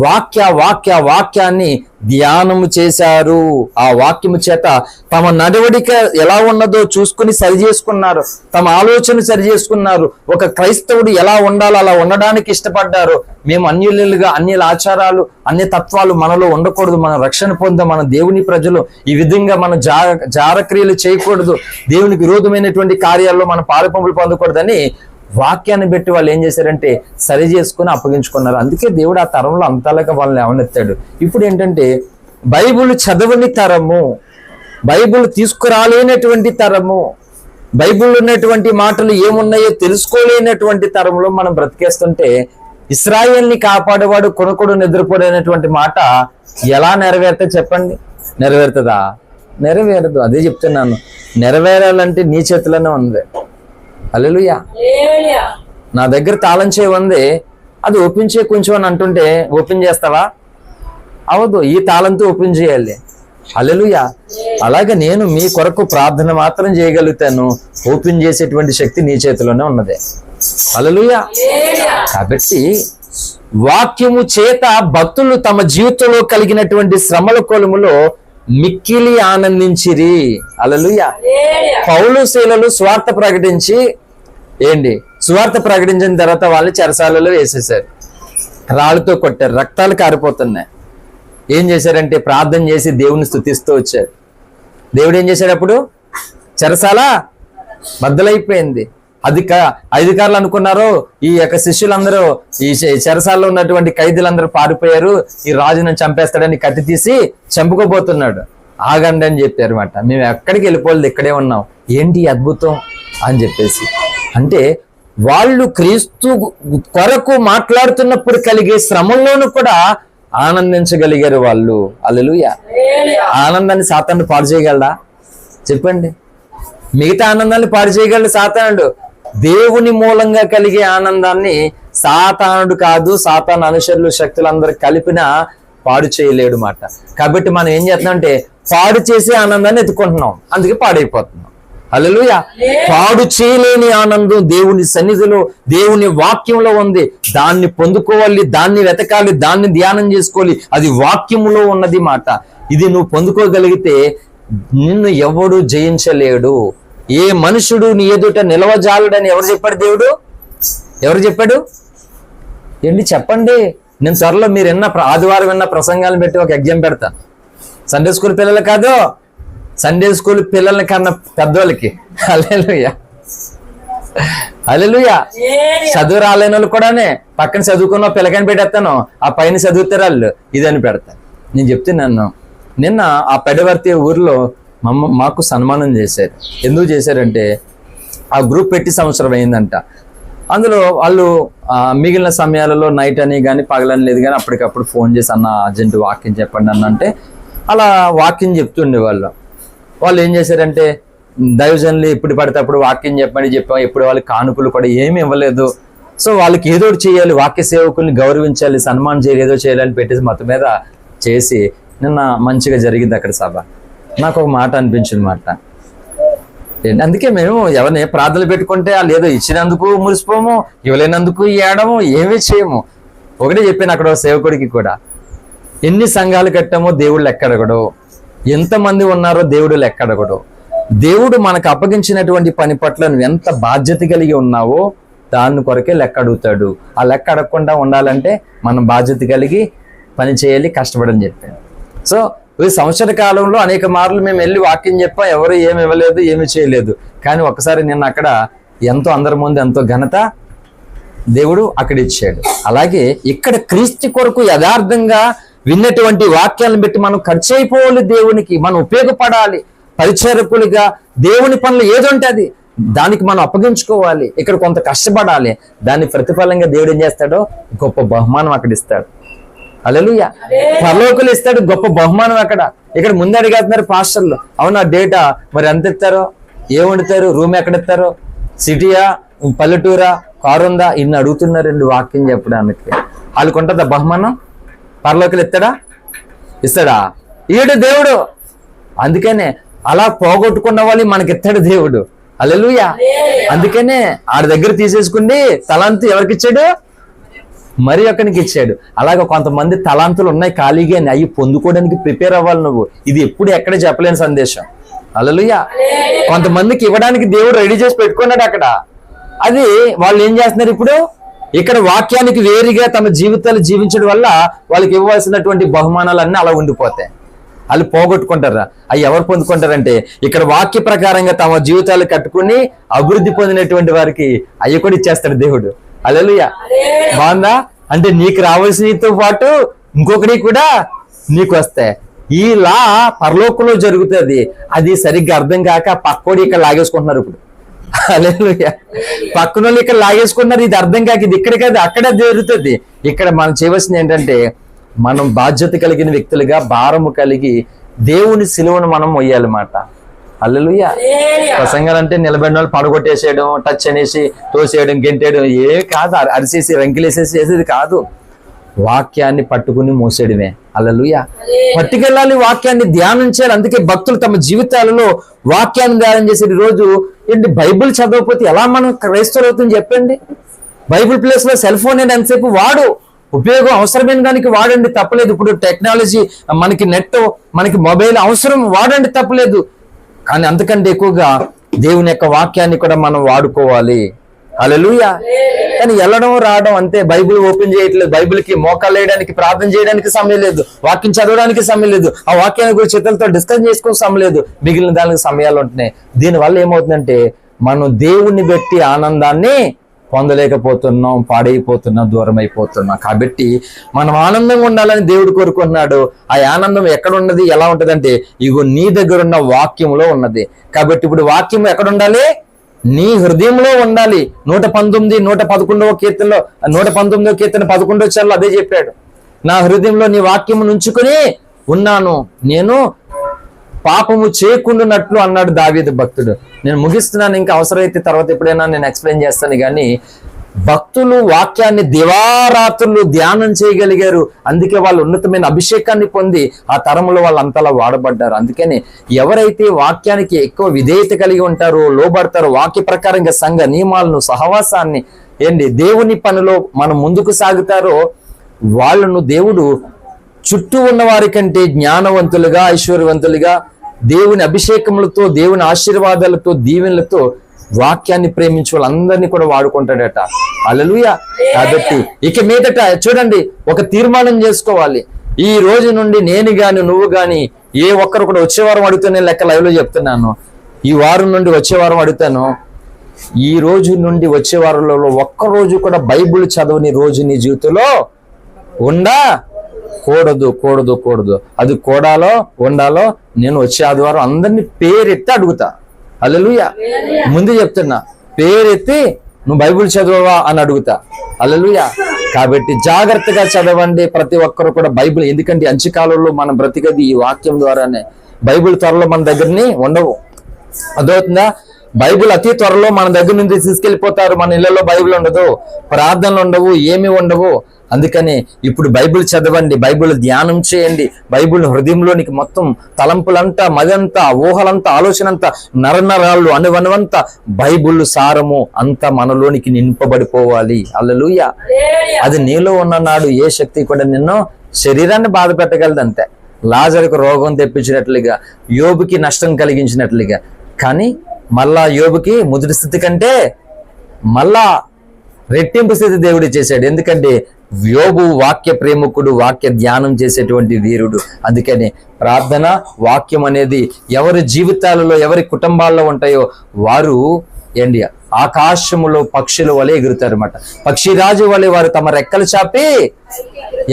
వాక్యాన్ని ధ్యానము చేశారు. ఆ వాక్యము చేత తమ నడవడిక ఎలా ఉన్నదో చూసుకుని సరి చేసుకున్నారు, తమ ఆలోచన సరి చేసుకున్నారు. ఒక క్రైస్తవుడు ఎలా ఉండాలో అలా ఉండడానికి ఇష్టపడ్డారు. మేము అన్యులుగా అన్యుల ఆచారాలు అన్య తత్వాలు మనలో ఉండకూడదు, మన రక్షణ పొందాం, మన దేవుని ప్రజలు, ఈ విధంగా మనం జారక్రియలు చేయకూడదు, దేవునికి విరోధమైనటువంటి కార్యాల్లో మనం పాలుపంపులు పొందకూడదని వాక్యాన్ని పెట్టి వాళ్ళు ఏం చేశారంటే సరి చేసుకుని అప్పగించుకున్నారు. అందుకే దేవుడు ఆ తరంలో అంతలాగా వాళ్ళని లేవనెత్తాడు. ఇప్పుడు ఏంటంటే బైబిల్ చదవని తరము, బైబిల్ తీసుకురాలేనటువంటి తరము, బైబిల్ ఉన్నటువంటి మాటలు ఏమున్నాయో తెలుసుకోలేనటువంటి తరంలో మనం బ్రతికేస్తుంటే ఇశ్రాయేల్ని కాపాడేవాడు కొనుకొడు నిద్రపోలేనటువంటి మాట ఎలా నెరవేరుతా చెప్పండి? నెరవేరుతుందా? నెరవేరదు. అదే చెప్తున్నాను, నెరవేరాలంటే నీ చేతిలోనే ఉంది. హల్లెలూయా. నా దగ్గర తాళం చేయి ఉంది, అది ఓపెన్ చేయి కొంచెం అని అంటుంటే ఓపెన్ చేస్తావా? అవదు. ఈ తాళంతో ఓపెన్ చేయాలి. హల్లెలూయా. అలాగే నేను మీ కొరకు ప్రార్థన మాత్రం చేయగలుగుతాను, ఓపెన్ చేసేటువంటి శక్తి నీ చేతిలోనే ఉన్నదే. హల్లెలూయా. కాబట్టి వాక్యము చేత భక్తులు తమ జీవితంలో కలిగినటువంటి శ్రమల కొలుములో మిక్కిలి ఆనందించిరి. హల్లెలూయా. పౌలు శీలలు స్వార్థ ప్రకటించి సువార్త ప్రకటించిన తర్వాత వాళ్ళు చెరసాలలో వేసేసారు, రాళ్ళతో కొట్టారు, రక్తాలు కారిపోతున్నాయి. ఏం చేశారంటే ప్రార్థన చేసి దేవుని స్తుతిస్తూ వచ్చారు. దేవుడు ఏం చేశాడు? అప్పుడు చెరసాల బద్దలైపోయింది. అధికారులు అనుకున్నారు ఈ యొక్క శిష్యులందరూ, ఈ చెరసాలలో ఉన్నటువంటి ఖైదీలందరూ పారిపోయారు, ఈ రాజును చంపేస్తాడని కత్తి తీసి చంపుకోబోతున్నాడు. ఆగండి అని చెప్పారు మాట. మేము ఎక్కడికి వెళ్ళిపోలేదు, ఇక్కడే ఉన్నాం. ఏంటి అద్భుతం అని చెప్పేసి అంటే వాళ్ళు క్రీస్తు కొరకు మాట్లాడుతున్నప్పుడు కలిగే శ్రమంలోనూ కూడా ఆనందించగలిగారు వాళ్ళు. హల్లెలూయా. ఆనందాన్ని సాతానుడు పాడు చేయగలడా చెప్పండి? మిగతా ఆనందాన్ని పాడు చేయగలడు సాతానుడు. దేవుని మూలంగా కలిగే ఆనందాన్ని సాతానుడు కాదు, సాతాను అనుచరులు శక్తులందరూ కలిపినా పాడు చేయలేడు మాట. కాబట్టి మనం ఏం చేస్తున్నాం అంటే పాడు చేసే ఆనందాన్ని ఎత్తుకుంటున్నాం, అందుకే పాడైపోతున్నాం. హల్లెలూయా. పాడు చేయలేని ఆనందం దేవుని సన్నిధిలో, దేవుని వాక్యంలో ఉంది. దాన్ని పొందుకోవాలి, దాన్ని వెతకాలి, దాన్ని ధ్యానం చేసుకోవాలి. అది వాక్యములో ఉన్నది మాట. ఇది నువ్వు పొందుకోగలిగితే నిన్ను ఎవడు జయించలేడు, ఏ మనుషుడు నీ ఎదుట నిలవజాలడని ఎవరు చెప్పాడు? దేవుడు ఎవరు చెప్పాడు? ఏంటి చెప్పండి. నేను త్వరలో మీరు ఆదివారం విన్న ప్రసంగాలను పెట్టి ఒక ఎగ్జామ్ పెడతా. సండే స్కూల్ పిల్లలు కాదు, సండే స్కూల్ పిల్లల్ని కన్నా పెద్దోళ్ళకి. హల్లెలూయా. హల్లెలూయా. చదువు రాలేని వాళ్ళు కూడానే పక్కన చదువుకున్న పిల్లకాయని పెట్టేస్తాను, ఆ పైన చదువుతారు వాళ్ళు, ఇదని పెడతాను. నేను చెప్తున్నాను, నిన్న ఆ పెడవర్తి ఊర్లో మాకు సన్మానం చేశారు. ఎందుకు చేశారంటే ఆ గ్రూప్ పెట్టి సంవత్సరం అయిందంట. అందులో వాళ్ళు మిగిలిన సమయాలలో నైట్ అని కానీ పగలని లేదు కానీ అప్పటికప్పుడు ఫోన్ చేసి అన్న అర్జెంట్ వాక్యం చెప్పండి అన్న అంటే అలా వాక్యం చెప్తుండే వాళ్ళు ఏం చేశారంటే దైవజనులు ఎప్పుడు పడితే అప్పుడు వాక్యం చెప్పాం. ఎప్పుడు వాళ్ళకి కానుకలు కూడా ఏమి ఇవ్వలేదు. సో వాళ్ళకి ఏదో ఒకటి చేయాలి, వాక్య సేవకుల్ని గౌరవించాలి, సన్మానం చేయాలి, ఏదో చేయాలని పెట్టేసి మొత్తం మీద చేసి నిన్న మంచిగా జరిగింది అక్కడ సభ. నాకు ఒక మాట అనిపించింది మాట. అందుకే మేము ఎవరిని ప్రార్థనలు పెట్టుకుంటే వాళ్ళు ఏదో ఇచ్చినందుకు మురిసిపోము, ఇవ్వలేనందుకు ఏడము, ఏమీ చేయము. ఒకటే చెప్పాను అక్కడ సేవకుడికి కూడా, ఎన్ని సంఘాలు కట్టామో దేవుడు లెక్కడగడు, ఎంతమంది ఉన్నారో దేవుడు లెక్కడగడు. దేవుడు మనకు అప్పగించినటువంటి పని పట్ల నువ్వు ఎంత బాధ్యత కలిగి ఉన్నావో దాని కొరకే లెక్క అడుగుతాడు. ఆ లెక్క అడగకుండా ఉండాలంటే మనం బాధ్యత కలిగి పని చేయాలి, కష్టపడని చెప్పాను. సో ఈ సంవత్సర కాలంలో అనేక మార్లు మేము వెళ్ళి వాక్యం చెప్పాం, ఎవరు ఏమి ఇవ్వలేదు, ఏమి చేయలేదు. కానీ ఒకసారి నిన్న అక్కడ ఎంతో అందరి ముందు ఎంతో ఘనత దేవుడు అక్కడ ఇచ్చాడు. అలాగే ఇక్కడ క్రీస్తు కొరకు యథార్థంగా విన్నటువంటి వాక్యాలను బట్టి మనం ఖర్చు అయిపోవాలి, దేవునికి మనం ఉపయోగపడాలి, పరిచారకులుగా దేవుని పనులు ఏదుంటే అది దానికి మనం అప్పగించుకోవాలి, ఇక్కడ కొంత కష్టపడాలి. దాని ప్రతిఫలంగా దేవుడు ఏం చేస్తాడో గొప్ప బహుమానం అక్కడ ఇస్తాడు. హల్లెలూయా. పరలోకులు ఇస్తాడు గొప్ప బహుమానం అక్కడ. ఇక్కడ ముందు అడిగేస్తున్నారు పాస్టర్లు, అవునా డేటా మరి ఎంత ఇస్తారో, ఏం వండుతారు, రూమ్ ఎక్కడ ఇస్తారో, సిటీయా పల్లెటూరా, కారు ఉందా, ఇన్ని అడుగుతున్నారండి వాక్యం చెప్పడానికి. వాళ్ళకు ఉంటుందా బహుమానం? పరలోకులు ఇస్తాడా? ఈడు దేవుడు. అందుకనే అలా పోగొట్టుకున్న వాళ్ళు మనకిస్తాడు దేవుడు. హల్లెలూయా. అందుకనే ఆడి దగ్గర తీసేసుకుండి తలంతు ఎవరికి ఇచ్చాడు? మరి ఒకరికి ఇచ్చాడు. అలాగే కొంతమంది తలాంతులు ఉన్నాయి ఖాళీగా, అవి పొందుకోవడానికి ప్రిపేర్ అవ్వాలి నువ్వు. ఇది ఎప్పుడు ఎక్కడ చెప్పలేని సందేశం. హల్లెలూయా. కొంతమందికి ఇవ్వడానికి దేవుడు రెడీ చేసి పెట్టుకున్నాడు అక్కడ. అది వాళ్ళు ఏం చేస్తున్నారు ఇప్పుడు? ఇక్కడ వాక్యానికి వేరుగా తమ జీవితాలు జీవించడం వల్ల వాళ్ళకి ఇవ్వాల్సినటువంటి బహుమానాలన్నీ అలా ఉండిపోతాయి. వాళ్ళు పోగొట్టుకుంటారా? అవి ఎవరు పొందుకుంటారంటే ఇక్కడ వాక్య ప్రకారంగా తమ జీవితాలు కట్టుకుని అభివృద్ధి పొందినటువంటి వారికి అవి కూడా ఇచ్చేస్తాడు దేవుడు. హల్లెలూయా. బాగుందా? అంటే నీకు రావాల్సినతో పాటు ఇంకొకటి కూడా నీకు వస్తాయి. ఇలా పరలోకంలో జరుగుతుంది. అది సరిగ్గా అర్థం కాక పక్కోడి ఇక్కడ లాగేసుకుంటున్నారు ఇప్పుడు. హల్లెలూయా. పక్కన వాళ్ళు ఇక్కడ లాగేసుకున్నారు. ఇది అర్థం కాక ఇది ఇక్కడ కాదు అక్కడ జరుగుతుంది. ఇక్కడ మనం చేయవలసింది ఏంటంటే మనం బాధ్యత కలిగిన వ్యక్తులుగా భారము కలిగి దేవుని సిలువను మనం మొయ్యాలన్నమాట. హల్లెలూయా. ప్రసంగాలు అంటే నిలబడిన వాళ్ళు పడగొట్టేసేయడం, టచ్ అనేసి తోసేయడం, గెంటేయడం ఏ కాదు. అరిసేసి రంకిలేసేసి చేసేది కాదు. వాక్యాన్ని పట్టుకుని మోసేయడమే. హల్లెలూయా. పట్టుకెళ్ళాలి, వాక్యాన్ని ధ్యానం చేయాలి. అందుకే భక్తులు తమ జీవితాలలో వాక్యాన్ని ధ్యానం చేసేది. రోజు ఏంటి బైబిల్ చదవకపోతే ఎలా మనం క్రైస్తవులు అవుతుంది చెప్పండి? బైబిల్ ప్లేస్ లో సెల్ ఫోన్ నేను ఎంతసేపు వాడు, ఉపయోగం అవసరమైన దానికి వాడండి, తప్పలేదు. ఇప్పుడు టెక్నాలజీ మనకి నెట్, మనకి మొబైల్ అవసరం, వాడండి, తప్పలేదు. కానీ అంతకంటే ఎక్కువగా దేవుని యొక్క వాక్యాన్ని కూడా మనం వాడుకోవాలి. హల్లెలూయా. కానీ వెళ్ళడం రావడం అంతే. బైబిల్ ఓపెన్ చేయట్లేదు, బైబిల్కి మోకాలు వేయడానికి ప్రార్థన చేయడానికి సమయం లేదు, వాక్యం చదవడానికి సమయం లేదు, ఆ వాక్యాన్ని గురించి ఇతరులతో డిస్కస్ చేసుకోవడం సమయం లేదు, మిగిలిన దానికి సమయాలు ఉంటున్నాయి. దీనివల్ల ఏమవుతుందంటే మనం దేవుణ్ణి బట్టి ఆనందాన్ని పొందలేకపోతున్నాం, పాడైపోతున్నాం, దూరం అయిపోతున్నాం. కాబట్టి మనం ఆనందంగా ఉండాలని దేవుడు కోరుకుంటున్నాడు. ఆ ఆనందం ఎక్కడ ఉన్నది, ఎలా ఉంటది అంటే ఇగో నీ దగ్గర ఉన్న వాక్యంలో ఉన్నది. కాబట్టి ఇప్పుడు వాక్యం ఎక్కడ ఉండాలి? నీ హృదయంలో ఉండాలి. 119, 111వ కీర్తనలో 119వ కీర్తన 11వ వచనంలో అదే చెప్పాడు. నా హృదయంలో నీ వాక్యము నుంచుకొని ఉన్నాను, నేను పాపము చేయకుండానట్లు అన్నాడు దావీదు భక్తుడు. నేను ముగిస్తున్నాను, ఇంకా అవసరమైతే తర్వాత ఎప్పుడైనా నేను ఎక్స్ప్లెయిన్ చేస్తాను. కానీ భక్తులు వాక్యాన్ని దివారాత్రులు ధ్యానం చేయగలిగారు. అందుకే వాళ్ళు ఉన్నతమైన అభిషేకాన్ని పొంది ఆ తరములో వాళ్ళు అంతలా వాడబడ్డారు. అందుకని ఎవరైతే వాక్యానికి ఎక్కువ విధేయత కలిగి ఉంటారో, లోబడతారో, వాక్య ప్రకారంగా సంఘ నియమాలను, సహవాసాన్ని, దేవుని పనిలో మనం ముందుకు సాగుతారో వాళ్ళను దేవుడు చుట్టూ ఉన్న వారి కంటే జ్ఞానవంతులుగా, ఐశ్వర్యవంతులుగా, దేవుని అభిషేకములతో, దేవుని ఆశీర్వాదాలతో, దీవెనలతో వాక్యాన్ని ప్రేమించే వాళ్ళందరినీ కూడా వాడుకుంటాడట. హల్లెలూయా. కాబట్టి ఇక మీదట చూడండి, ఒక తీర్మానం చేసుకోవాలి. ఈ రోజు నుండి నేను గాని నువ్వు గాని ఏ ఒక్కరు కూడా వచ్చే వారం అడుగుతా, నేను లెక్క లైవ్ లో చెప్తున్నాను, ఈ వారం నుండి వచ్చే వారం అడుగుతాను, ఈ రోజు నుండి వచ్చే వారంలో ఒక్కరోజు కూడా బైబిల్ చదవని రోజు నీ జీవితంలో కూడదు. అది కూడాలో ఉండాలో నేను వచ్చే ఆదివారం అందరినీ పేరెత్తి అడుగుతా. హల్లెలూయా. ముందు చెప్తున్నా, పేరెత్తి నువ్వు బైబిల్ చదవవా అని అడుగుతా. హల్లెలూయా. కాబట్టి జాగ్రత్తగా చదవండి ప్రతి ఒక్కరు కూడా బైబిల్. ఎందుకంటే అంత్యకాలంలో మనం బ్రతికది ఈ వాక్యం ద్వారానే. బైబిల్ త్వరలో మన దగ్గరని ఉండవు, అర్థమవుతుందా? బైబిల్ అతి త్వరలో మన దగ్గర నుంచి తీసుకెళ్లిపోతారు. మన ఇళ్లలో బైబిల్ ఉండదు, ప్రార్థనలు ఉండవు, ఏమి ఉండవు. అందుకని ఇప్పుడు బైబిల్ చదవండి, బైబిల్ ధ్యానం చేయండి. బైబిల్ హృదయంలోనికి మొత్తం తలంపులంతా, మదంతా, ఊహలంతా, ఆలోచనంతా, నరనరాళ్ళు, అణువణువంతా బైబిల్ సారము అంతా మనలోనికి నింపబడిపోవాలి. హల్లెలూయా. అది నీలో ఉన్న నాడు ఏ శక్తి కూడా నిన్ను శరీరాన్ని బాధ పెట్టగలదు. అంతే. లాజరుకు రోగం తెప్పించినట్లుగా, యోబుకి నష్టం కలిగించినట్లుగా. కానీ మళ్ళా యోబుకి మొదటి స్థితి కంటే మళ్ళా రెట్టింపు స్థితి దేవుడు చేశాడు. ఎందుకంటే యోబు వాక్య ప్రేమికుడు, వాక్య ధ్యానం చేసేటువంటి వీరుడు. అందుకని ప్రార్థన, వాక్యం అనేది ఎవరి జీవితాలలో, ఎవరి కుటుంబాల్లో ఉంటాయో వారు ఆకాశములో పక్షుల వలె ఎగురుతారు అన్నమాట. పక్షిరాజు వలె వారు తమ రెక్కలు చాపి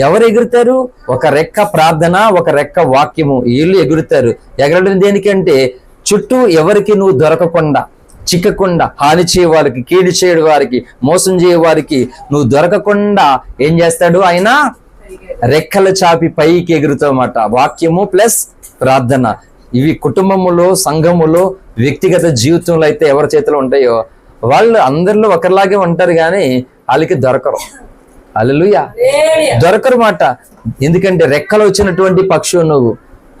ఎవరు ఎగురుతారు? ఒక రెక్క ప్రార్థన, ఒక రెక్క వాక్యము, వీళ్ళు ఎగురుతారు. ఎగరడం దేనికంటే చుట్టూ ఎవరికి నువ్వు దొరకకుండా, చిక్కకుండా, హాని చేయవారికి, కీడు చేయడం వారికి, మోసం చేయవారికి నువ్వు దొరకకుండా ఏం చేస్తాడు ఆయన? రెక్కల చాపి పైకి ఎగురుతావు అన్నమాట. వాక్యము ప్లస్ ప్రార్థన, ఇవి కుటుంబములో, సంఘములో, వ్యక్తిగత జీవితంలో అయితే ఎవరి చేతిలో ఉంటాయో వాళ్ళు అందరిలో ఒకరిలాగే ఉంటారు, కానీ వాళ్ళకి దొరకరు. హల్లెలూయా. దొరకరు మాట. ఎందుకంటే రెక్కలు వచ్చినటువంటి పక్షువు నువ్వు.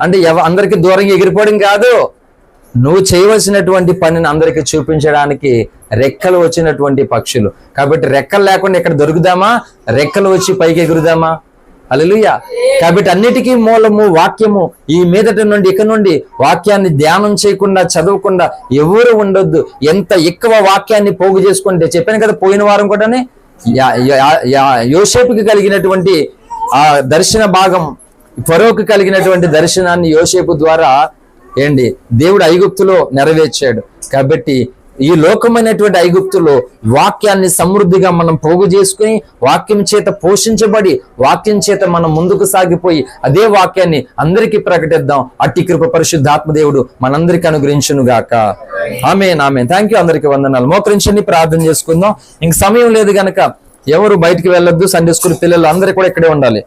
అంటే అందరికి దూరంగా ఎగిరిపోవడం కాదు, నువ్వు చేయవలసినటువంటి పనిని అందరికీ చూపించడానికి రెక్కలు వచ్చినటువంటి పక్షులు. కాబట్టి రెక్కలు లేకుండా ఇక్కడ దొరుకుదామా? రెక్కలు వచ్చి పైకి ఎగురుదామా? హల్లెలూయా. కాబట్టి అన్నిటికీ మూలము వాక్యము. ఈ మీదట నుండి ఇక నుండి వాక్యాన్ని ధ్యానం చేయకుండా, చదవకుండా ఎవరు ఉండొద్దు. ఎంత ఎక్కువ వాక్యాన్ని పోగు చేసుకుంటే, చెప్పాను కదా పోయిన వారం కూడానే, యోసేపుకి కలిగినటువంటి ఆ దర్శన భాగం, ఫరోకు కలిగినటువంటి దర్శనాన్ని యోసేపు ద్వారా దేవుడు ఐగుప్తులో నెరవేర్చాడు. కాబట్టి ఈ లోకమైనటువంటి ఐగుప్తులో వాక్యాన్ని సమృద్ధిగా మనం పోగు చేసుకుని, వాక్యం చేత పోషించబడి, వాక్యం చేత మనం ముందుకు సాగిపోయి అదే వాక్యాన్ని అందరికీ ప్రకటిద్దాం. అట్టి కృప పరిశుద్ధాత్మ దేవుడు మనందరికీ అనుగ్రహించును గాక. Amen, amen. Thank you. అందరికీ వందనాలు. మోకరించండి, ప్రార్థన చేసుకుందాం. ఇంక సమయం లేదు గనక ఎవరు బయటికి వెళ్ళొద్దు. సండే స్కూల్ పిల్లలు అందరూ కూడా ఇక్కడే ఉండాలి.